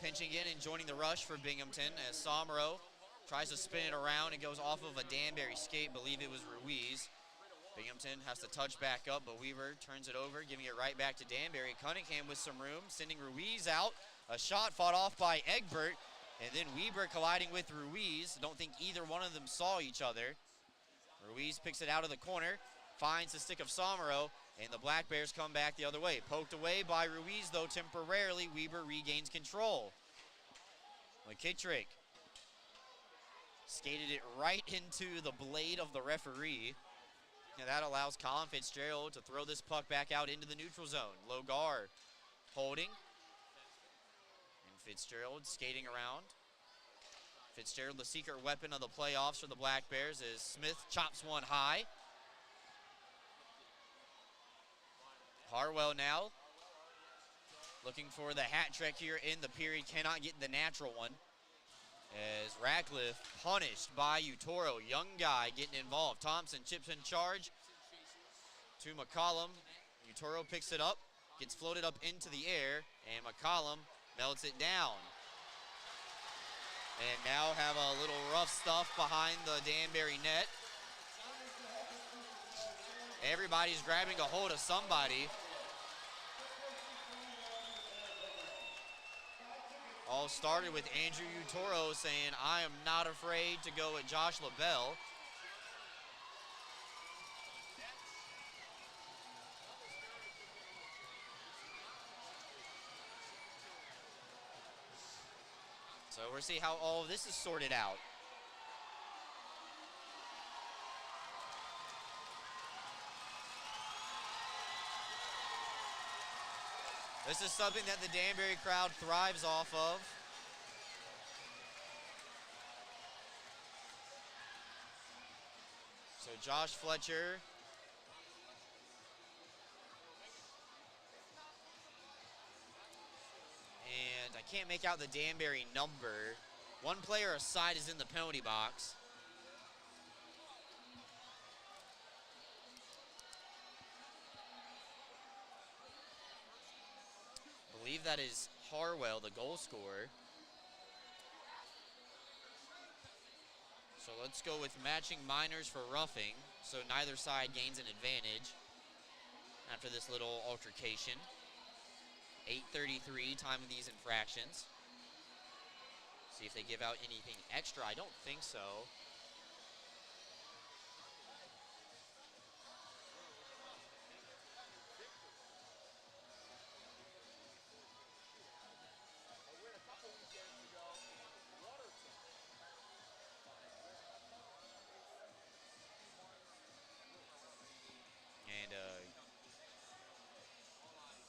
pinching in and joining the rush for Binghamton as Somro tries to spin it around and goes off of a Danbury skate. Believe it was Ruiz. Binghamton has to touch back up, but Weaver turns it over, giving it right back to Danbury. Cunningham with some room, sending Ruiz out. A shot fought off by Egbert, and then Weber colliding with Ruiz. Don't think either one of them saw each other. Ruiz picks it out of the corner, finds the stick of Somro, and the Black Bears come back the other way. Poked away by Ruiz, though, temporarily. Weber regains control. McKittrick skated it right into the blade of the referee. And that allows Colin Fitzgerald to throw this puck back out into the neutral zone. Logar holding. And Fitzgerald skating around. Fitzgerald, the secret weapon of the playoffs for the Black Bears, as Smith chops one high. Harwell now looking for the hat trick here in the period. Cannot get the natural one. As Ratcliffe punished by Utoro. Young guy getting involved. Thompson chips in charge to McCollum. Utoro picks it up, gets floated up into the air, and McCollum melts it down. And now have a little rough stuff behind the Danbury net. Everybody's grabbing a hold of somebody. All started with Andrew Utoro saying, "I am not afraid to go at Josh LaBelle." So we'll see how all of this is sorted out. This is something that the Danbury crowd thrives off of. So Josh Fletcher. And I can't make out the Danbury number. One player aside is in the penalty box. I believe that is Harwell, the goal scorer. So let's go with matching minors for roughing, so neither side gains an advantage after this little altercation. 8:33 time of these infractions. See if they give out anything extra. I don't think so.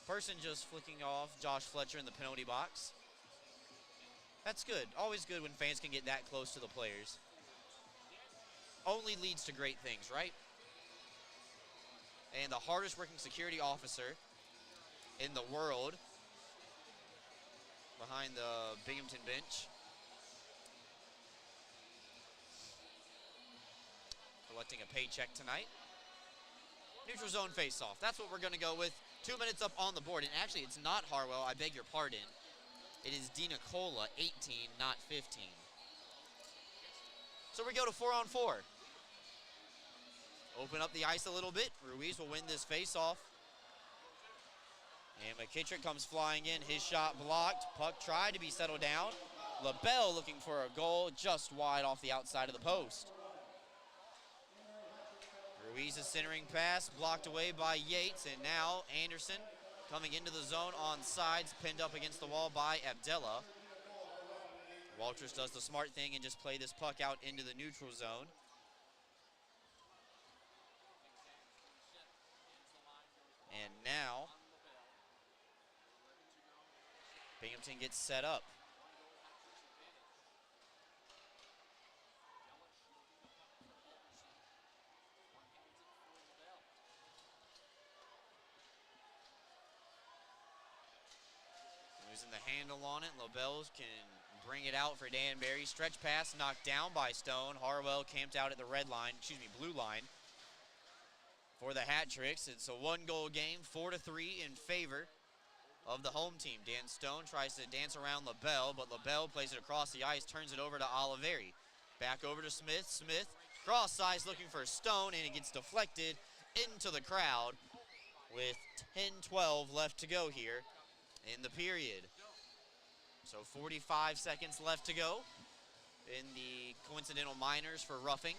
Person just flicking off Josh Fletcher in the penalty box. That's good. Always good when fans can get that close to the players. Only leads to great things, right? And the hardest working security officer in the world behind the Binghamton bench. Collecting a paycheck tonight. Neutral zone face-off. That's what we're going to go with. 2 minutes up on the board. And actually, it's not Harwell. I beg your pardon. It is DiNicola, 18, not 15. So we go to 4-on-4. Open up the ice a little bit. Ruiz will win this face-off. And McKittrick comes flying in. His shot blocked. Puck tried to be settled down. LaBelle looking for a goal just wide off the outside of the post. Ruiz's centering pass blocked away by Yates, and now Anderson coming into the zone on sides, pinned up against the wall by Abdella. Walters does the smart thing and just play this puck out into the neutral zone. And now Binghamton gets set up. Losing the handle on it. LaBelle can bring it out for Danbury. Stretch pass knocked down by Stone. Harwell camped out at the blue line for the hat tricks. It's a 1-goal game, 4-3 in favor of the home team. Dan Stone tries to dance around LaBelle, but LaBelle plays it across the ice, turns it over to Oliveri. Back over to Smith. Smith, cross size looking for Stone, and it gets deflected into the crowd with 10-12 left to go here in the period. So 45 seconds left to go in the coincidental minors for roughing.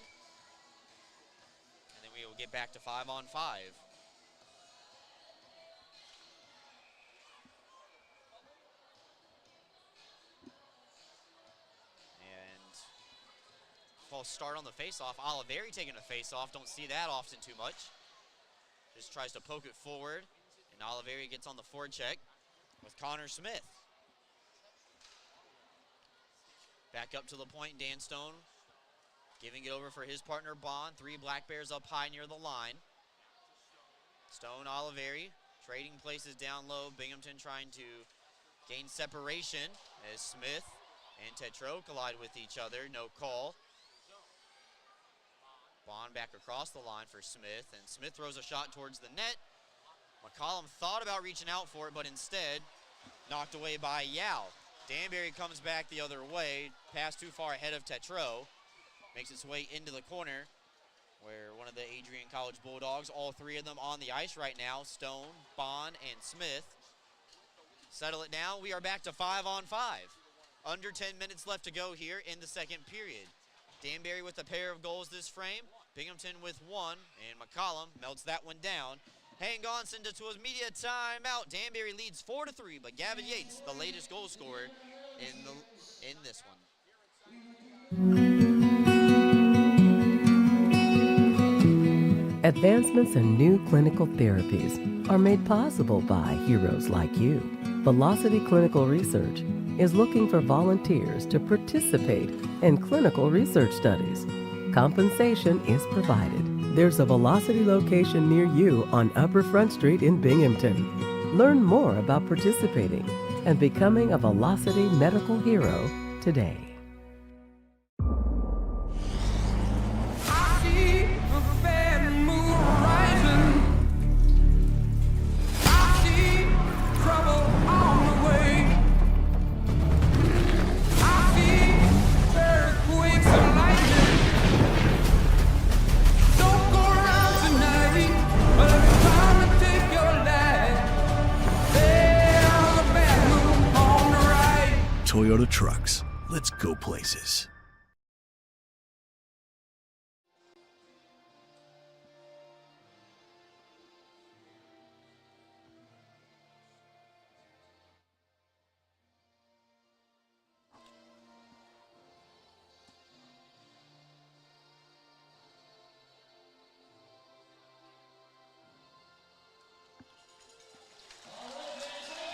And then we will get back to 5-on-5. False start on the faceoff. Oliveri taking a faceoff. Don't see that often too much. Just tries to poke it forward, and Oliveri gets on the forecheck with Connor Smith. Back up to the point, Dan Stone giving it over for his partner Bond. 3 Black Bears up high near the line. Stone, Oliveri trading places down low. Binghamton trying to gain separation as Smith and Tetreault collide with each other. No call. Bond back across the line for Smith, and Smith throws a shot towards the net. McCollum thought about reaching out for it, but instead knocked away by Yao. Danbury comes back the other way, pass too far ahead of Tetreault. Makes its way into the corner where one of the Adrian College Bulldogs, all 3 of them on the ice right now, Stone, Bond, and Smith. Settle it down. We are back to 5-on-5. Under 10 minutes left to go here in the second period. Danbury with a pair of goals this frame. Binghamton with 1, and McCollum melts that one down. Hang on, send it to his media timeout. Danbury leads 4-3, but Gavin Yates, the latest goal scorer in this one. Advancements in new clinical therapies are made possible by heroes like you. Velocity Clinical Research is looking for volunteers to participate in clinical research studies. Compensation is provided. There's a Velocity location near you on Upper Front Street in Binghamton. Learn more about participating and becoming a Velocity medical hero today. Toyota Trucks. Let's go places.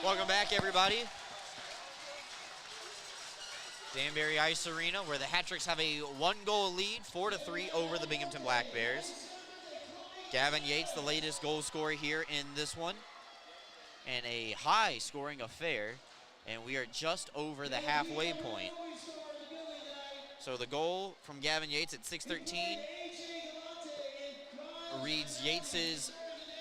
Welcome back, everybody. Danbury Ice Arena, where the Hat-Tricks have a 1-goal lead, 4-3 over the Binghamton Black Bears. Gavin Yates, the latest goal scorer here in this one, and a high-scoring affair, and we are just over the halfway point. So the goal from Gavin Yates at 6:13 reads Yates's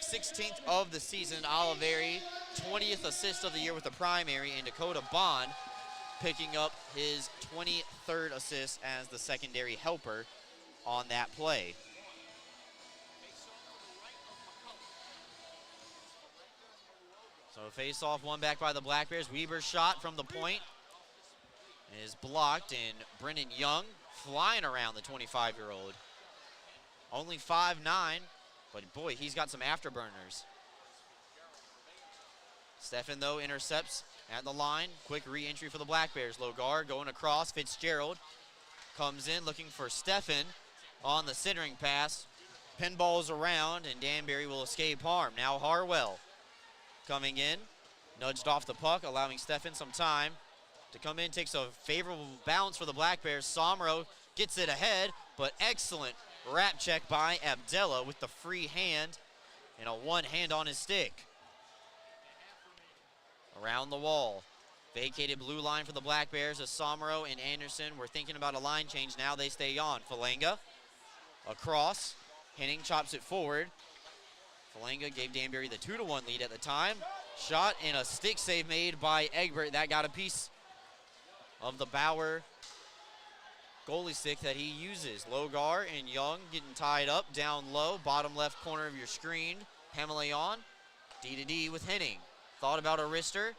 16th of the season. Oliveri, 20th assist of the year with the primary, and Dakota Bond picking up his 23rd assist as the secondary helper on that play. So face-off won back by the Black Bears. Weber's shot from the point is blocked, and Brennan Young flying around the 25-year-old. Only 5'9", but boy, he's got some afterburners. Stefan, though, intercepts at the line. Quick re-entry for the Black Bears. Logar going across. Fitzgerald comes in looking for Stefan on the centering pass. Pinballs around, and Danbury will escape harm. Now Harwell coming in. Nudged off the puck, allowing Stefan some time to come in. Takes a favorable bounce for the Black Bears. Somro gets it ahead, but excellent wrap check by Abdella with the free hand and a one hand on his stick. Around the wall. Vacated blue line for the Black Bears as Somero and Anderson were thinking about a line change. Now they stay on. Falanga across. Henning chops it forward. Falanga gave Danbury the 2-1 lead at the time. Shot and a stick save made by Egbert. That got a piece of the Bauer goalie stick that he uses. Logar and Young getting tied up down low. Bottom left corner of your screen. Pamelayon, D-to-D with Henning. Thought about a wrister.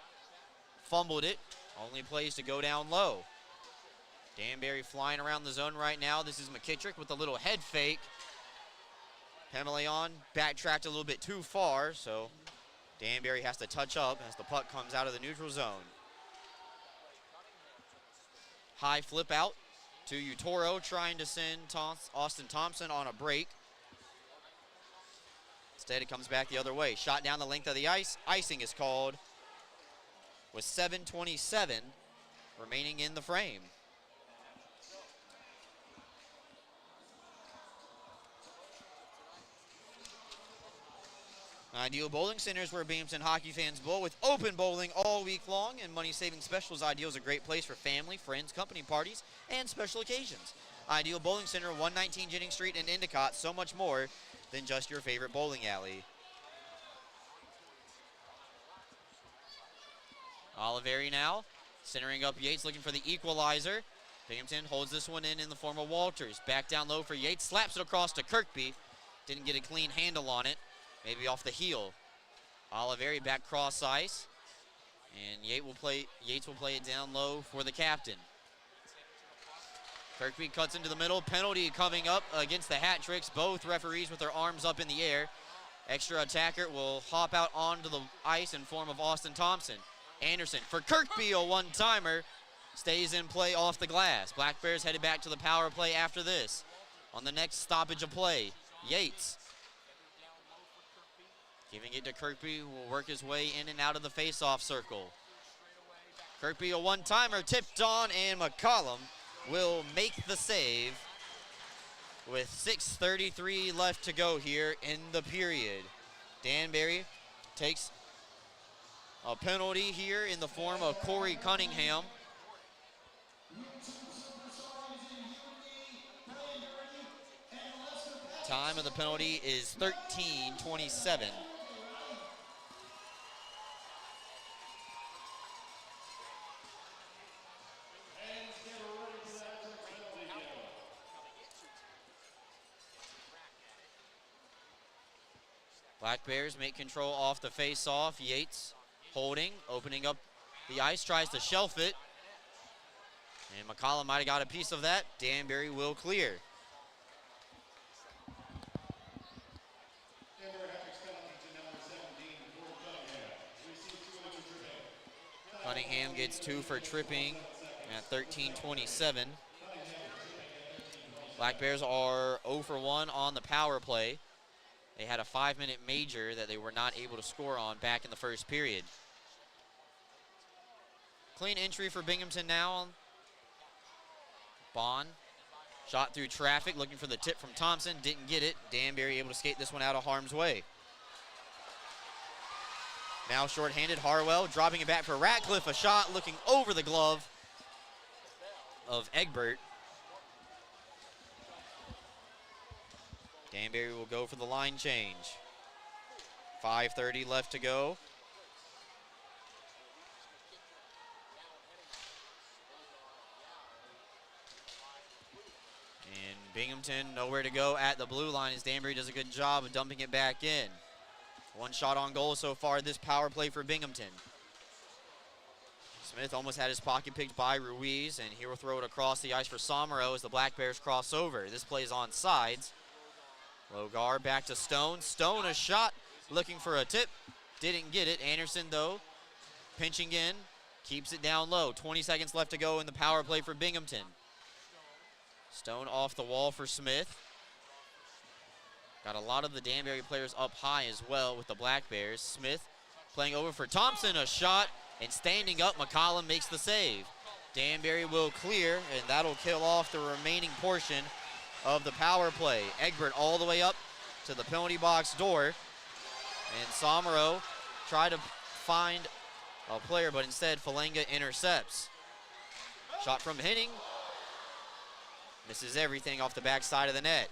Fumbled it. Only plays to go down low. Danbury flying around the zone right now. This is McKittrick with a little head fake. Pamelayon backtracked a little bit too far, so Danbury has to touch up as the puck comes out of the neutral zone. High flip out to Utoro, trying to send Austin Thompson on a break. Instead, it comes back the other way. Shot down the length of the ice. Icing is called with 7:27 remaining in the frame. Ideal Bowling Center is where Binghamton hockey fans bowl with open bowling all week long, and money-saving specials. Ideal is a great place for family, friends, company parties, and special occasions. Ideal Bowling Center, 119 Jennings Street in Endicott, so much more than just your favorite bowling alley. Oliveri now, centering up Yates, looking for the equalizer. Binghamton holds this one in the form of Walters. Back down low for Yates, slaps it across to Kirkby. Didn't get a clean handle on it. Maybe off the heel. Oliveri back cross ice. And Yates will play it down low for the captain. Kirkby cuts into the middle. Penalty coming up against the Hat Tricks. Both referees with their arms up in the air. Extra attacker will hop out onto the ice in form of Austin Thompson. Anderson for Kirkby, a one-timer. Stays in play off the glass. Black Bears headed back to the power play after this. On the next stoppage of play, Yates. Giving it to Kirkby, who will work his way in and out of the face-off circle. Kirkby, a one-timer, tipped on, and McCollum will make the save with 6:33 left to go here in the period. Danbury takes a penalty here in the form of Corey Cunningham. Time of the penalty is 13:27. Black Bears make control off the face-off. Yates holding, opening up the ice, tries to shelf it. And McCollum might have got a piece of that. Danbury will clear. Cunningham gets 2 for tripping at 13:27. Black Bears are 0 for 1 on the power play. They had a 5-minute major that they were not able to score on back in the first period. Clean entry for Binghamton now. Bond shot through traffic, looking for the tip from Thompson. Didn't get it. Danbury able to skate this one out of harm's way. Now shorthanded, Harwell dropping it back for Ratcliffe. A shot looking over the glove of Egbert. Danbury will go for the line change. 5:30 left to go. And Binghamton nowhere to go at the blue line as Danbury does a good job of dumping it back in. 1 shot on goal so far this power play for Binghamton. Smith almost had his pocket picked by Ruiz, and he will throw it across the ice for Somero as the Black Bears cross over. This play is on sides. Logar back to Stone. Stone a shot, looking for a tip. Didn't get it. Anderson, though, pinching in, keeps it down low. 20 seconds left to go in the power play for Binghamton. Stone off the wall for Smith. Got a lot of the Danbury players up high as well with the Black Bears. Smith playing over for Thompson, a shot, and standing up, McCollum makes the save. Danbury will clear, and that'll kill off the remaining portion of the power play. Egbert all the way up to the penalty box door. And Somero tried to find a player, but instead Falenga intercepts. Shot from Henning. Misses everything off the backside of the net.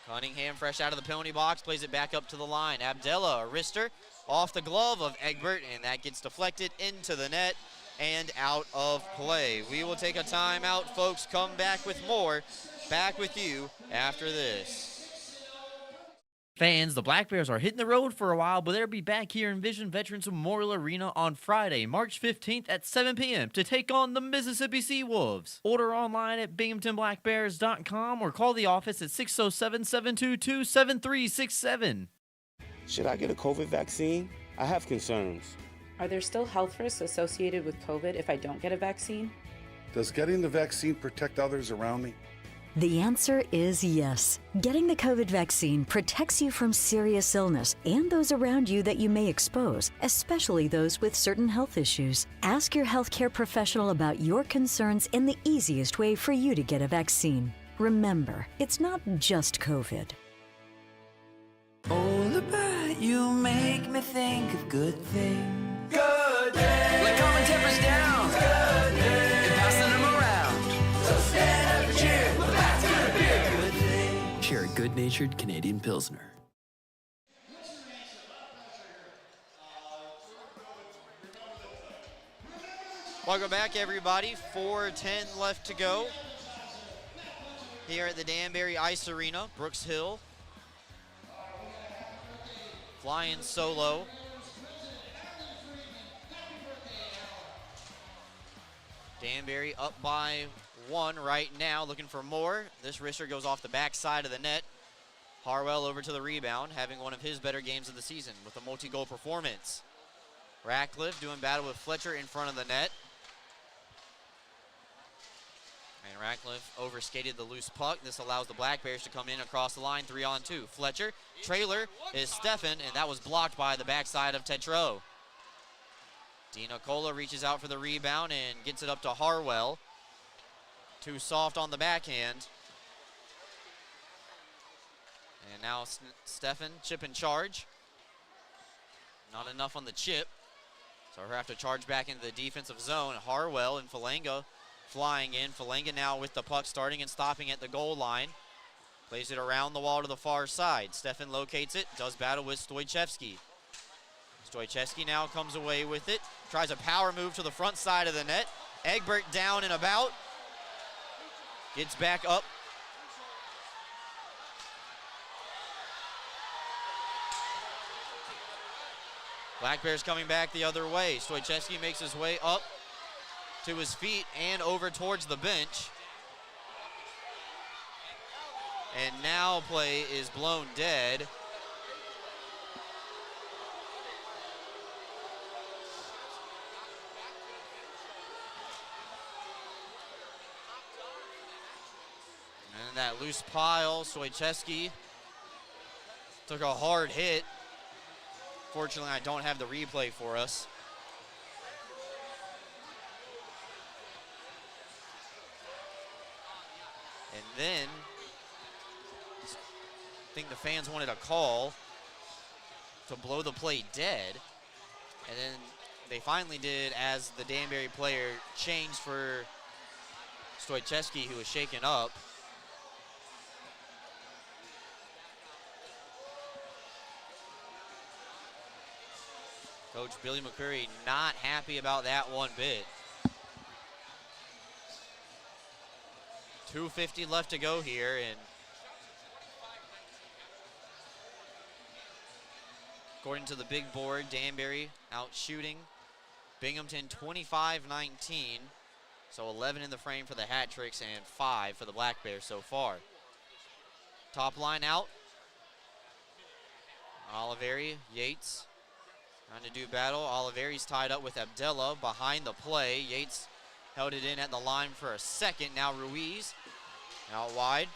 Cunningham, fresh out of the penalty box, plays it back up to the line. Abdella, a wrister, off the glove of Egbert, and that gets deflected into the net and out of play. We will take a timeout, folks. Come back with more. Back with you after this. Fans, the Black Bears are hitting the road for a while, but they'll be back here in Vision Veterans Memorial Arena on Friday, March 15th at 7 p.m. to take on the Mississippi Sea Wolves. Order online at binghamtonblackbears.com or call the office at 607-722-7367. Should I get a COVID vaccine? I have concerns. Are there still health risks associated with COVID if I don't get a vaccine? Does getting the vaccine protect others around me? The answer is yes. Getting the COVID vaccine protects you from serious illness and those around you that you may expose, especially those with certain health issues. Ask your healthcare professional about your concerns and the easiest way for you to get a vaccine. Remember, it's not just COVID. Oh, Luba, you make me think of good things. Good things. Like calming tempers down. Good things. And passing them around. So stand up and cheer. We're back to the beer. Good things. Share a good-natured Canadian Pilsner. Welcome back, everybody. 4:10 left to go here at the Danbury Ice Arena. Brooks Hill flying solo. Danbury up by 1 right now, looking for more. This wrister goes off the backside of the net. Harwell over to the rebound, having one of his better games of the season with a multi-goal performance. Ratcliffe doing battle with Fletcher in front of the net. And Ratcliffe overskated the loose puck. This allows the Black Bears to come in across the line, 3-on-2. Fletcher, trailer is Stefan, and that was blocked by the backside of Tetreault. Dina Cola reaches out for the rebound and gets it up to Harwell. Too soft on the backhand. And now Stefan, chip in charge. Not enough on the chip. So we'll have to charge back into the defensive zone. Harwell and Falenga flying in. Falenga now with the puck starting and stopping at the goal line. Plays it around the wall to the far side. Stefan locates it, does battle with Stoichevsky. Stoichevsky now comes away with it. Tries a power move to the front side of the net. Egbert down and about. Gets back up. Black Bears coming back the other way. Stoichevsky makes his way up to his feet and over towards the bench. And now play is blown dead. And that loose pile, Stoichevsky took a hard hit. Fortunately, I don't have the replay for us. And then, I think the fans wanted a call to blow the play dead. And then they finally did as the Danbury player changed for Stoichevsky, who was shaken up. Coach Billy McCurry not happy about that one bit. 2:50 left to go here, and according to the big board, Danbury out shooting Binghamton 25-19. So 11 in the frame for the hat tricks and 5 for the Black Bears so far. Top line out. Oliveri, Yates trying to do battle. Oliveri's tied up with Abdella behind the play. Yates held it in at the line for a second. Now Ruiz out wide.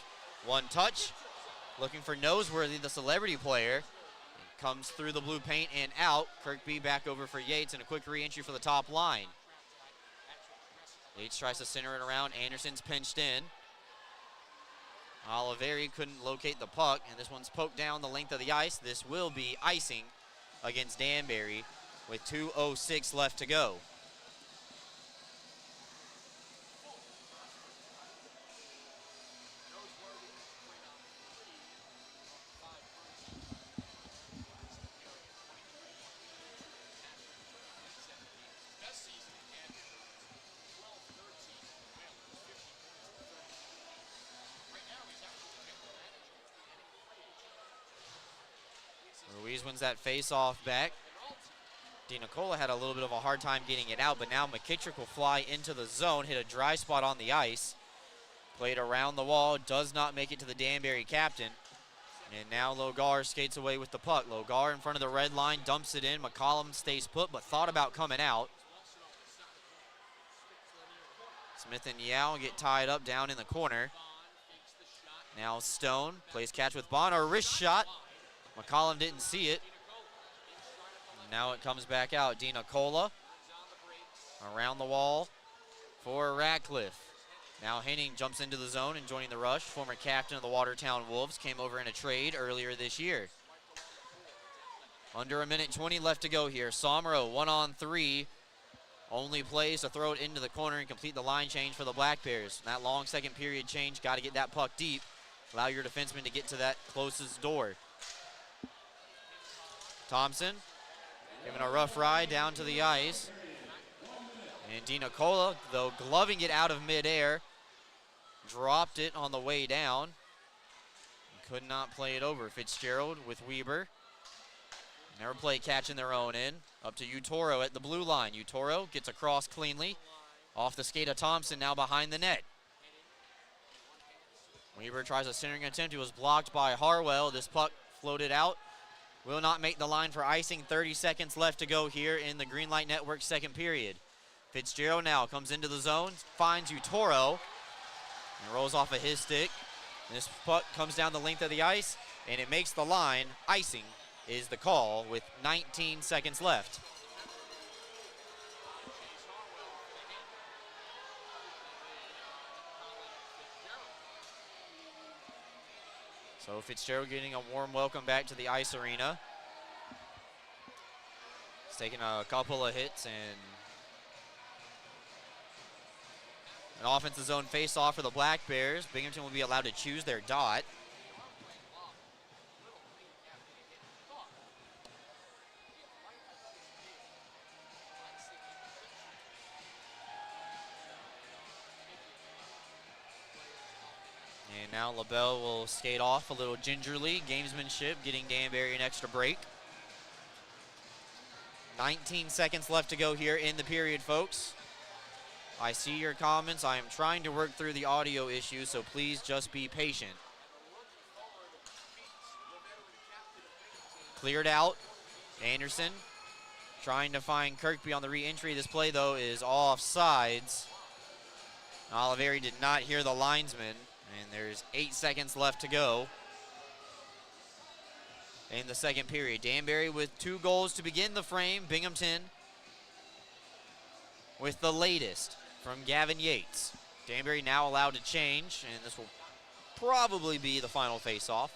One touch. Looking for Noseworthy, the celebrity player. Comes through the blue paint and out. Kirkby back over for Yates and a quick re-entry for the top line. Yates tries to center it around. Anderson's pinched in. Oliveri couldn't locate the puck, and this one's poked down the length of the ice. This will be icing against Danbury with 2:06 left to go. Ruiz wins that face-off back. DiNicola had a little bit of a hard time getting it out, but now McKittrick will fly into the zone, hit a dry spot on the ice. Played around the wall, does not make it to the Danbury captain. And now Logar skates away with the puck. Logar in front of the red line, dumps it in. McCollum stays put, but thought about coming out. Smith and Yao get tied up down in the corner. Now Stone plays catch with Bonner, a wrist shot. McCollum didn't see it. Now it comes back out. DiNicola around the wall for Ratcliffe. Now Henning jumps into the zone and joining the rush. Former captain of the Watertown Wolves, came over in a trade earlier this year. Under a minute 20 left to go here. Somro 1-on-3. Only plays to throw it into the corner and complete the line change for the Black Bears. That long second period change, got to get that puck deep. Allow your defenseman to get to that closest door. Thompson giving a rough ride down to the ice. And DiNicola, though, gloving it out of midair. Dropped it on the way down. Could not play it over. Fitzgerald with Weber. Never play catching their own in. Up to Utoro at the blue line. Utoro gets across cleanly. Off the skate of Thompson, now behind the net. Weber tries a centering attempt. It was blocked by Harwell. This puck floated out. Will not make the line for icing. 30 seconds left to go here in the Green Light Network second period. Fitzgerald now comes into the zone, finds Utoro, and rolls off of his stick. This puck comes down the length of the ice, and it makes the line. Icing is the call with 19 seconds left. So Fitzgerald getting a warm welcome back to the ice arena. He's taking a couple of hits and an offensive zone face-off for the Black Bears. Binghamton will be allowed to choose their dot. And now LaBelle will skate off a little gingerly. Gamesmanship, getting Danbury an extra break. 19 seconds left to go here in the period, folks. I see your comments. I am trying to work through the audio issues, so please just be patient. Cleared out. Anderson trying to find Kirkby on the re-entry. This play, though, is offsides. Oliveri did not hear the linesman. And there's 8 seconds left to go in the second period. Danbury with 2 goals to begin the frame. Binghamton with the latest from Gavin Yates. Danbury now allowed to change, and this will probably be the final face-off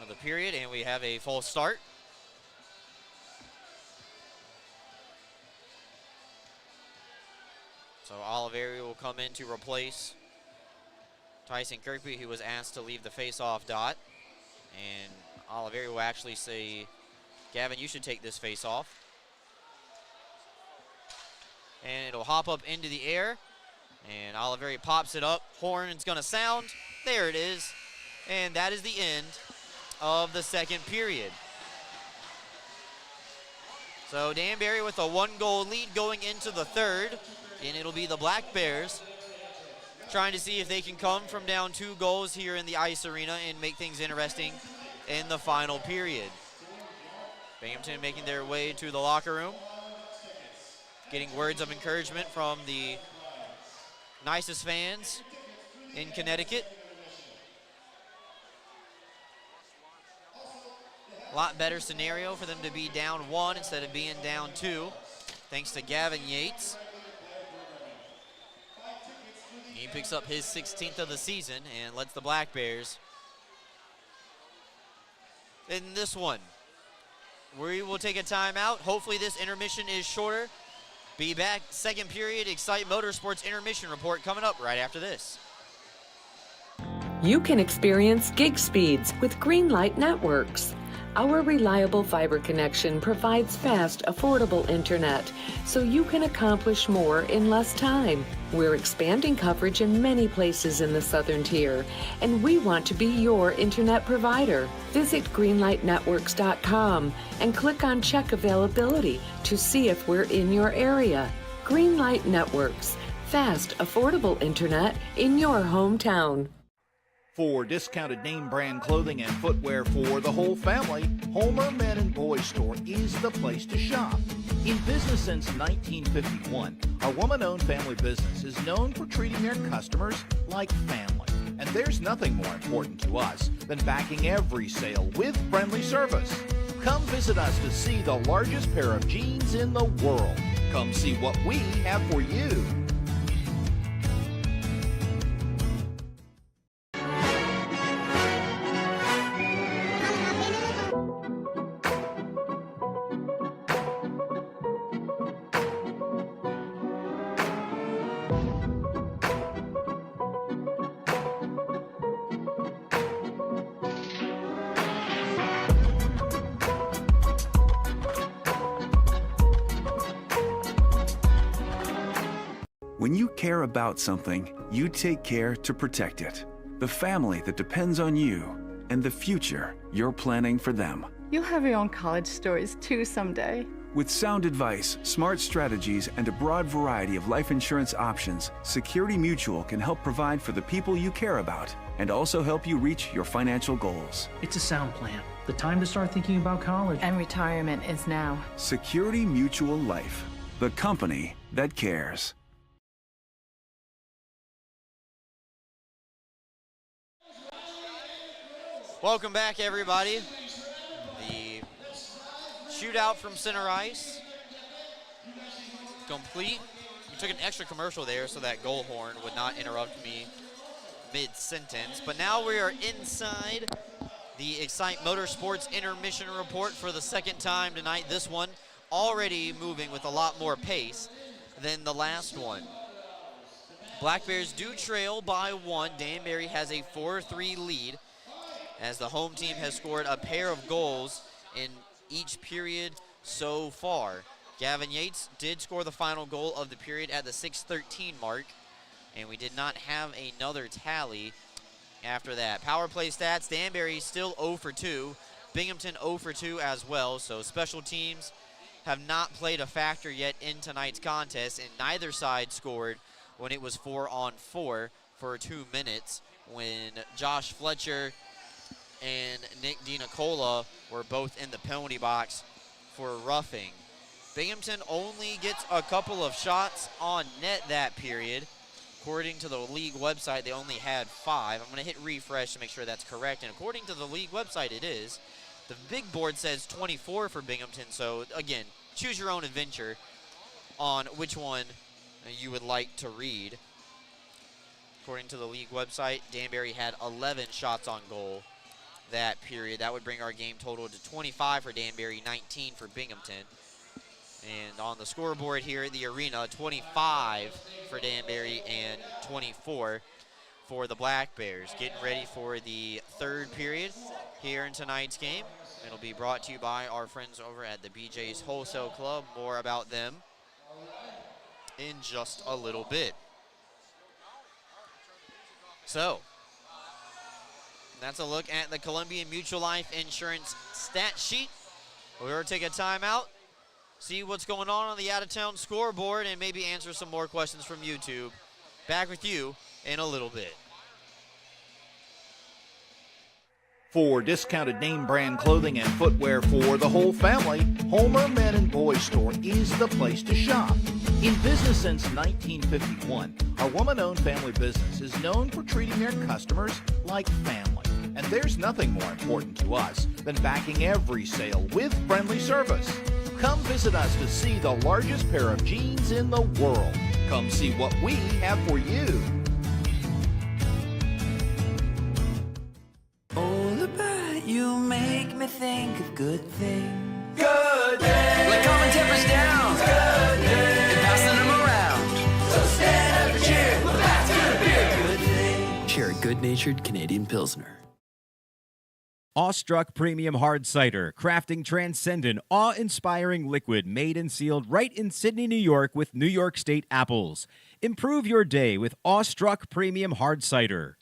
of the period, and we have a full start. So Oliveri will come in to replace Tyson Kirkby, who was asked to leave the face-off dot. And Oliveri will actually say, Gavin, you should take this face-off. And it'll hop up into the air. And Oliveri pops it up. Horn is going to sound. There it is. And that is the end of the second period. So Danbury with a 1-goal lead going into the third. And it'll be the Black Bears trying to see if they can come from down 2 goals here in the ice arena and make things interesting in the final period. Binghamton making their way to the locker room, getting words of encouragement from the nicest fans in Connecticut. A lot better scenario for them to be down 1 instead of being down 2, thanks to Gavin Yates. He picks up his 16th of the season and lets the Black Bears in this one. We will take a timeout. Hopefully this intermission is shorter. Be back. Second period, Excite Motorsports intermission report coming up right after this. You can experience gig speeds with Greenlight Networks. Our reliable fiber connection provides fast, affordable internet, so you can accomplish more in less time. We're expanding coverage in many places in the Southern Tier, and we want to be your internet provider. Visit greenlightnetworks.com and click on Check Availability to see if we're in your area. Greenlight Networks, fast, affordable internet in your hometown. For discounted name brand clothing and footwear for the whole family, Homer Men and Boys Store is the place to shop. In business since 1951, our woman-owned family business is known for treating their customers like family. And there's nothing more important to us than backing every sale with friendly service. Come visit us to see the largest pair of jeans in the world. Come see what we have for you. When you care about something, you take care to protect it. The family that depends on you, and the future you're planning for them. You'll have your own college stories too someday. With sound advice, smart strategies, and a broad variety of life insurance options, Security Mutual can help provide for the people you care about and also help you reach your financial goals. It's a sound plan. The time to start thinking about college. And retirement is now. Security Mutual Life, the company that cares. Welcome back, everybody. The shootout from center ice complete. We took an extra commercial there so that goal horn would not interrupt me mid-sentence. But now we are inside the Excite Motorsports intermission report for the second time tonight. This one already moving with a lot more pace than the last one. Black Bears do trail by 1. Danbury has a 4-3 lead, as the home team has scored a pair of goals in each period so far. Gavin Yates did score the final goal of the period at the 6:13 mark, and we did not have another tally after that. Power play stats, Danbury still 0 for 2, Binghamton 0 for 2 as well, so special teams have not played a factor yet in tonight's contest, and neither side scored when it was 4-on-4 for 2 minutes, when Josh Fletcher and Nick DiNicola were both in the penalty box for roughing. Binghamton only gets a couple of shots on net that period. According to the league website, they only had 5. I'm going to hit refresh to make sure that's correct, and according to the league website, it is. The big board says 24 for Binghamton, so again, choose your own adventure on which one you would like to read. According to the league website, Danbury had 11 shots on goal that period. That would bring our game total to 25 for Danbury, 19 for Binghamton. And on the scoreboard here at the arena, 25 for Danbury and 24 for the Black Bears. Getting ready for the third period here in tonight's game. It'll be brought to you by our friends over at the BJ's Wholesale Club. More about them in just a little bit. So, that's a look at the Columbia Mutual Life Insurance stat sheet. We're going to take a timeout, see what's going on the out-of-town scoreboard, and maybe answer some more questions from YouTube. Back with you in a little bit. For discounted name brand clothing and footwear for the whole family, Homer Men and Boys Store is the place to shop. In business since 1951, our woman-owned family business is known for treating their customers like family. And there's nothing more important to us than backing every sale with friendly service. Come visit us to see the largest pair of jeans in the world. Come see what we have for you. Oh, the bet you made make me think of good things. Good things. Like calming tempers down. Good things. And passing them around. So stand up and cheer. We're back to the beer. Good things. Share a good-natured Canadian Pilsner. Awestruck Premium Hard Cider, crafting transcendent, awe-inspiring liquid made and sealed right in Sydney, New York with New York State apples. Improve your day with Awestruck Premium Hard Cider.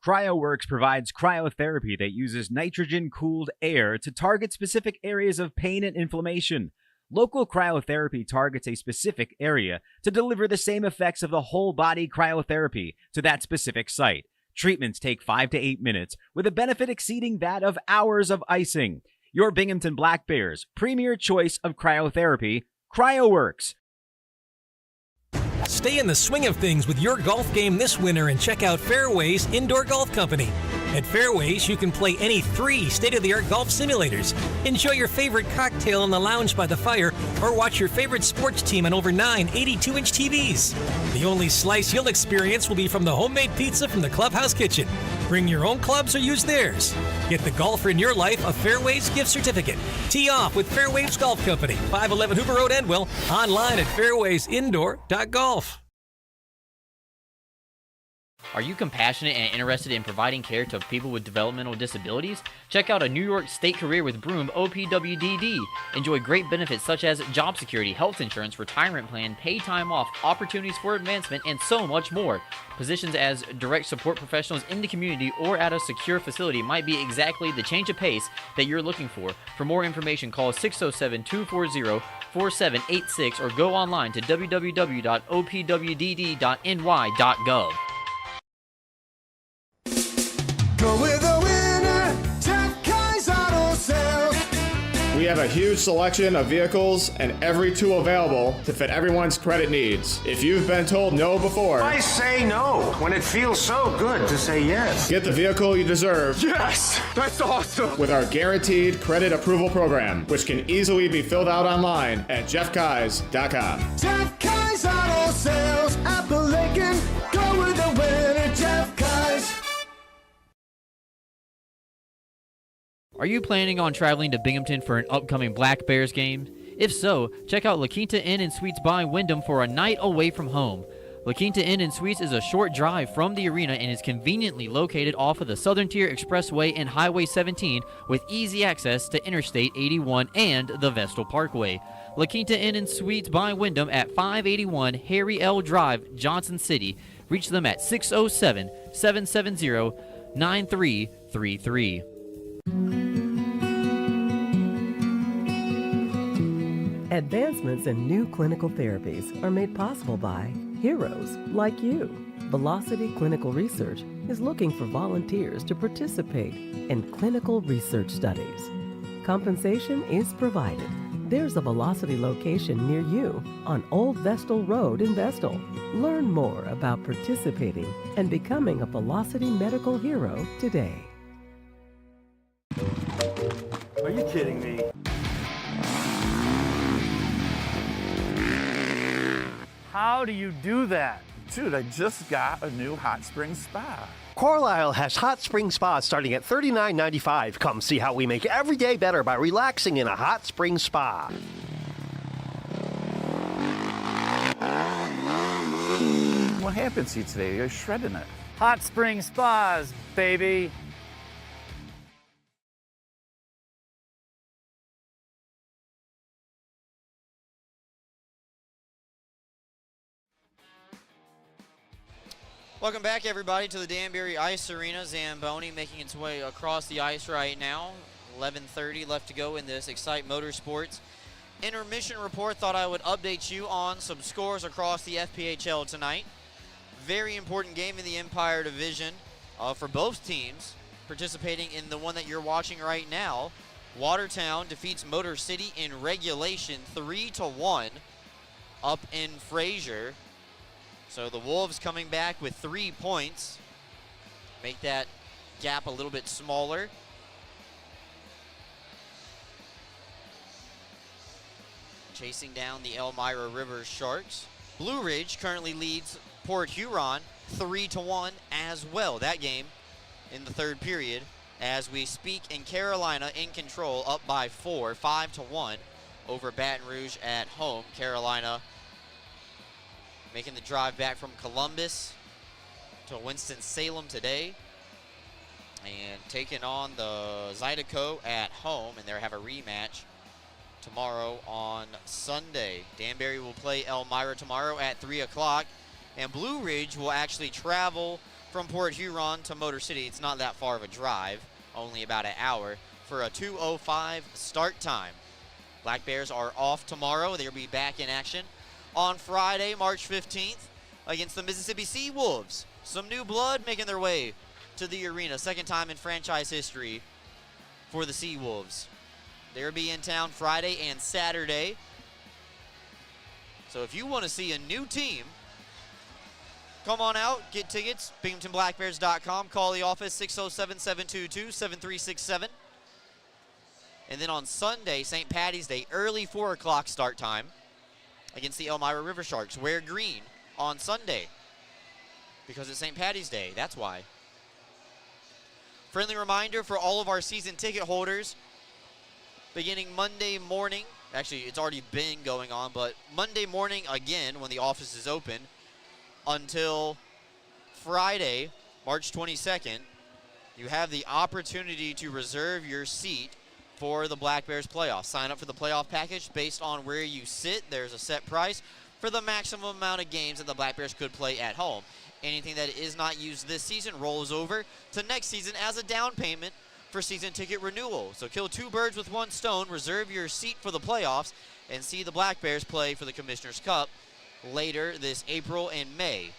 CryoWorks provides cryotherapy that uses nitrogen-cooled air to target specific areas of pain and inflammation. Local cryotherapy targets a specific area to deliver the same effects of the whole-body cryotherapy to that specific site. Treatments take 5 to 8 minutes, with a benefit exceeding that of hours of icing. Your Binghamton Black Bears' premier choice of cryotherapy, CryoWorks. Stay in the swing of things with your golf game this winter and check out Fairways Indoor Golf Company. At Fairways, you can play any 3 state-of-the-art golf simulators, enjoy your favorite cocktail in the lounge by the fire, or watch your favorite sports team on over 9 82-inch TVs. The only slice you'll experience will be from the homemade pizza from the clubhouse kitchen. Bring your own clubs or use theirs. Get the golfer in your life a Fairways gift certificate. Tee off with Fairways Golf Company, 511 Hoover Road, Endwell, online at fairwaysindoor.golf. Are you compassionate and interested in providing care to people with developmental disabilities? Check out a New York State career with Broome OPWDD. Enjoy great benefits such as job security, health insurance, retirement plan, paid time off, opportunities for advancement, and so much more. Positions as direct support professionals in the community or at a secure facility might be exactly the change of pace that you're looking for. For more information, call 607-240-4786 or go online to www.opwdd.ny.gov. Go with the winner, Jeff Kai's Auto Sales. We have a huge selection of vehicles and every tool available to fit everyone's credit needs. If you've been told no before, I say no when it feels so good to say yes. Get the vehicle you deserve. Yes, that's awesome. With our guaranteed credit approval program, which can easily be filled out online at jeffkais.com. Jeff Kai's Auto Sales, Appalachian. Go with the winner, Jeff Kai's. Are you planning on traveling to Binghamton for an upcoming Black Bears game? If so, check out La Quinta Inn & Suites by Wyndham for a night away from home. La Quinta Inn & Suites is a short drive from the arena and is conveniently located off of the Southern Tier Expressway and Highway 17 with easy access to Interstate 81 and the Vestal Parkway. La Quinta Inn & Suites by Wyndham at 581 Harry L. Drive, Johnson City. Reach them at 607-770-9333. Advancements in new clinical therapies are made possible by heroes like you. Velocity Clinical Research is looking for volunteers to participate in clinical research studies. Compensation is provided. There's a Velocity location near you on Old Vestal Road in Vestal. Learn more about participating and becoming a Velocity medical hero today. Are you kidding me? How do you do that? Dude, I just got a new hot spring spa. Carlisle has hot spring spas starting at $39.95. Come see how we make every day better by relaxing in a hot spring spa. What happened to you today? You're shredding it. Hot spring spas, baby. Welcome back, everybody, to the Danbury Ice Arena. Zamboni making its way across the ice right now. 11:30 left to go in this Excite Motorsports intermission report. Thought I would update you on some scores across the FPHL tonight. Very important game in the Empire Division for both teams participating in the one that you're watching right now. Watertown defeats Motor City in regulation 3-1 up in Fraser. So the Wolves coming back with 3 points. Make that gap a little bit smaller. Chasing down the Elmira River Sharks. Blue Ridge currently leads Port Huron 3-1 as well. That game in the third period as we speak, in Carolina in control, up by 4, 5-1 over Baton Rouge at home. Carolina making the drive back from Columbus to Winston-Salem today and taking on the Zydeco at home, and they'll have a rematch tomorrow on Sunday. Danbury will play Elmira tomorrow at 3 o'clock, and Blue Ridge will actually travel from Port Huron to Motor City. It's not that far of a drive, only about an hour, for a 2:05 start time. Black Bears are off tomorrow. They'll be back in action on Friday, March 15th, against the Mississippi Sea Wolves. Some new blood making their way to the arena. Second time in franchise history for the Sea Wolves. They'll be in town Friday and Saturday. So if you want to see a new team, come on out, get tickets, BinghamtonBlackBears.com. Call the office, 607-722-7367. And then on Sunday, St. Patty's Day, early 4 o'clock start time against the Elmira River Sharks. Wear green on Sunday because it's St. Patty's Day. That's why. Friendly reminder for all of our season ticket holders, beginning Monday morning, actually it's already been going on, but Monday morning again when the office is open until Friday, March 22nd, you have the opportunity to reserve your seat for the Black Bears playoffs. Sign up for the playoff package based on where you sit. There's a set price for the maximum amount of games that the Black Bears could play at home. Anything that is not used this season rolls over to next season as a down payment for season ticket renewal. So kill two birds with one stone, reserve your seat for the playoffs, and see the Black Bears play for the Commissioner's Cup later this April and May.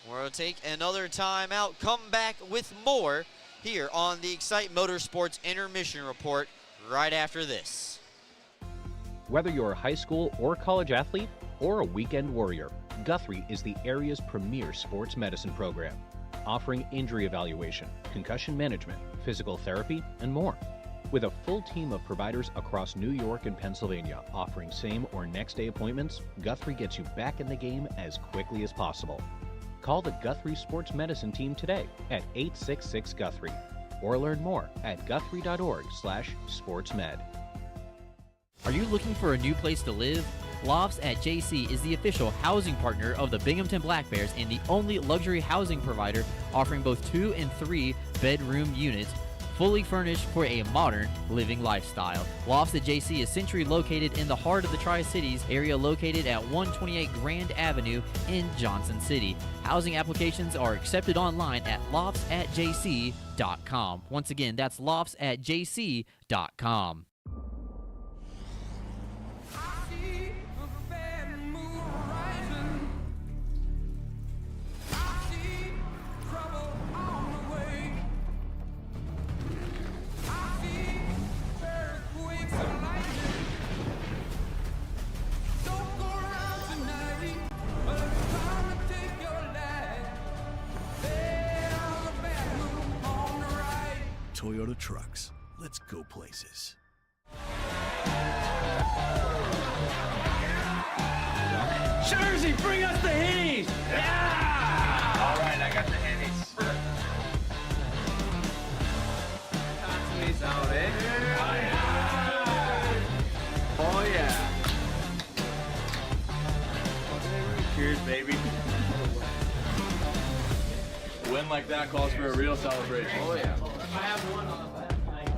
We'll take another time out, come back with more here on the Excite Motorsports Intermission Report right after this. Whether you're a high school or college athlete or a weekend warrior, Guthrie is the area's premier sports medicine program, offering injury evaluation, concussion management, physical therapy, and more. With a full team of providers across New York and Pennsylvania offering same or next day appointments, Guthrie gets you back in the game as quickly as possible. Call the Guthrie Sports Medicine team today at 866-GUTHRIE or learn more at guthrie.org/sportsmed. Are you looking for a new place to live? Lofts at JC is the official housing partner of the Binghamton Black Bears and the only luxury housing provider offering both 2 and 3 bedroom units, fully furnished for a modern living lifestyle. Lofts at JC is centrally located in the heart of the Tri-Cities area, located at 128 Grand Avenue in Johnson City. Housing applications are accepted online at loftsatjc.com. Once again, that's loftsatjc.com. Toyota Trucks. Let's go places. Jersey, bring us the Hennies! Yeah! All right, I got the Hennies. Anthony's out, eh? Oh, yeah. Cheers, baby. A win like that calls for a real celebration. Oh, yeah. I have one on last night.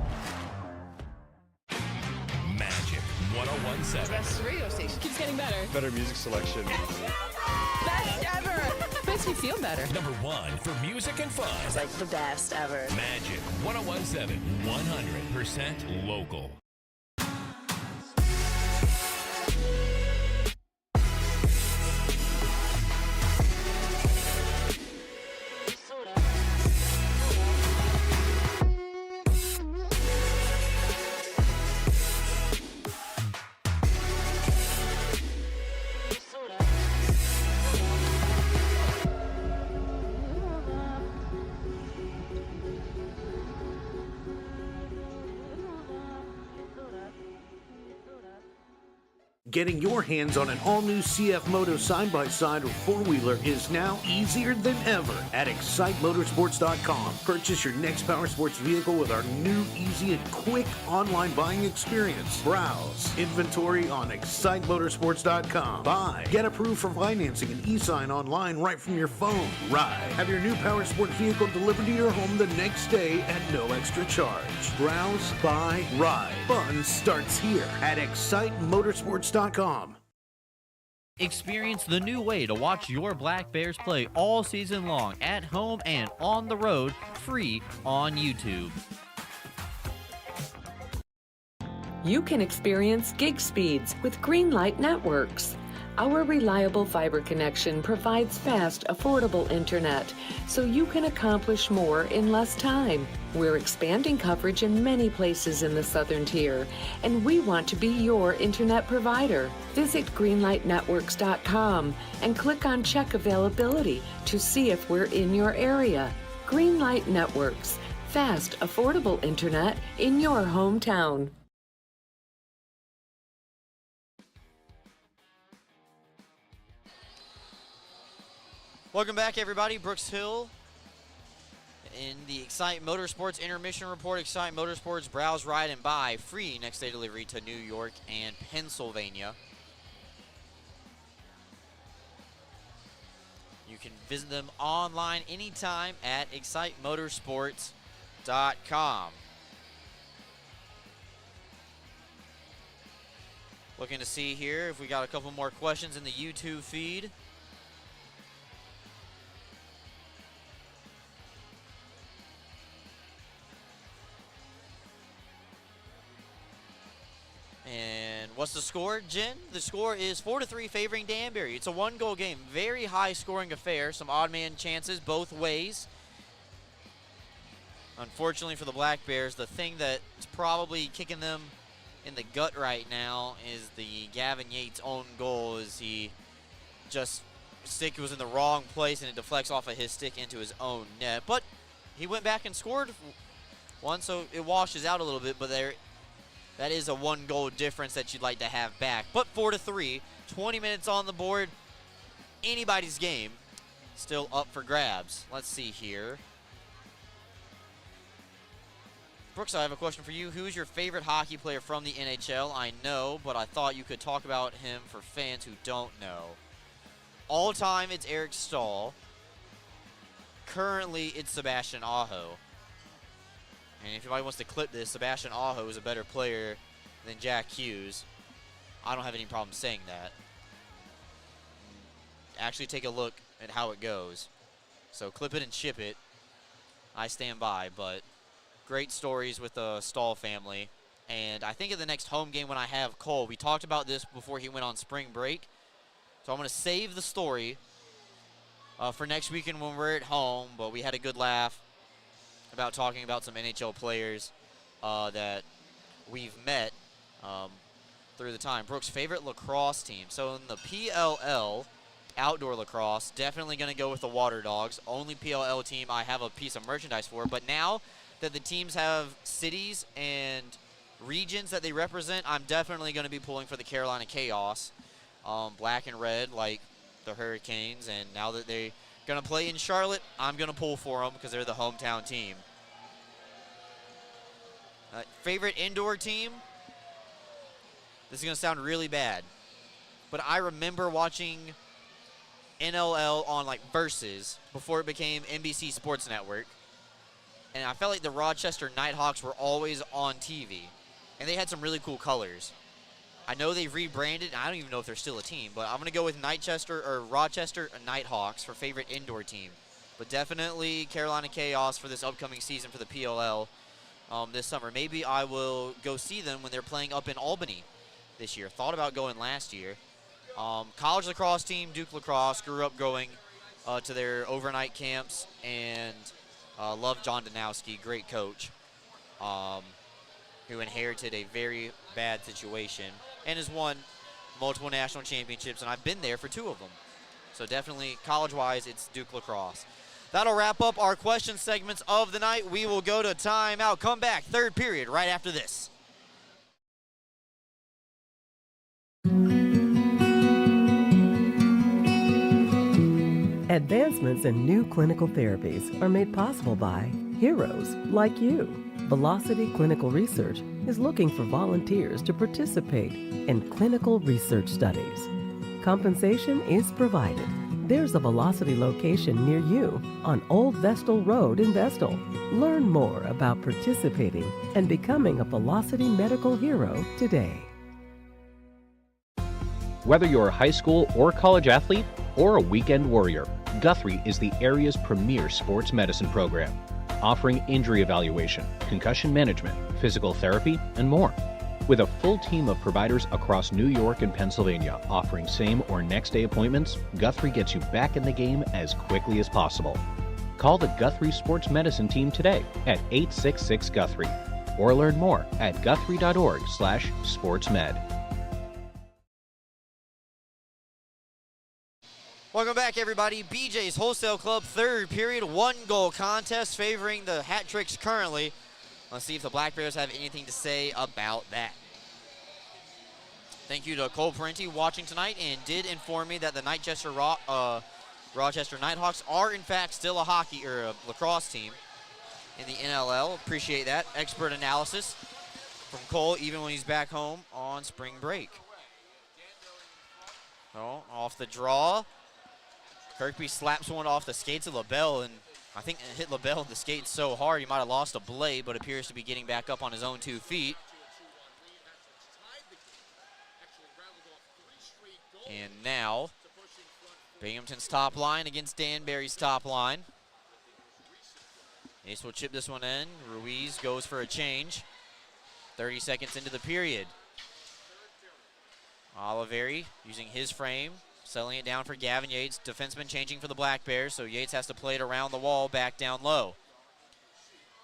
Magic 101.7. Best radio station. Keeps getting better. Better music selection. Best ever. Makes me feel better. Number 1 for music and fun. It's like the best ever. Magic 101.7. 100% local. Getting your hands on an all-new CF Moto side-by-side or four-wheeler is now easier than ever at ExciteMotorsports.com. Purchase your next power sports vehicle with our new, easy, and quick online buying experience. Browse inventory on ExciteMotorsports.com. Buy, get approved for financing and e-sign online right from your phone. Ride, have your new power sport vehicle delivered to your home the next day at no extra charge. Browse, buy, ride. Fun starts here at ExciteMotorsports.com. Experience the new way to watch your Black Bears play all season long, at home and on the road, free on YouTube. You can experience gig speeds with Greenlight Networks. Our reliable fiber connection provides fast, affordable internet, so you can accomplish more in less time. We're expanding coverage in many places in the Southern Tier, and we want to be your internet provider. Visit greenlightnetworks.com and click on Check Availability to see if we're in your area. Greenlight Networks, fast, affordable internet in your hometown. Welcome back, everybody. Brooks Hill in the Excite Motorsports Intermission Report. Excite Motorsports, browse, ride, and buy. Free next day delivery to New York and Pennsylvania. You can visit them online anytime at ExciteMotorsports.com. Looking to see here if we got a couple more questions in the YouTube feed. And what's the score, Jen? The score is 4-3 favoring Danbury. It's a one-goal game. Very high-scoring affair. Some odd-man chances both ways. Unfortunately for the Black Bears, the thing that's probably kicking them in the gut right now is the Gavin Yates own goal. As he just, stick was in the wrong place and it deflects off of his stick into his own net. But he went back and scored one, so it washes out a little bit, but that is a one-goal difference that you'd like to have back. But 4-3, 20 minutes on the board. Anybody's game still up for grabs. Let's see here. Brooks, I have a question for you. Who's your favorite hockey player from the NHL? I know, but I thought you could talk about him for fans who don't know. All time, it's Eric Stahl. Currently, it's Sebastian Aho. And if anybody wants to clip this, Sebastian Aho is a better player than Jack Hughes. I don't have any problem saying that. Actually, take a look at how it goes. So clip it and ship it. I stand by, but great stories with the Stahl family. And I think in the next home game when I have Cole, we talked about this before he went on spring break. So I'm going to save the story for next weekend when we're at home, but we had a good laugh about talking about some NHL players that we've met through the time. Brooks' favorite lacrosse team. So in the PLL, outdoor lacrosse, definitely going to go with the Water Dogs. Only PLL team I have a piece of merchandise for. But now that the teams have cities and regions that they represent, I'm definitely going to be pulling for the Carolina Chaos. Black and red like the Hurricanes. And now that they're going to play in Charlotte, I'm going to pull for them because they're the hometown team. Favorite indoor team? This is going to sound really bad, but I remember watching NLL on like Versus before it became NBC Sports Network, and I felt like the Rochester Nighthawks were always on TV, and they had some really cool colors. I know they've rebranded, and I don't even know if they're still a team, but I'm going to go with Rochester Nighthawks for favorite indoor team. But definitely Carolina Chaos for this upcoming season for the PLL this summer. Maybe I will go see them when they're playing up in Albany this year. Thought about going last year. College lacrosse team, Duke Lacrosse, grew up going to their overnight camps, and love John Danowski, great coach, who inherited a very bad situation and has won multiple national championships, and I've been there for 2 of them. So definitely, college-wise, it's Duke Lacrosse. That'll wrap up our question segments of the night. We will go to timeout. Come back, third period, right after this. Advancements in new clinical therapies are made possible by heroes like you. Velocity Clinical Research is looking for volunteers to participate in clinical research studies. Compensation is provided. There's a Velocity location near you on Old Vestal Road in Vestal. Learn more about participating and becoming a Velocity medical hero today. Whether you're a high school or college athlete or a weekend warrior, Guthrie is the area's premier sports medicine program, offering injury evaluation, concussion management, physical therapy, and more. With a full team of providers across New York and Pennsylvania offering same or next day appointments, Guthrie gets you back in the game as quickly as possible. Call the Guthrie Sports Medicine team today at 866-GUTHRIE or learn more at guthrie.org/sportsmed. Welcome back, everybody. BJ's Wholesale Club, third period, 1-goal contest favoring the Hat Tricks currently. Let's see if the Black Bears have anything to say about that. Thank you to Cole Parenti watching tonight and did inform me that the Rochester Nighthawks are in fact still a hockey or a lacrosse team in the NLL. Appreciate that. Expert analysis from Cole even when he's back home on spring break. So off the draw. Kirkby slaps one off the skates of LaBelle, and I think it hit LaBelle in the skates so hard he might have lost a blade, but appears to be getting back up on his own 2 feet. And now, Binghamton's top line against Danbury's top line. Ace will chip this one in. Ruiz goes for a change. 30 seconds into the period. Oliveri using his frame. Settling it down for Gavin Yates. Defenseman changing for the Black Bears, so Yates has to play it around the wall, back down low.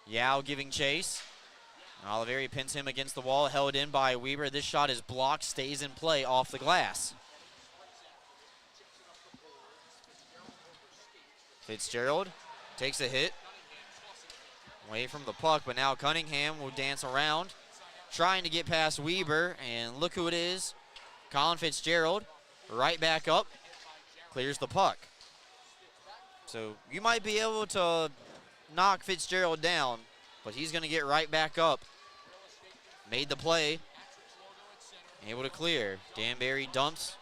Yao giving chase. Oliveri pins him against the wall, held in by Weber. This shot is blocked, stays in play off the glass. Fitzgerald takes a hit. Away from the puck, but now Cunningham will dance around, trying to get past Weber, and look who it is. Colin Fitzgerald. Right back up, clears the puck. So you might be able to knock Fitzgerald down, but he's going to get right back up. Made the play, able to clear. Danbury dumps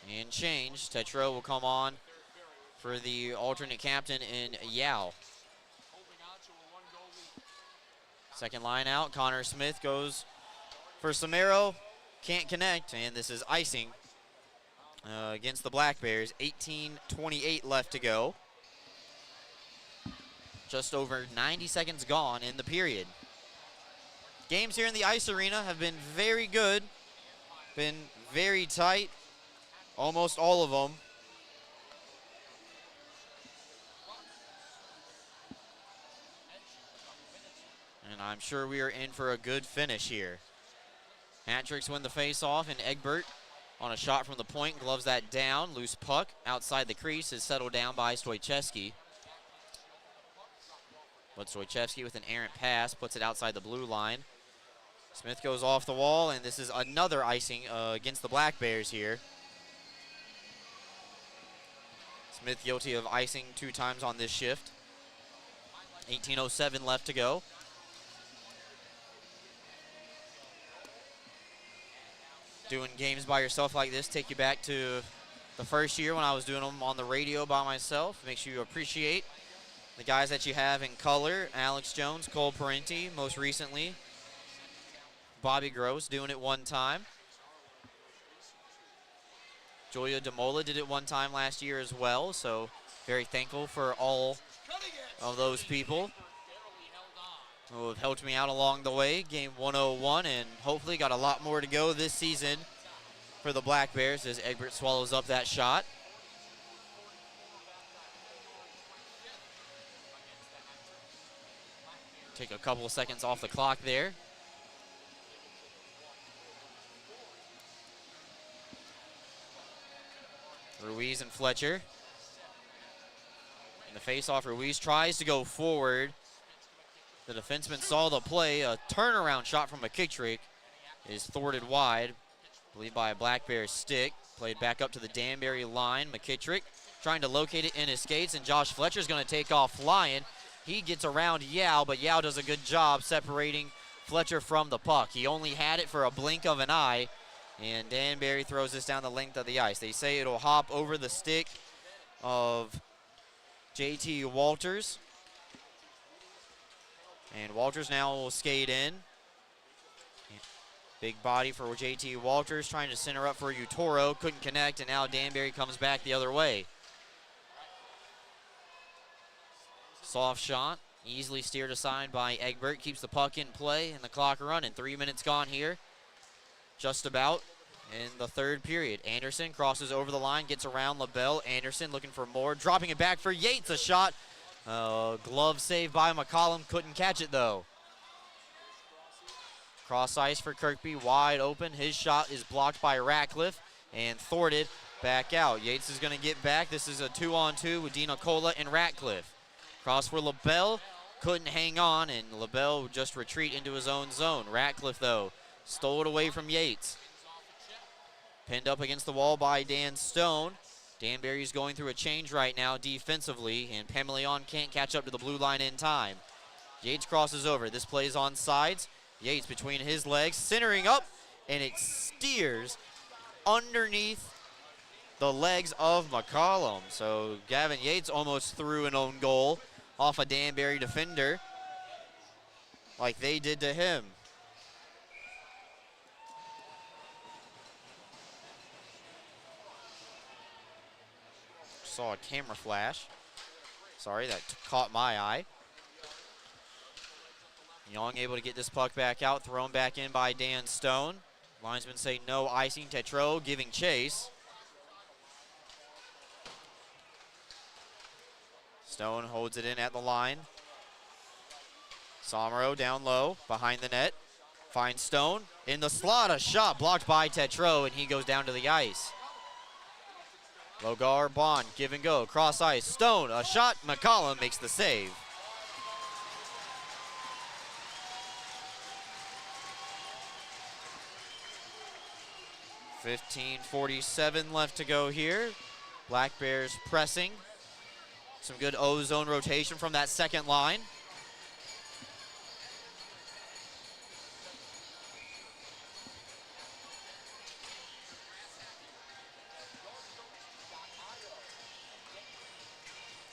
and change. Tetro will come on for the alternate captain in Yao. Second line out, Connor Smith goes for Samero, can't connect, and this is icing. Against the Black Bears, 18:28 left to go. Just over 90 seconds gone in the period. Games here in the ice arena have been very good, been very tight, almost all of them. And I'm sure we are in for a good finish here. Hat Tricks win the face-off, and Egbert on a shot from the point, gloves that down. Loose puck outside the crease is settled down by Stoichevsky. But Stoichevsky with an errant pass puts it outside the blue line. Smith goes off the wall, and this is another icing against the Black Bears here. Smith guilty of icing 2 times on this shift. 18:07 left to go. Doing games by yourself like this take you back to the first year when I was doing them on the radio by myself. Makes you appreciate the guys that you have in color. Alex Jones, Cole Parenti, most recently. Bobby Gross doing it one time. Julia DeMola did it one time last year as well, so very thankful for all of those people who have helped me out along the way. Game 101, and hopefully got a lot more to go this season for the Black Bears as Egbert swallows up that shot. Take a couple of seconds off the clock there. Ruiz and Fletcher. In the face-off, Ruiz tries to go forward. The defenseman saw the play. A turnaround shot from McKittrick is thwarted wide, I believe by a Black Bears stick. Played back up to the Danbury line. McKittrick trying to locate it in his skates, and Josh Fletcher's going to take off flying. He gets around Yao, but Yao does a good job separating Fletcher from the puck. He only had it for a blink of an eye, and Danbury throws this down the length of the ice. They say it'll hop over the stick of JT Walters. And Walters now will skate in. Big body for JT Walters, trying to center up for Utoro. Couldn't connect, and now Danbury comes back the other way. Soft shot, easily steered aside by Egbert. Keeps the puck in play and the clock running. 3 minutes gone here, just about, in the third period. Anderson crosses over the line, gets around LaBelle. Anderson looking for more, dropping it back for Yates. A shot, glove save by McCollum. Couldn't catch it, though. Cross ice for Kirkby, wide open. His shot is blocked by Ratcliffe and thwarted back out. Yates is going to get back. This is a 2-on-2 with Dina Cola and Ratcliffe. Cross for LaBelle, couldn't hang on, and LaBelle would just retreat into his own zone. Ratcliffe, though, stole it away from Yates. Pinned up against the wall by Dan Stone. Danbury's going through a change right now defensively, and Pamelion can't catch up to the blue line in time. Yates crosses over. This plays on sides. Yates between his legs, centering up, and it steers underneath the legs of McCollum. So Gavin Yates almost threw an own goal off a Danbury defender like they did to him. Saw a camera flash. Sorry, that caught my eye. Young able to get this puck back out, thrown back in by Dan Stone. Linesmen say no icing. Tetreault giving chase. Stone holds it in at the line. Somero down low, behind the net. Finds Stone in the slot. A shot blocked by Tetreault, and he goes down to the ice. Logar, Bond, give and go. Cross ice. Stone, a shot. McCollum makes the save. .47 left to go here. Black Bears pressing. Some good O-zone rotation from that second line.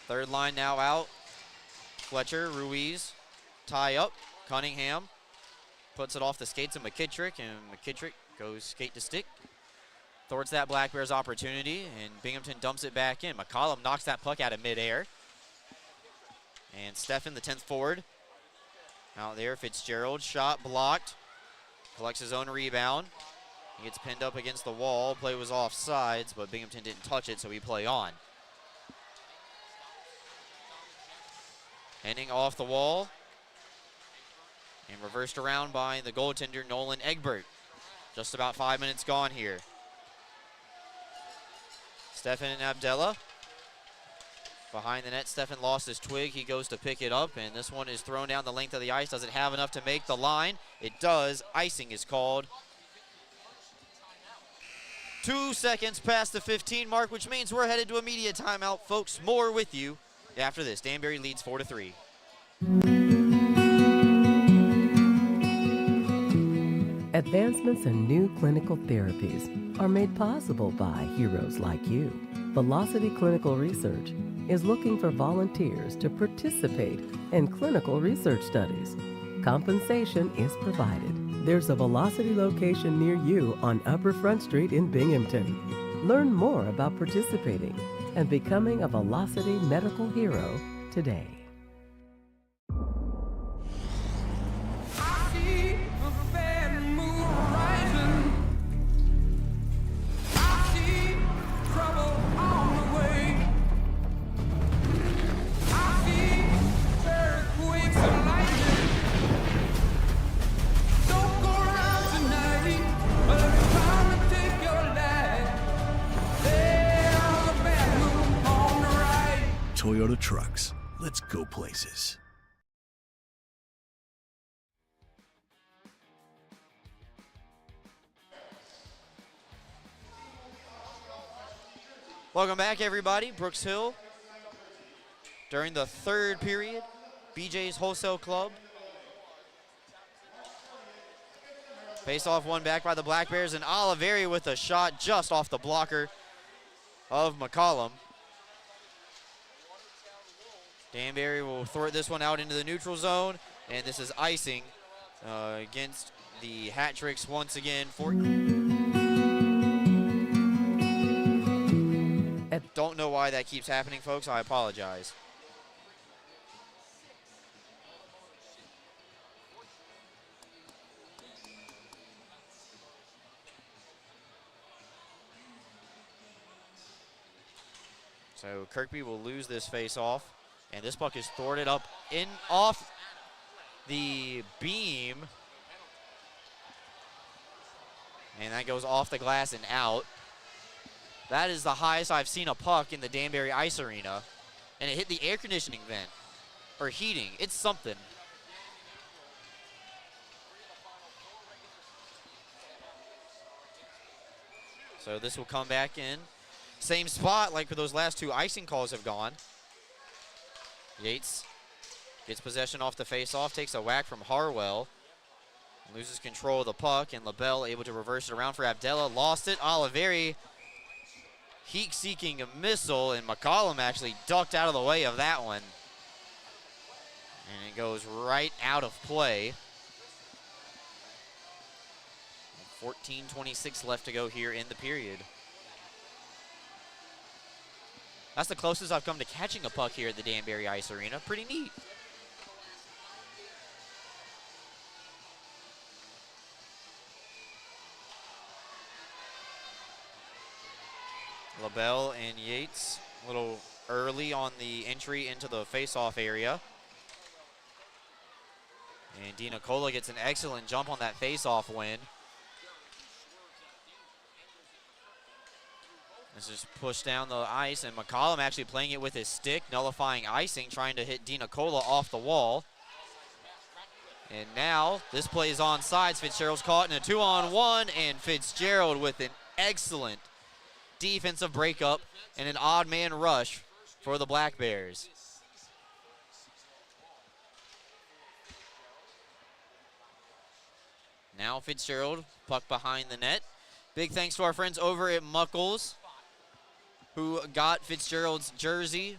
Third line now out. Fletcher, Ruiz, tie up. Cunningham puts it off the skates of McKittrick, and McKittrick goes skate to stick. Thwarts that Black Bears opportunity, and Binghamton dumps it back in. McCollum knocks that puck out of midair. And Steffen, the 10th forward, out there. Fitzgerald, shot blocked. Collects his own rebound. He gets pinned up against the wall. Play was offsides, but Binghamton didn't touch it, so we play on. Ending off the wall. And reversed around by the goaltender, Nolan Egbert. Just about 5 minutes gone here. Steffen and Abdella. Behind the net, Steffen lost his twig. He goes to pick it up, and this one is thrown down the length of the ice. Does it have enough to make the line? It does. Icing is called. 2 seconds past the 15 mark, which means we're headed to a media timeout. Folks, more with you after this. Danbury leads 4-3. Advancements in new clinical therapies are made possible by heroes like you. Velocity Clinical Research is looking for volunteers to participate in clinical research studies. Compensation is provided. There's a Velocity location near you on Upper Front Street in Binghamton. Learn more about participating and becoming a Velocity medical hero today. Toyota Trucks. Let's go places. Welcome back, everybody. Brooks Hill during the third period. BJ's Wholesale Club. Face-off won back by the Black Bears, and Oliveri with a shot just off the blocker of McCollum. Danbury will throw this one out into the neutral zone, and this is icing against the hat tricks once again. Don't know why that keeps happening, folks. I apologize. So Kirkby will lose this face-off, and this puck is thwarted up off the beam, and that goes off the glass and out. That is the highest I've seen a puck in the Danbury Ice Arena, and it hit the air conditioning vent, or heating. It's something. So this will come back in. Same spot like those last two icing calls have gone. Yates gets possession off the face-off, takes a whack from Harwell, loses control of the puck, and LaBelle able to reverse it around for Abdella. Lost it. Oliveri heat-seeking a missile, and McCollum actually ducked out of the way of that one. And it goes right out of play. 14:26 left to go here in the period. That's the closest I've come to catching a puck here at the Danbury Ice Arena. Pretty neat. LaBelle and Yates a little early on the entry into the face-off area. And DiNicola gets an excellent jump on that face-off win. This is pushed down the ice, and McCollum actually playing it with his stick, nullifying icing, trying to hit DiNicola off the wall. And now this play is onside. Fitzgerald's caught in a 2-on-1, and Fitzgerald with an excellent defensive breakup and an odd man rush for the Black Bears. Now Fitzgerald, puck behind the net. Big thanks to our friends over at Muckles, who got Fitzgerald's jersey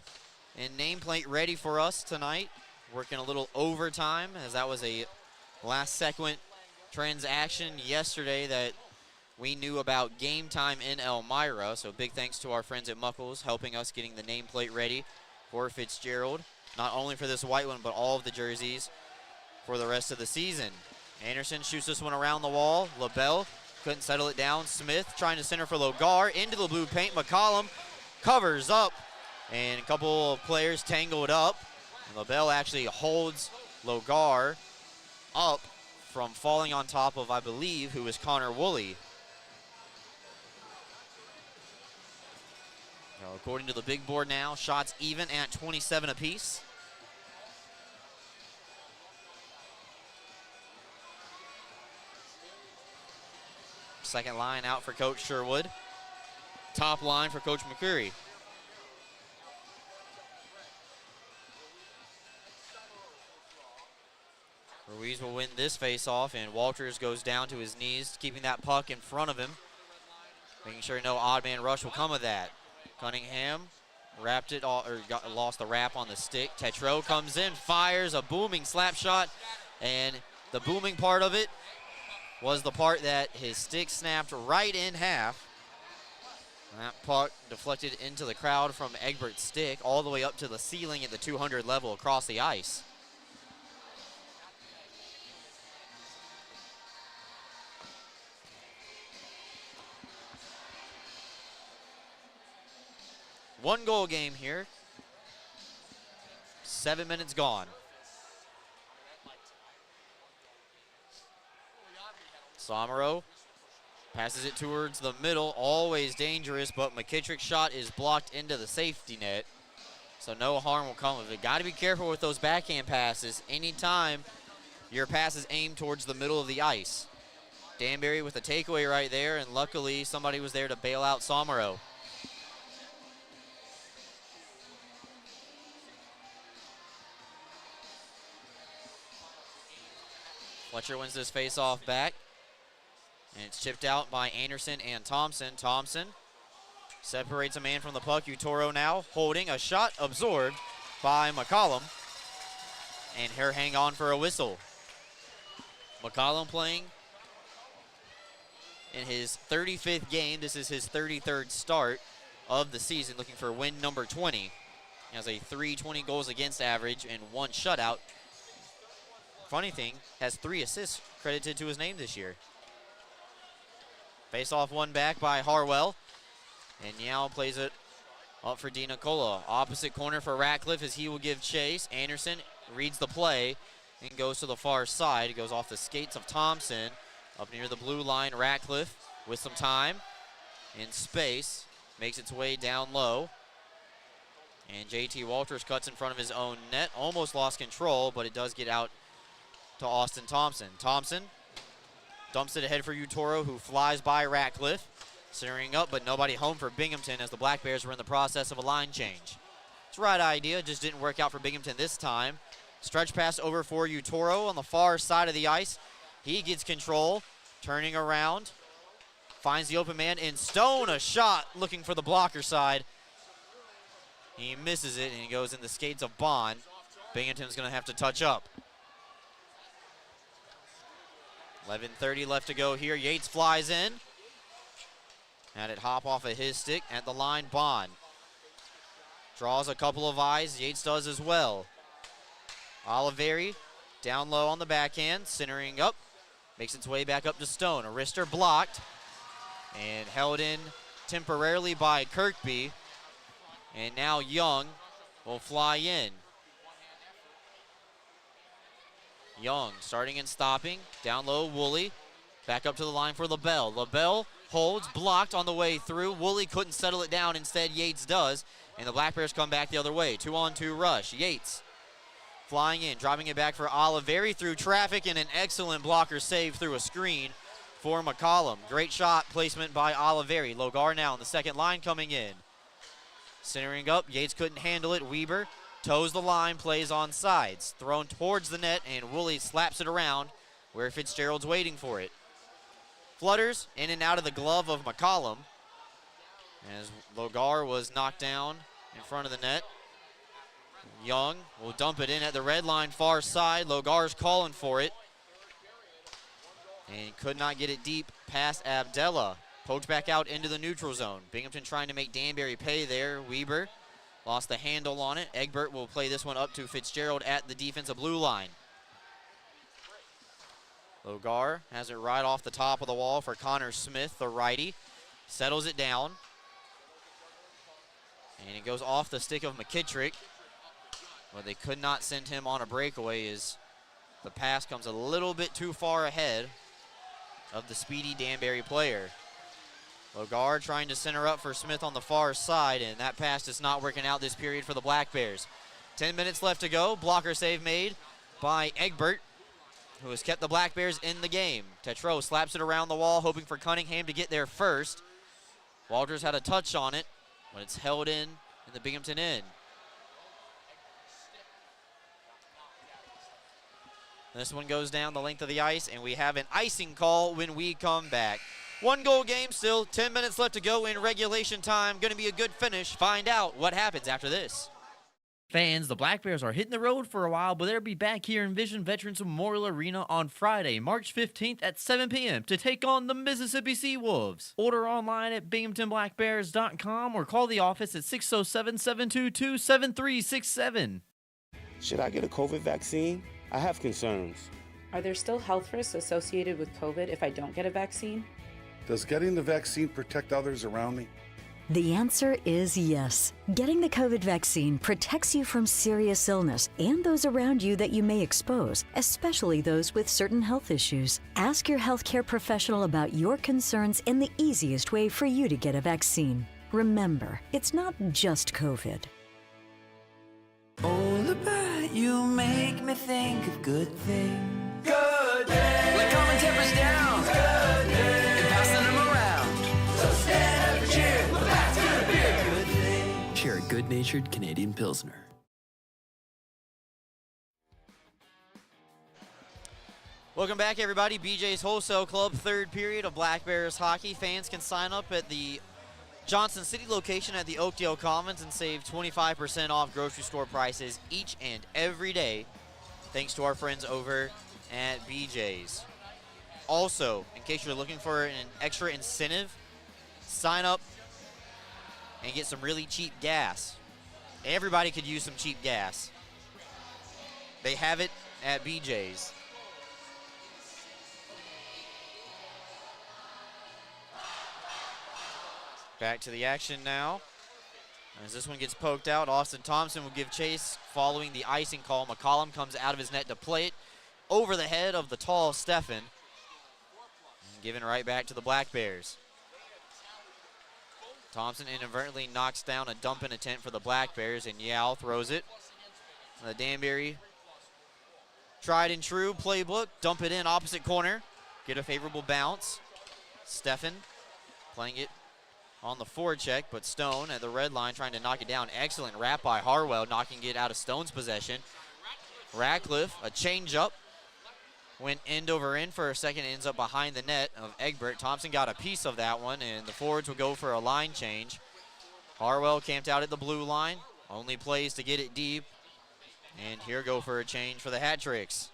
and nameplate ready for us tonight. Working a little overtime, as that was a last-second transaction yesterday that we knew about game time in Elmira. So big thanks to our friends at Muckles helping us getting the nameplate ready for Fitzgerald. Not only for this white one, but all of the jerseys for the rest of the season. Anderson shoots this one around the wall. LaBelle couldn't settle it down. Smith trying to center for Logar. Into the blue paint. McCollum covers up, and a couple of players tangled up. And LaBelle actually holds Logar up from falling on top of, I believe, who is Connor Woolley. Now, according to the big board now, shots even at 27 apiece. Second line out for Coach Sherwood. Top line for Coach McCurry. Ruiz will win this face-off, and Walters goes down to his knees, keeping that puck in front of him, making sure no odd man rush will come of that. Cunningham wrapped it, lost the wrap on the stick. Tetreault comes in, fires a booming slap shot, and the booming part of it was the part that his stick snapped right in half. That puck deflected into the crowd from Egbert's stick all the way up to the ceiling at the 200 level across the ice. One goal game here. 7 minutes gone. Somero passes it towards the middle, always dangerous, but McKittrick's shot is blocked into the safety net, so no harm will come of it. Got to be careful with those backhand passes anytime your pass is aimed towards the middle of the ice. Danbury with a takeaway right there, and luckily somebody was there to bail out Somero. Fletcher wins this face-off back. And it's chipped out by Anderson and Thompson. Thompson separates a man from the puck. Utoro now holding a shot absorbed by McCollum. And her hang on for a whistle. McCollum playing in his 35th game. This is his 33rd start of the season, looking for win number 20. He has a .320 goals against average and 1 shutout. Funny thing, has 3 assists credited to his name this year. Face off one back by Harwell. And Yao plays it up for DiNicola. Opposite corner for Ratcliffe as he will give chase. Anderson reads the play and goes to the far side. It goes off the skates of Thompson. Up near the blue line, Ratcliffe with some time in space. Makes its way down low. And JT Walters cuts in front of his own net. Almost lost control, but it does get out to Austin Thompson. Thompson dumps it ahead for Utoro, who flies by Ratcliffe. Centering up, but nobody home for Binghamton as the Black Bears were in the process of a line change. It's the right idea, just didn't work out for Binghamton this time. Stretch pass over for Utoro on the far side of the ice. He gets control, turning around. Finds the open man in Stone, a shot looking for the blocker side. He misses it and he goes in the skates of Bond. Binghamton's gonna have to touch up. 11:30 left to go here. Yates flies in. Had it hop off of his stick at the line. Bond draws a couple of eyes. Yates does as well. Oliveri down low on the backhand, centering up. Makes its way back up to Stone. A wrister blocked and held in temporarily by Kirkby. And now Young will fly in. Young starting and stopping. Down low, Woolley. Back up to the line for LaBelle. LaBelle holds, blocked on the way through. Woolley couldn't settle it down. Instead, Yates does. And the Black Bears come back the other way. 2-on-2 rush. Yates flying in, dropping it back for Oliveri through traffic, and an excellent blocker save through a screen for McCollum. Great shot placement by Oliveri. Logar now on the second line coming in. Centering up, Yates couldn't handle it. Weber toes the line, plays on sides. Thrown towards the net, and Woolley slaps it around where Fitzgerald's waiting for it. Flutters in and out of the glove of McCollum as Logar was knocked down in front of the net. Young will dump it in at the red line far side. Logar's calling for it and could not get it deep past Abdella. Poked back out into the neutral zone. Binghamton trying to make Danbury pay there. Weber lost the handle on it. Egbert will play this one up to Fitzgerald at the defensive blue line. Logar has it right off the top of the wall for Connor Smith, the righty. Settles it down. And it goes off the stick of McKittrick. But they could not send him on a breakaway as the pass comes a little bit too far ahead of the speedy Danbury player. Logar trying to center up for Smith on the far side, and that pass is not working out this period for the Black Bears. 10 minutes left to go. Blocker save made by Egbert, who has kept the Black Bears in the game. Tetreault slaps it around the wall, hoping for Cunningham to get there first. Walters had a touch on it, but it's held in the Binghamton end. This one goes down the length of the ice, and we have an icing call when we come back. 1-goal game still, 10 minutes left to go in regulation time. Going to be a good finish. Find out what happens after this. Fans, the Black Bears are hitting the road for a while, but they'll be back here in Vision Veterans Memorial Arena on Friday, March 15th at 7 p.m. to take on the Mississippi Sea Wolves. Order online at binghamtonblackbears.com or call the office at 607-722-7367. Should I get a COVID vaccine? I have concerns. Are there still health risks associated with COVID if I don't get a vaccine? Does getting the vaccine protect others around me? The answer is yes. Getting the COVID vaccine protects you from serious illness and those around you that you may expose, especially those with certain health issues. Ask your healthcare professional about your concerns and the easiest way for you to get a vaccine. Remember, it's not just COVID. All about you make me think of good things. Good things. Like calming tempers down. Good things. And passing them around. So stand up and cheer. Well, that's gonna be a good thing. Share a good-natured Canadian Pilsner. Welcome back, everybody. BJ's Wholesale Club, third period of Black Bears hockey. Fans can sign up at the Johnson City location at the Oakdale Commons and save 25% off grocery store prices each and every day, thanks to our friends over at BJ's. Also, in case you're looking for an extra incentive, sign up and get some really cheap gas. Everybody could use some cheap gas. They have it at BJ's. Back to the action now. As this one gets poked out, Austin Thompson will give chase following the icing call. McCollum comes out of his net to play it over the head of the tall Steffen. Given right back to the Black Bears. Thompson inadvertently knocks down a dump-in attempt for the Black Bears, and Yao throws it. The Danbury tried and true playbook, dump it in opposite corner, get a favorable bounce. Steffen playing it on the forecheck, but Stone at the red line trying to knock it down. Excellent wrap by Harwell, knocking it out of Stone's possession. Ratcliffe, a changeup. Went end over end for a second, ends up behind the net of Egbert. Thompson got a piece of that one, and the forwards will go for a line change. Harwell camped out at the blue line, only plays to get it deep. And here go for a change for the Hat Tricks.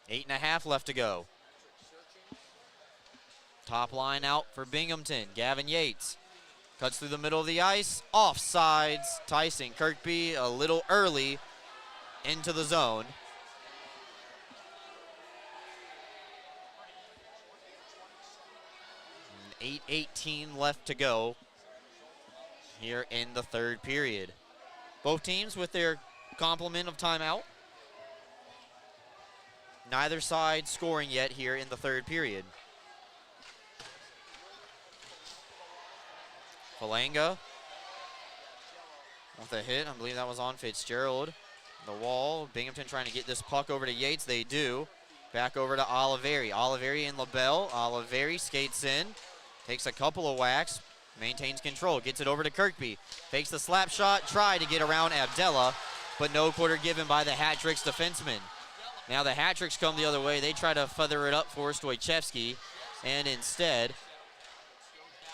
8.5 left to go. Top line out for Binghamton. Gavin Yates cuts through the middle of the ice. Offsides. Tyson Kirkby a little early into the zone. 8:18 left to go here in the third period. Both teams with their complement of timeout. Neither side scoring yet here in the third period. Falanga with a hit. I believe that was on Fitzgerald. The wall. Binghamton trying to get this puck over to Yates. They do. Back over to Oliveri. Oliveri and LaBelle. Oliveri skates in. Takes a couple of whacks. Maintains control. Gets it over to Kirkby. Fakes the slap shot. Tried to get around Abdella, but no quarter given by the Hat Tricks defenseman. Now the Hat Tricks come the other way. They try to feather it up for Stoichevsky, and instead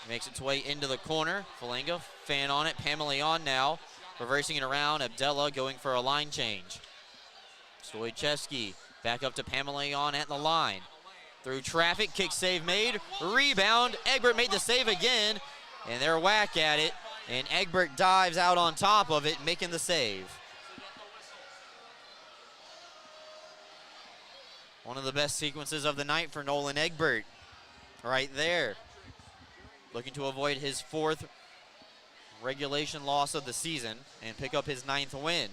makes its way into the corner. Falanga, fan on it. Pamelion now reversing it around. Abdella going for a line change. Stoichevsky back up to Pamelion at the line. Through traffic, kick save made, rebound. Egbert made the save again, and they're whack at it, and Egbert dives out on top of it, making the save. One of the best sequences of the night for Nolan Egbert, right there. Looking to avoid his 4th regulation loss of the season and pick up his 9th win.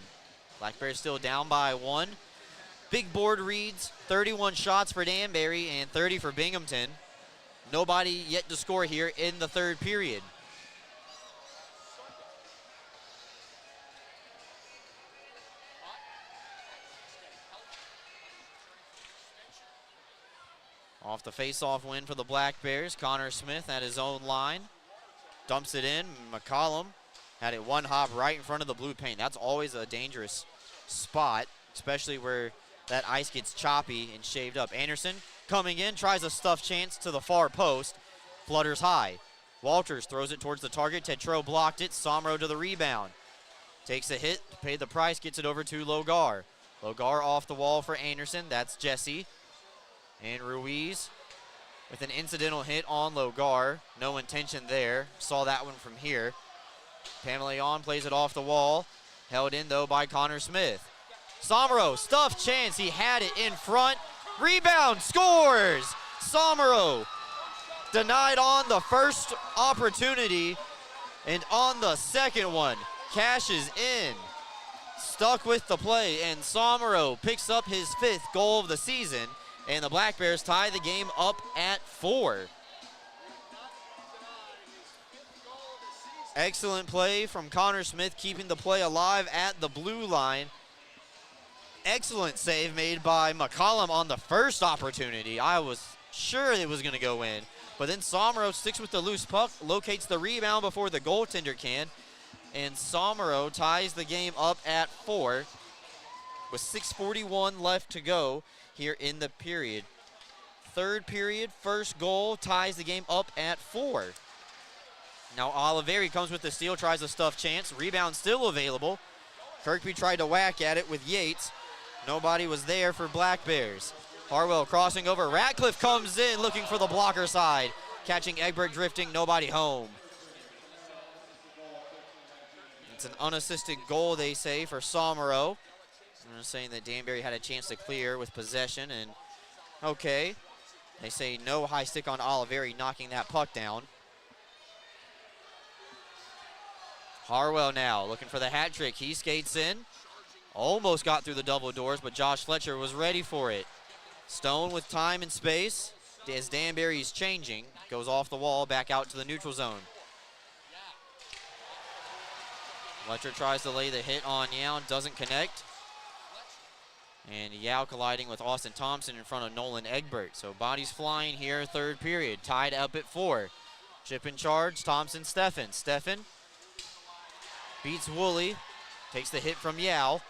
Black Bears still down by 1. Big board reads, 31 shots for Danbury and 30 for Binghamton. Nobody yet to score here in the third period. Off the face-off win for the Black Bears, Connor Smith at his own line. Dumps it in. McCollum had it one hop right in front of the blue paint. That's always a dangerous spot, especially where that ice gets choppy and shaved up. Anderson coming in, tries a stuff chance to the far post. Flutters high. Walters throws it towards the target. Tetreault blocked it. Somro to the rebound. Takes a hit, paid the price, gets it over to Logar. Logar off the wall for Anderson. That's Jesse. And Ruiz with an incidental hit on Logar. No intention there. Saw that one from here. Pamelion plays it off the wall. Held in, though, by Connor Smith. Somro, stuffed chance. He had it in front. Rebound, scores! Somro denied on the first opportunity, and on the second one, cashes in. Stuck with the play, and Somro picks up his 5th goal of the season, and the Black Bears tie the game up at 4. Excellent play from Connor Smith, keeping the play alive at the blue line. Excellent save made by McCollum on the first opportunity. I was sure it was going to go in. But then Somro sticks with the loose puck, locates the rebound before the goaltender can, and Somro ties the game up at 4. with 6:41 left to go here in the period. Third period, first goal ties the game up at 4. Now Oliveri comes with the steal, tries a stuff chance. Rebound still available. Kirkby tried to whack at it with Yates. Nobody was there for Black Bears. Harwell crossing over. Ratcliffe comes in looking for the blocker side. Catching Egbert drifting, nobody home. It's an unassisted goal, they say, for Somero. They're saying that Danbury had a chance to clear with possession, and okay. They say no high stick on Oliveri, knocking that puck down. Harwell now looking for the hat trick. He skates in. Almost got through the double doors, but Josh Fletcher was ready for it. Stone with time and space as Danbury's changing. Goes off the wall, back out to the neutral zone. Fletcher tries to lay the hit on Yao, doesn't connect. And Yao colliding with Austin Thompson in front of Nolan Egbert. So bodies flying here, third period. Tied up at 4. Chip in charge, Thompson, Steffen. Steffen beats Woolley, takes the hit from Yao.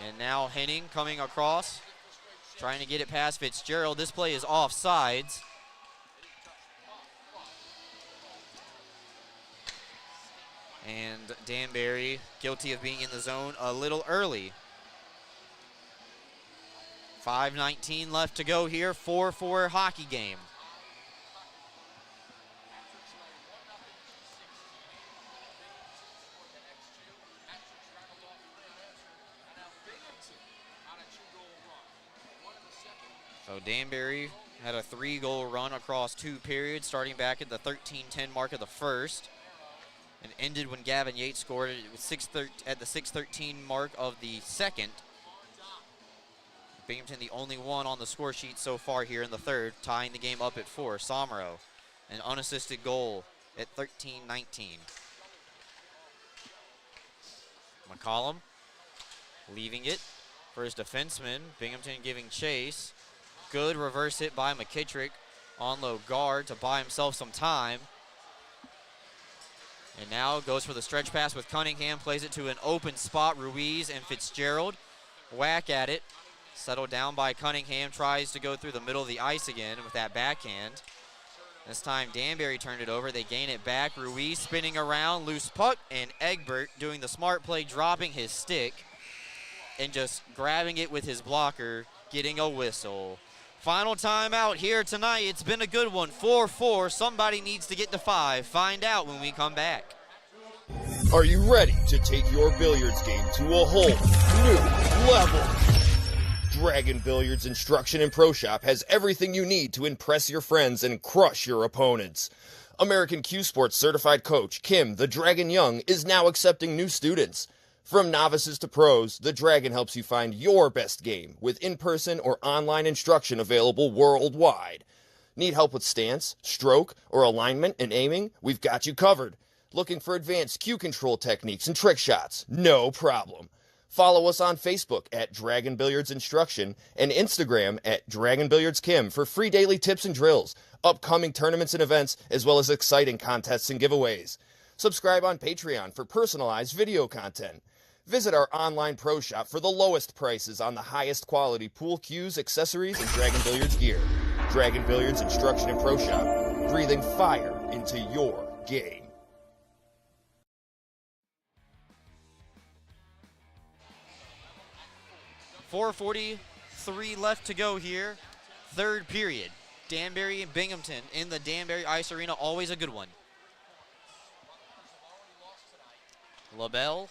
And now Henning coming across, trying to get it past Fitzgerald. This play is offsides. And Danbury guilty of being in the zone a little early. 5:19 left to go here, 4-4 hockey game. So Danbury had a 3-goal run across 2 periods, starting back at the 13:10 mark of the first, and ended when Gavin Yates scored at the 6:13 mark of the second. Binghamton the only one on the score sheet so far here in the third, tying the game up at 4. Somero, an unassisted goal at 13:19. McCollum leaving it for his defenseman. Binghamton giving chase. Good reverse hit by McKittrick on low guard to buy himself some time. And now goes for the stretch pass with Cunningham, plays it to an open spot. Ruiz and Fitzgerald whack at it. Settled down by Cunningham, tries to go through the middle of the ice again with that backhand. This time Danbury turned it over, they gain it back. Ruiz spinning around, loose puck, and Egbert doing the smart play, dropping his stick and just grabbing it with his blocker, getting a whistle. Final timeout here tonight. It's been a good one, 4-4. Somebody needs to get to 5. Find out when we come back. Are you ready to take your billiards game to a whole new level? Dragon Billiards Instruction and Pro Shop has everything you need to impress your friends and crush your opponents. American Q Sports certified coach Kim the Dragon Young is now accepting new students. From novices to pros, the Dragon helps you find your best game with in-person or online instruction available worldwide. Need help with stance, stroke, or alignment and aiming? We've got you covered. Looking for advanced cue control techniques and trick shots? No problem. Follow us on Facebook at Dragon Billiards Instruction and Instagram at Dragon Billiards Kim for free daily tips and drills, upcoming tournaments and events, as well as exciting contests and giveaways. Subscribe on Patreon for personalized video content. Visit our online pro shop for the lowest prices on the highest quality pool cues, accessories, and Dragon Billiards gear. Dragon Billiards Instruction and Pro Shop, breathing fire into your game. .443 left to go here, third period. Danbury and Binghamton in the Danbury Ice Arena, always a good one. LaBelle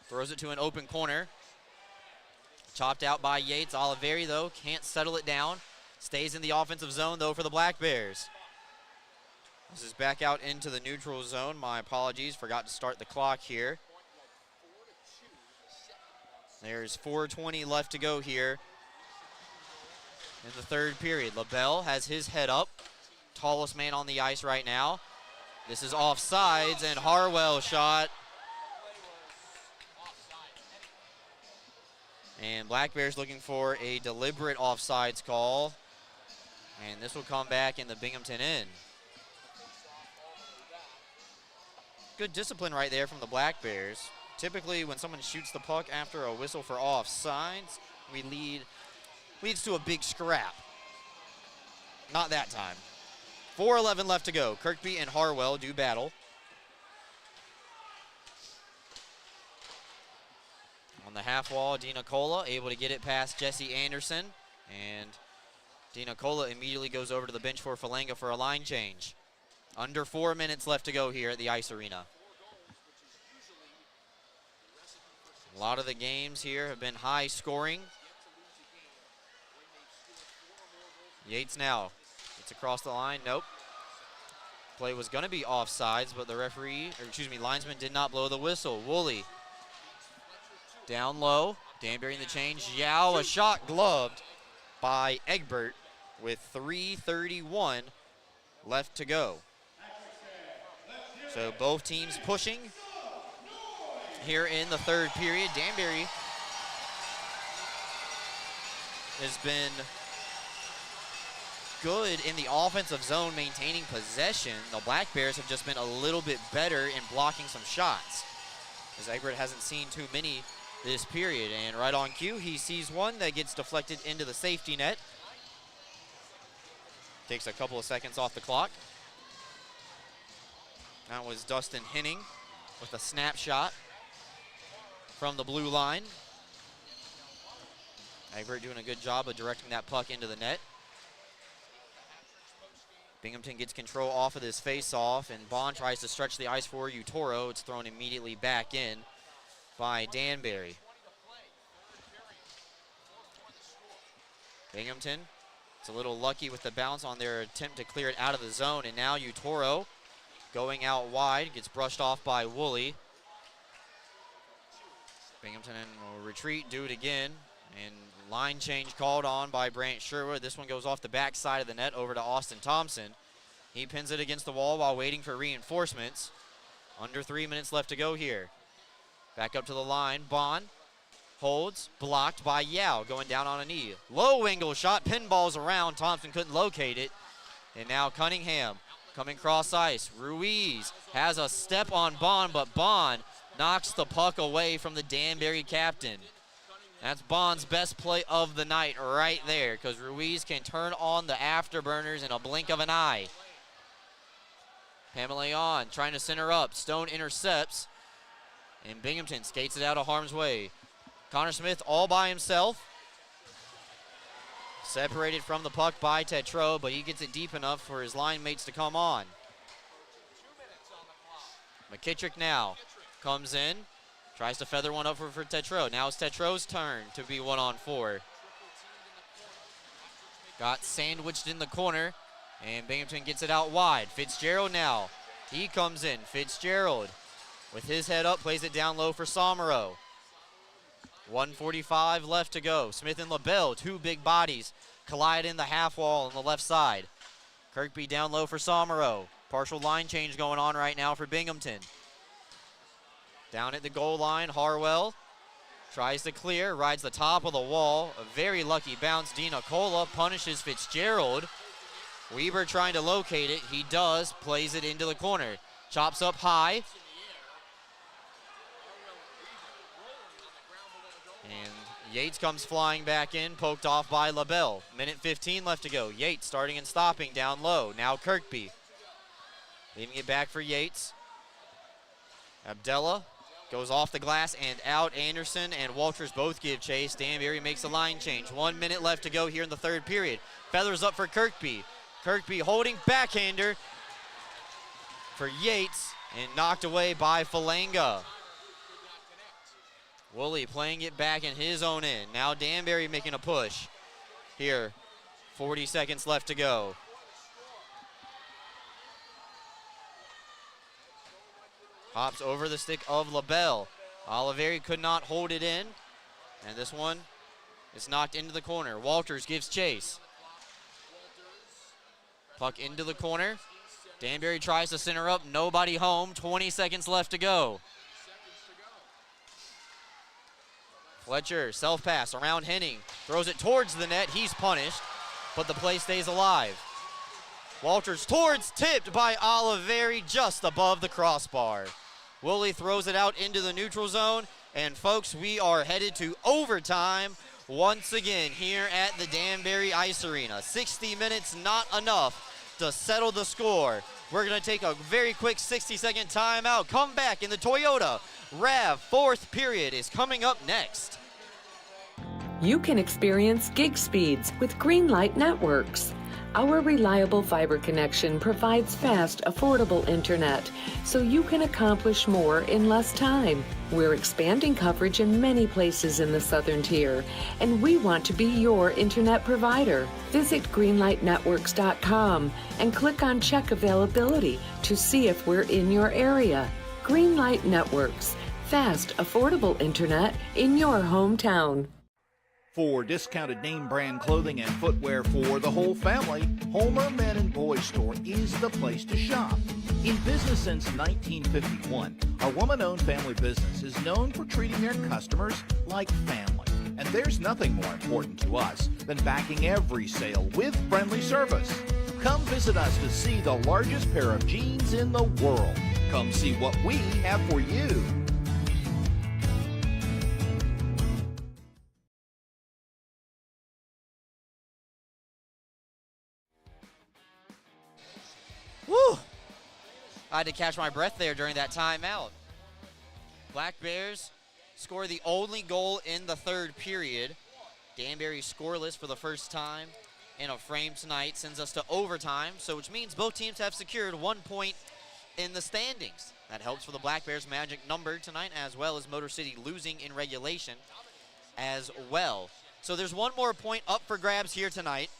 throws it to an open corner. Chopped out by Yates. Oliveri, though, can't settle it down. Stays in the offensive zone, though, for the Black Bears. This is back out into the neutral zone. My apologies, forgot to start the clock here. There's 4:20 left to go here in the third period. LaBelle has his head up. Tallest man on the ice right now. This is offsides, and Harwell shot. And Black Bears looking for a deliberate offsides call. And this will come back in the Binghamton end. Good discipline right there from the Black Bears. Typically, when someone shoots the puck after a whistle for offsides, leads to a big scrap. Not that time. 4:11 left to go. Kirkby and Harwell do battle. On the half wall, Dina Cola able to get it past Jesse Anderson. And Dina Cola immediately goes over to the bench for Falanga for a line change. Under 4 minutes left to go here at the Ice Arena. A lot of the games here have been high scoring. Yates now. It's across the line. Nope. Play was going to be offsides, but the linesman did not blow the whistle. Woolley down low. Danbury in the change. Yao, a shot gloved by Egbert with 3:31 left to go. So both teams pushing here in the third period. Danbury has been good in the offensive zone, maintaining possession. The Black Bears have just been a little bit better in blocking some shots, as Egbert hasn't seen too many this period. And right on cue, he sees one that gets deflected into the safety net. Takes a couple of seconds off the clock. That was Dustin Henning with a snapshot from the blue line. Egbert doing a good job of directing that puck into the net. Binghamton gets control off of this face-off, and Bond tries to stretch the ice for Utoro. It's thrown immediately back in by Danbury. Binghamton, it's a little lucky with the bounce on their attempt to clear it out of the zone, and now Utoro going out wide, gets brushed off by Woolley. Binghamton will retreat, do it again, and line change called on by Brant Sherwood. This one goes off the back side of the net over to Austin Thompson. He pins it against the wall while waiting for reinforcements. Under 3 minutes left to go here. Back up to the line. Bond holds, blocked by Yao, going down on a knee. Low angle shot, pinballs around. Thompson couldn't locate it. And now Cunningham coming cross ice. Ruiz has a step on Bond, but Bond knocks the puck away from the Danbury captain. That's Bond's best play of the night right there, because Ruiz can turn on the afterburners in a blink of an eye. Pamela on, trying to center up. Stone intercepts, and Binghamton skates it out of harm's way. Connor Smith all by himself. Separated from the puck by Tetreault, but he gets it deep enough for his line mates to come on. McKittrick now comes in. Tries to feather one up for Tetreault. Now it's Tetreault's turn to be 1-on-4. Got sandwiched in the corner, and Binghamton gets it out wide. Fitzgerald now. He comes in. Fitzgerald, with his head up, plays it down low for Somero. 1:45 left to go. Smith and LaBelle, two big bodies, collide in the half wall on the left side. Kirkby down low for Somero. Partial line change going on right now for Binghamton. Down at the goal line, Harwell tries to clear, rides the top of the wall. A very lucky bounce. Dina Cola punishes Fitzgerald. Weber trying to locate it. He does, plays it into the corner. Chops up high. And Yates comes flying back in, poked off by LaBelle. Minute 15 left to go. Yates starting and stopping down low. Now Kirkby. Leaving it back for Yates. Abdella goes off the glass and out. Anderson and Walters both give chase. Danbury makes a line change. 1 minute left to go here in the third period. Feathers up for Kirkby. Kirkby holding backhander for Yates and knocked away by Falanga. Woolley playing it back in his own end. Now Danbury making a push here. 40 seconds left to go. Hops over the stick of LaBelle. Oliveri could not hold it in. And this one is knocked into the corner. Walters gives chase. Puck into the corner. Danbury tries to center up. Nobody home. 20 seconds left to go. Fletcher, self-pass around Henning. Throws it towards the net. He's punished, but the play stays alive. Walters towards, tipped by Oliveri just above the crossbar. Woolley throws it out into the neutral zone. And folks, we are headed to overtime once again here at the Danbury Ice Arena. 60 minutes not enough to settle the score. We're going to take a very quick 60-second timeout. Come back in the Toyota RAV. Fourth period is coming up next. You can experience gig speeds with Greenlight Networks. Our reliable fiber connection provides fast, affordable internet, so you can accomplish more in less time. We're expanding coverage in many places in the Southern Tier, and we want to be your internet provider. Visit greenlightnetworks.com and click on Check Availability to see if we're in your area. Greenlight Networks, fast, affordable internet in your hometown. For discounted name brand clothing and footwear for the whole family, Homer Men and Boys Store is the place to shop. In business since 1951, our woman-owned family business is known for treating their customers like family. And there's nothing more important to us than backing every sale with friendly service. Come visit us to see the largest pair of jeans in the world. Come see what we have for you. Woo! I had to catch my breath there during that timeout. Black Bears score the only goal in the third period. Danbury scoreless for the first time in a frame tonight sends us to overtime, so which means both teams have secured 1 point in the standings. That helps for the Black Bears' magic number tonight, as well as Motor City losing in regulation as well. So there's one more point up for grabs here tonight.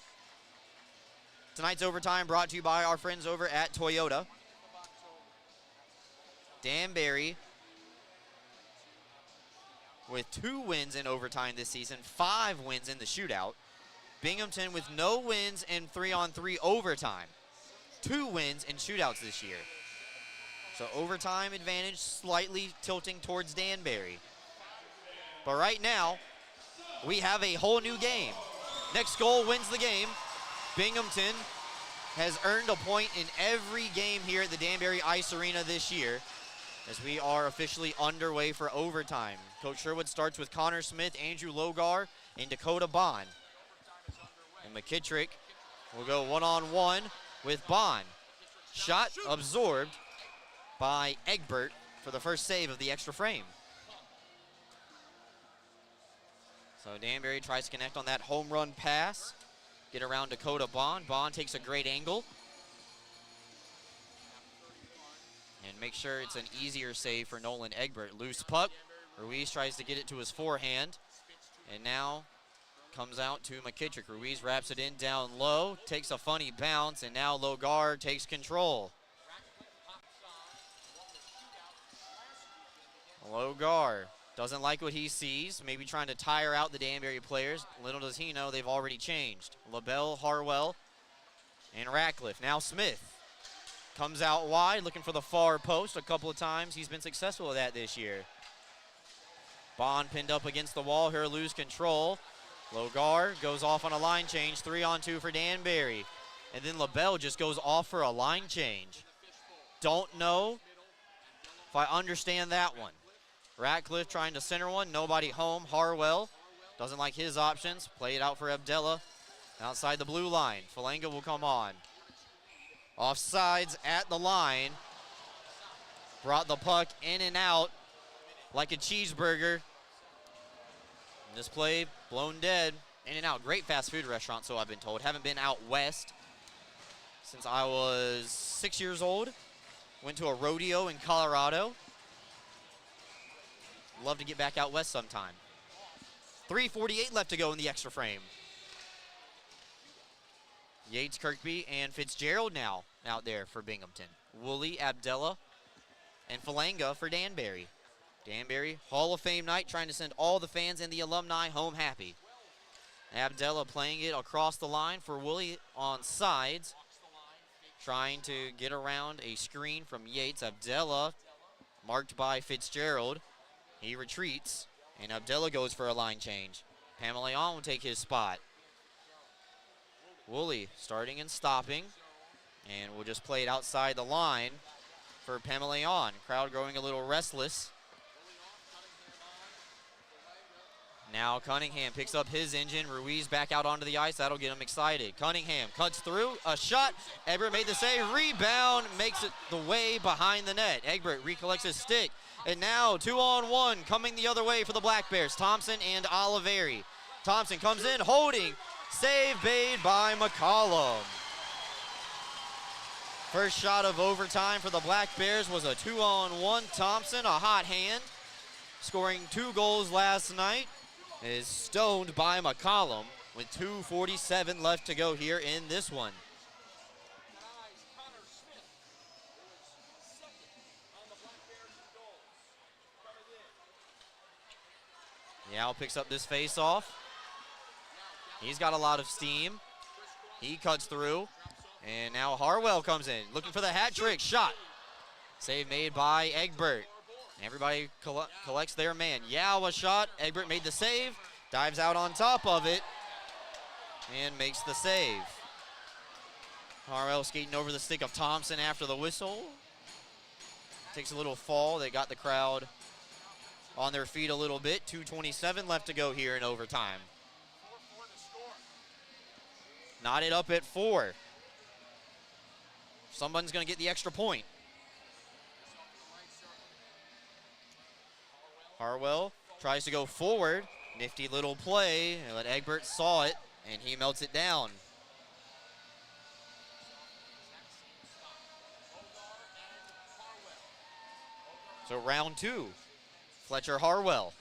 Tonight's overtime brought to you by our friends over at Toyota. Danbury with 2 wins in overtime this season, 5 wins in the shootout. Binghamton with no wins in 3-on-3 overtime. 2 wins in shootouts this year. So overtime advantage slightly tilting towards Danbury. But right now, we have a whole new game. Next goal wins the game. Binghamton has earned a point in every game here at the Danbury Ice Arena this year, as we are officially underway for overtime. Coach Sherwood starts with Connor Smith, Andrew Logar, and Dakota Bond. And McKittrick will go one-on-one with Bond. Shot absorbed by Egbert for the first save of the extra frame. So Danbury tries to connect on that home run pass. Get around Dakota Bond. Bond takes a great angle. And make sure it's an easier save for Nolan Egbert. Loose puck. Ruiz tries to get it to his forehand. And now comes out to McKittrick. Ruiz wraps it in down low. Takes a funny bounce. And now Logar takes control. Logar doesn't like what he sees, maybe trying to tire out the Danbury players. Little does he know they've already changed. LaBelle, Harwell, and Ratcliffe. Now Smith comes out wide, looking for the far post a couple of times. He's been successful with that this year. Bond pinned up against the wall here, lose control. Logar goes off on a line change, 3-on-2 for Danbury. And then LaBelle just goes off for a line change. Don't know if I understand that one. Ratcliffe trying to center one, nobody home. Harwell doesn't like his options. Play it out for Abdella outside the blue line. Falanga will come on. Offsides at the line. Brought the puck in and out like a cheeseburger. This play blown dead. In and out. Great fast food restaurant, so I've been told. Haven't been out west since I was 6 years old. Went to a rodeo in Colorado. Love to get back out west sometime. 3:48 left to go in the extra frame. Yates, Kirkby, and Fitzgerald now out there for Binghamton. Woolley, Abdella, and Falanga for Danbury. Danbury, Hall of Fame night, trying to send all the fans and the alumni home happy. Abdella playing it across the line for Woolley on sides. Trying to get around a screen from Yates. Abdella marked by Fitzgerald. He retreats, and Abdella goes for a line change. Pamelayan will take his spot. Woolley starting and stopping, and we'll just play it outside the line for Pamela. Crowd growing a little restless. Now Cunningham picks up his engine. Ruiz back out onto the ice. That'll get him excited. Cunningham cuts through. A shot. Egbert made the save. Rebound. Makes it the way behind the net. Egbert recollects his stick. And now 2-on-1 coming the other way for the Black Bears. Thompson and Oliveri. Thompson comes in holding. Save made by McCollum. First shot of overtime for the Black Bears was a 2-on-1. Thompson, a hot hand, scoring 2 goals last night, is stoned by McCollum with 2:47 left to go here in this one. Yao picks up this face-off. He's got a lot of steam. He cuts through. And now Harwell comes in, looking for the hat trick. Shot. Save made by Egbert. Everybody collects their man. Yao a shot. Egbert made the save. Dives out on top of it. And makes the save. Harwell skating over the stick of Thompson after the whistle. Takes a little fall. They got the crowd on their feet a little bit. 2:27 left to go here in overtime. Knotted up at 4. Someone's going to get the extra point. Harwell tries to go forward. Nifty little play. And let Egbert saw it, and he melts it down. So round 2. Fletcher Harwell.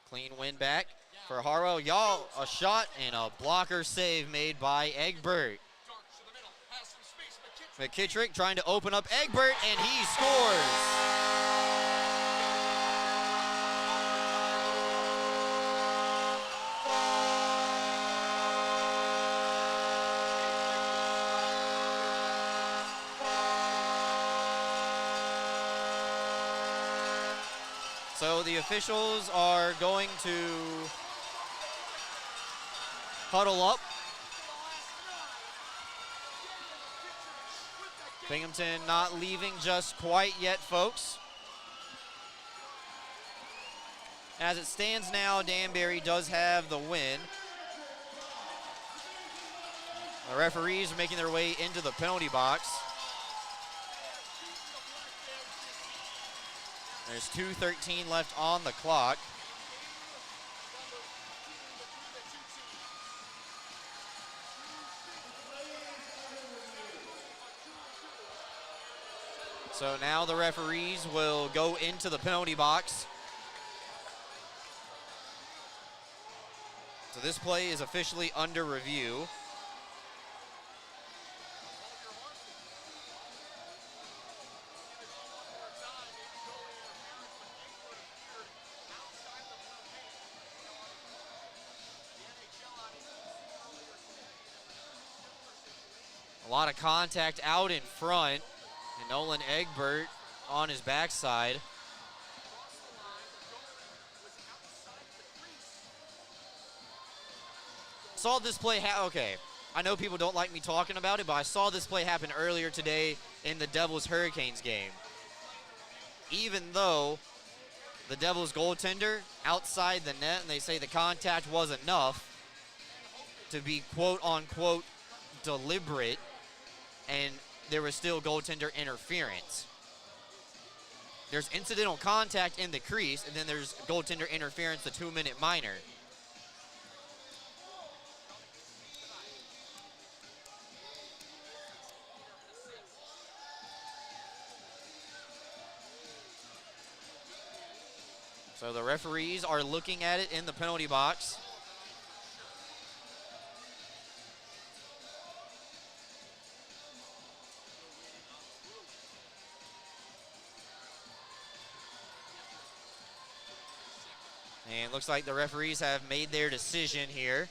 Clean win back for Harwell. Y'all, a shot and a blocker save made by Egbert. McKittrick trying to open up Egbert, and he scores. So the officials are going to huddle up. Binghamton not leaving just quite yet, folks. As it stands now, Danbury does have the win. The referees are making their way into the penalty box. There's 2:13 left on the clock. So now the referees will go into the penalty box. So this play is officially under review. A lot of contact out in front, and Nolan Egbert on his backside. Saw this play okay. I know people don't like me talking about it, but I saw this play happen earlier today in the Devils Hurricanes game. Even though the Devils goaltender outside the net, and they say the contact was enough to be quote unquote deliberate, and there was still goaltender interference. There's incidental contact in the crease, and then there's goaltender interference, the 2-minute minor. So the referees are looking at it in the penalty box. And looks like the referees have made their decision here.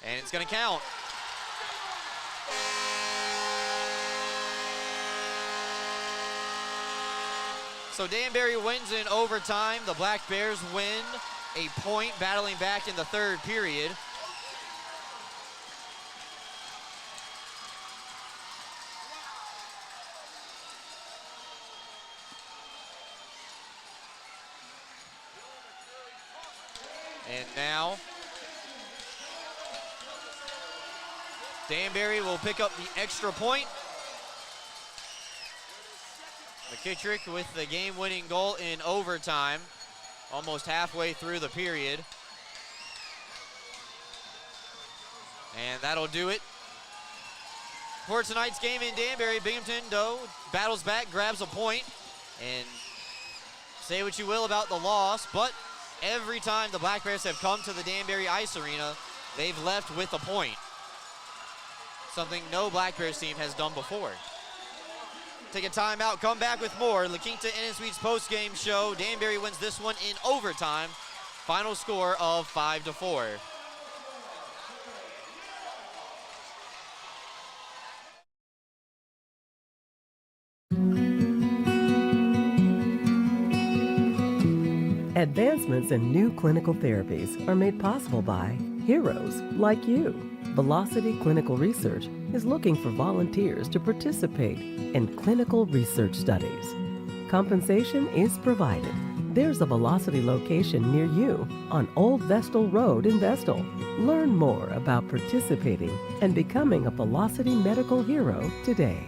And it's going to count. So Danbury wins in overtime. The Black Bears win a point, battling back in the third period. And now Danbury will pick up the extra point. McKittrick with the game-winning goal in overtime, almost halfway through the period. And that'll do it for tonight's game in Danbury. Binghamton, though, battles back, grabs a point, and say what you will about the loss, but every time the Black Bears have come to the Danbury Ice Arena, they've left with a point. Something no Black Bears team has done before. Take a timeout, come back with more. La Quinta Inn & Suites post-game show. Danbury wins this one in overtime. Final score of 5-4. Advancements in new clinical therapies are made possible by heroes like you. Velocity Clinical Research is looking for volunteers to participate in clinical research studies. Compensation is provided. There's a Velocity location near you on Old Vestal Road in Vestal. Learn more about participating and becoming a Velocity medical hero today.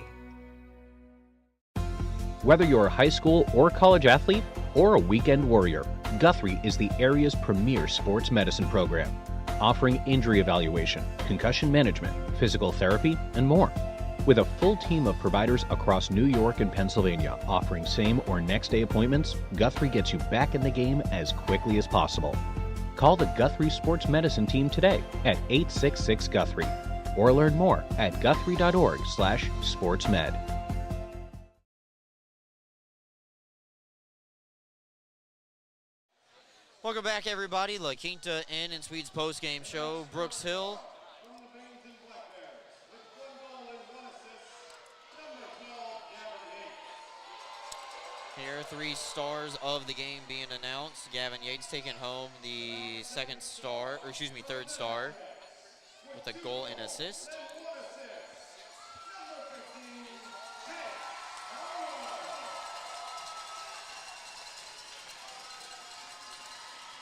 Whether you're a high school or college athlete or a weekend warrior, Guthrie is the area's premier sports medicine program, offering injury evaluation, concussion management, physical therapy, and more. With a full team of providers across New York and Pennsylvania offering same or next day appointments, Guthrie gets you back in the game as quickly as possible. Call the Guthrie Sports Medicine team today at 866-GUTHRIE or learn more at guthrie.org/sportsmed. Welcome back, everybody. La Quinta Inn & Suites post-game show. Brooks Hill. Here, 3 stars of the game being announced. Gavin Yates taking home the third star with a goal and assist.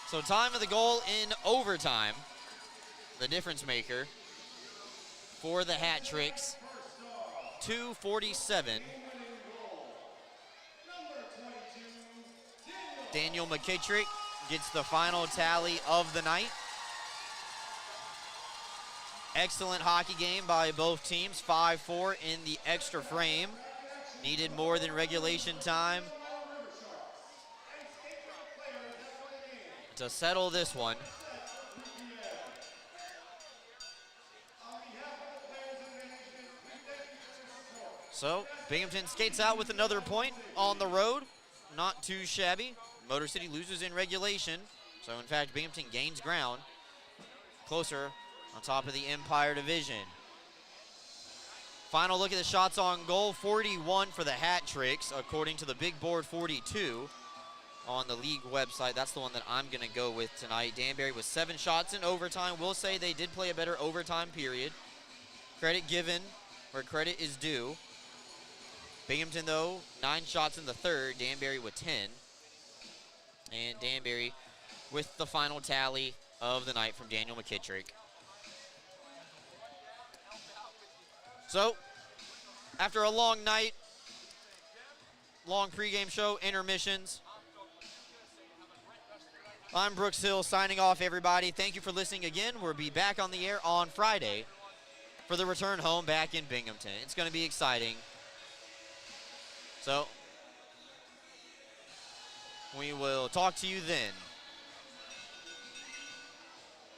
So time of the goal in overtime, the difference maker for the hat tricks, 2:47. Daniel McKittrick gets the final tally of the night. Excellent hockey game by both teams, 5-4 in the extra frame. Needed more than regulation time to settle this one. So Binghamton skates out with another point on the road. Not too shabby. Motor City loses in regulation. So in fact, Binghamton gains ground. Closer on top of the Empire Division. Final look at the shots on goal. 41 for the hat tricks, according to the big board, 42 on the league website. That's the one that I'm going to go with tonight. Danbury with 7 shots in overtime. We'll say they did play a better overtime period. Credit given where credit is due. Binghamton, though, 9 shots in the third. Danbury with 10. And Danbury with the final tally of the night from Daniel McKittrick. So, after a long night, long pregame show, intermissions, I'm Brooks Hill signing off, everybody. Thank you for listening again. We'll be back on the air on Friday for the return home back in Binghamton. It's going to be exciting. So, we will talk to you then.